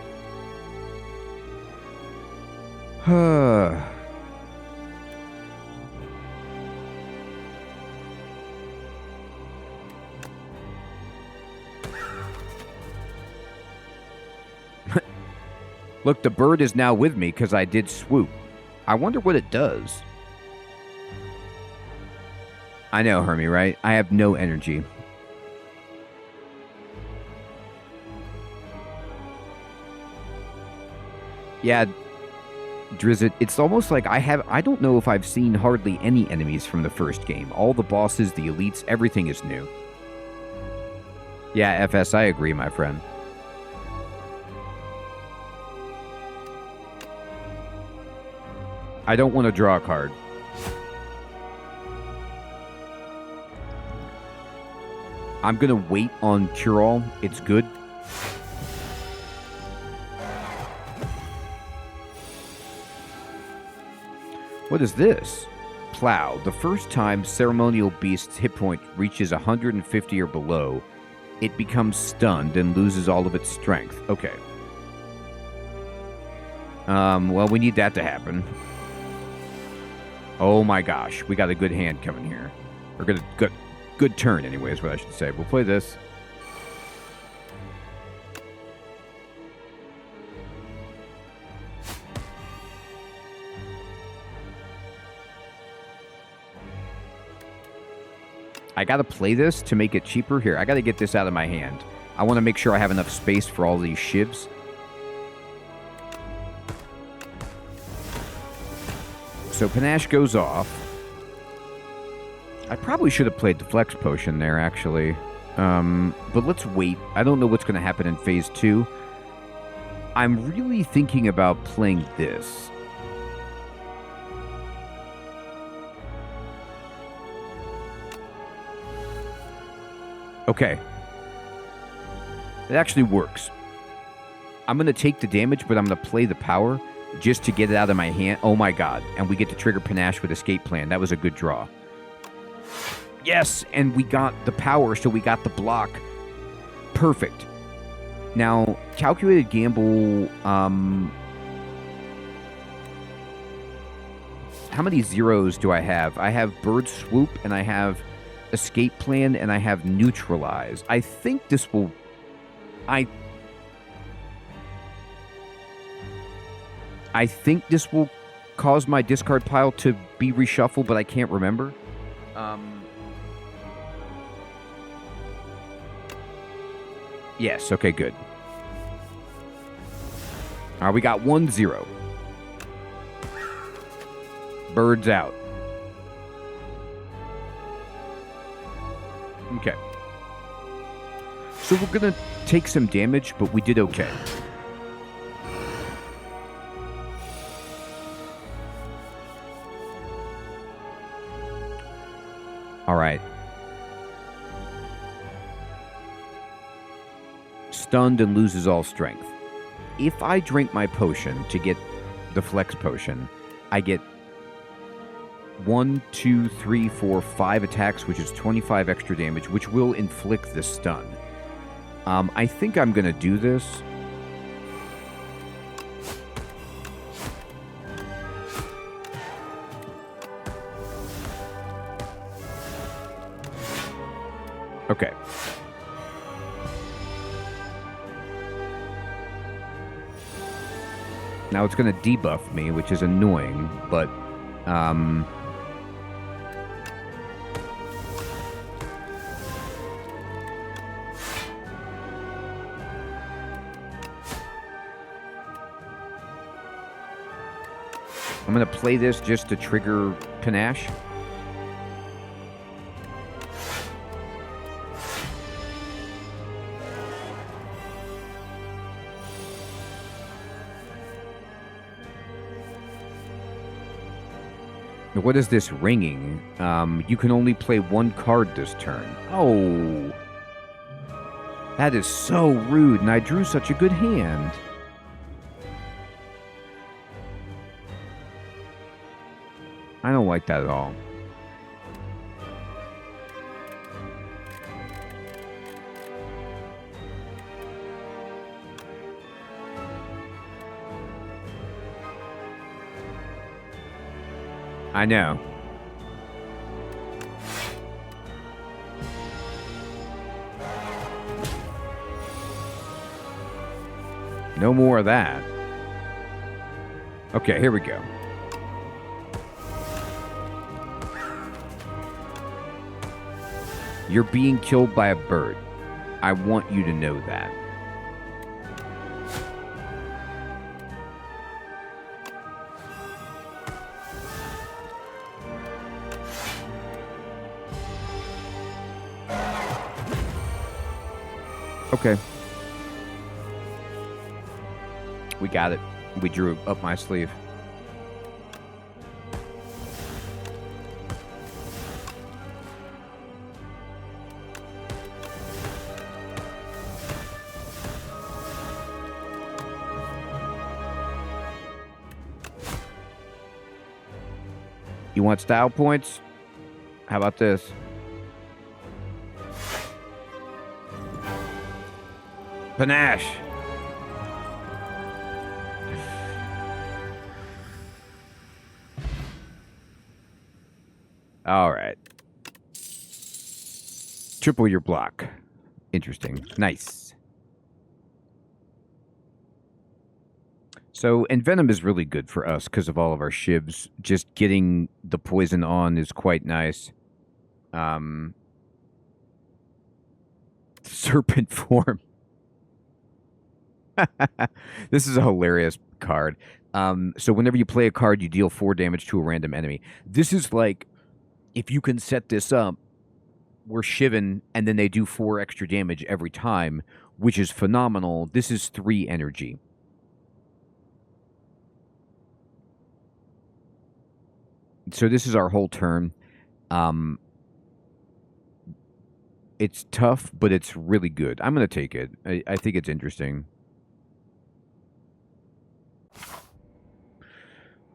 Look, the bird is now with me because I did swoop. I wonder what it does. I know, Hermie, right? I have no energy. Yeah, Drizzit, it's almost like I don't know if I've seen hardly any enemies from the first game. All the bosses, the elites, everything is new. Yeah, FS, I agree, my friend. I don't want to draw a card. I'm going to wait on Cure All. It's good. What is this? Plow. The first time Ceremonial Beast's hit point reaches 150 or below, it becomes stunned and loses all of its strength. Okay. Well, we need that to happen. Oh my gosh, we got a good hand coming here. Or good turn, anyway, is what I should say. We'll play this. I gotta play this to make it cheaper. Here, I gotta get this out of my hand. I want to make sure I have enough space for all these shivs. So Panache goes off. I probably should have played the Flex Potion there, actually. But let's wait. I don't know what's going to happen in Phase 2. I'm really thinking about playing this. Okay. It actually works. I'm going to take the damage, but I'm going to play the power just to get it out of my hand. Oh my god. And we get to trigger Panache with Escape Plan. That was a good draw. Yes, and we got the power, so we got the block. Perfect. Now, Calculated Gamble, how many zeros do I have? I have Bird Swoop, and I have Escape Plan, and I have Neutralize. I think this will... I think this will cause my discard pile to be reshuffled, but I can't remember. Yes, okay, good. All right, we got 1-0. Birds out. Okay. So we're going to take some damage, but we did okay. All right. Stunned and loses all strength. If I drink my potion to get the Flex Potion, I get 1, 2, 3, 4, 5 attacks, which is 25 extra damage, which will inflict the stun. I think I'm going to do this. Okay. Now it's going to debuff me, which is annoying, but... I'm going to play this just to trigger Panache. What is this ringing? You can only play one card this turn. Oh. That is so rude, and I drew such a good hand. I don't like that at all. I know. No more of that. Okay, here we go. You're being killed by a bird. I want you to know that. Okay. We got it. We drew it up my sleeve. You want style points? How about this? Panache. All right. Triple your block. Interesting. Nice. So, Envenom is really good for us because of all of our shivs. Just getting the poison on is quite nice. Serpent form. This is a hilarious card. So whenever you play a card, you deal 4 damage to a random enemy. This is like, if you can set this up, we're shiving, and then they do 4 extra damage every time, which is phenomenal. This is 3 energy. So this is our whole turn. It's tough, but it's really good. I'm going to take it. I think it's interesting.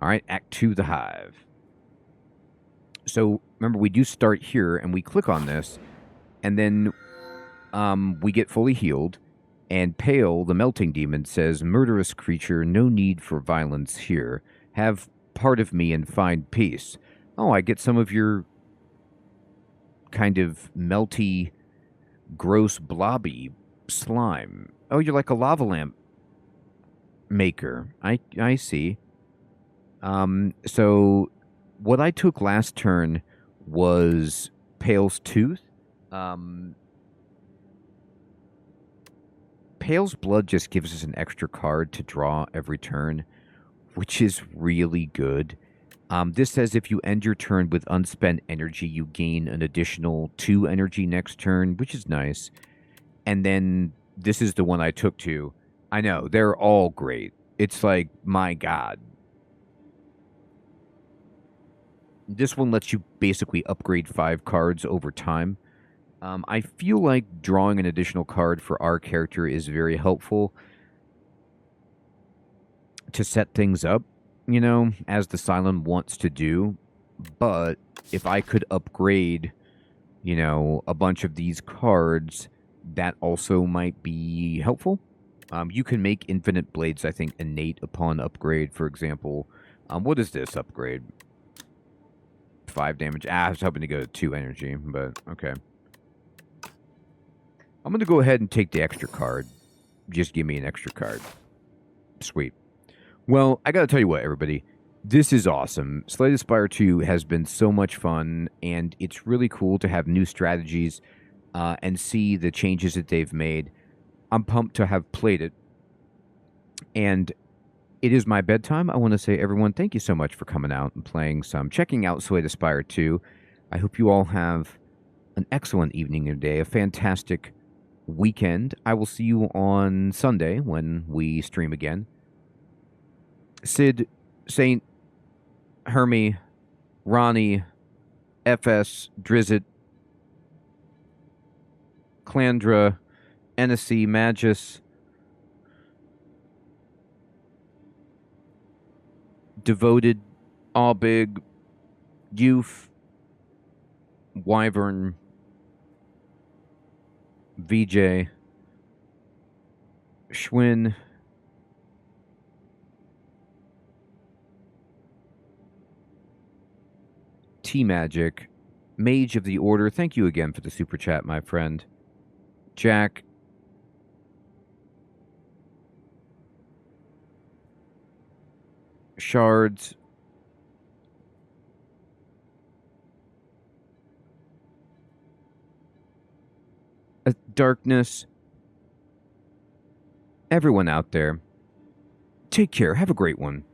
All right, Act 2, the Hive. So remember, we do start here, and we click on this, and then we get fully healed, and Pale, the melting demon, says, "Murderous creature, no need for violence here. Have part of me and find peace." Oh, I get some of your kind of melty, gross, blobby slime. Oh, you're like a lava lamp maker. I see. So what I took last turn was Pale's Tooth. Pale's Blood just gives us an extra card to draw every turn, which is really good. This says if you end your turn with unspent energy, you gain an additional 2 energy next turn, which is nice. And then this is the one I took to. I know, they're all great. It's like, my God. This one lets you basically upgrade 5 cards over time. I feel like drawing an additional card for our character is very helpful to set things up, you know, as the Silent wants to do. But if I could upgrade, you know, a bunch of these cards, that also might be helpful. You can make Infinite Blades, I think, innate upon upgrade, for example. What is this upgrade? 5 damage. I was hoping to go to 2 energy, but okay. I'm going to go ahead and take the extra card. Just give me an extra card. Sweet. Well, I got to tell you what, everybody. This is awesome. Slay the Spire 2 has been so much fun, and it's really cool to have new strategies and see the changes that they've made. I'm pumped to have played it. And it is my bedtime. I want to say, everyone, thank you so much for coming out and playing some, checking out Slay the Spire 2. I hope you all have an excellent evening and day, a fantastic weekend. I will see you on Sunday when we stream again. Sid, Saint, Hermie, Ronnie, FS, Drizzt, Clandra, Enesy, Magus, Devoted, All Big, Youth, Wyvern, VJ, Schwinn, T-Magic, Mage of the Order, thank you again for the super chat, my friend. Jack, Shards, Darkness, everyone out there, take care, have a great one.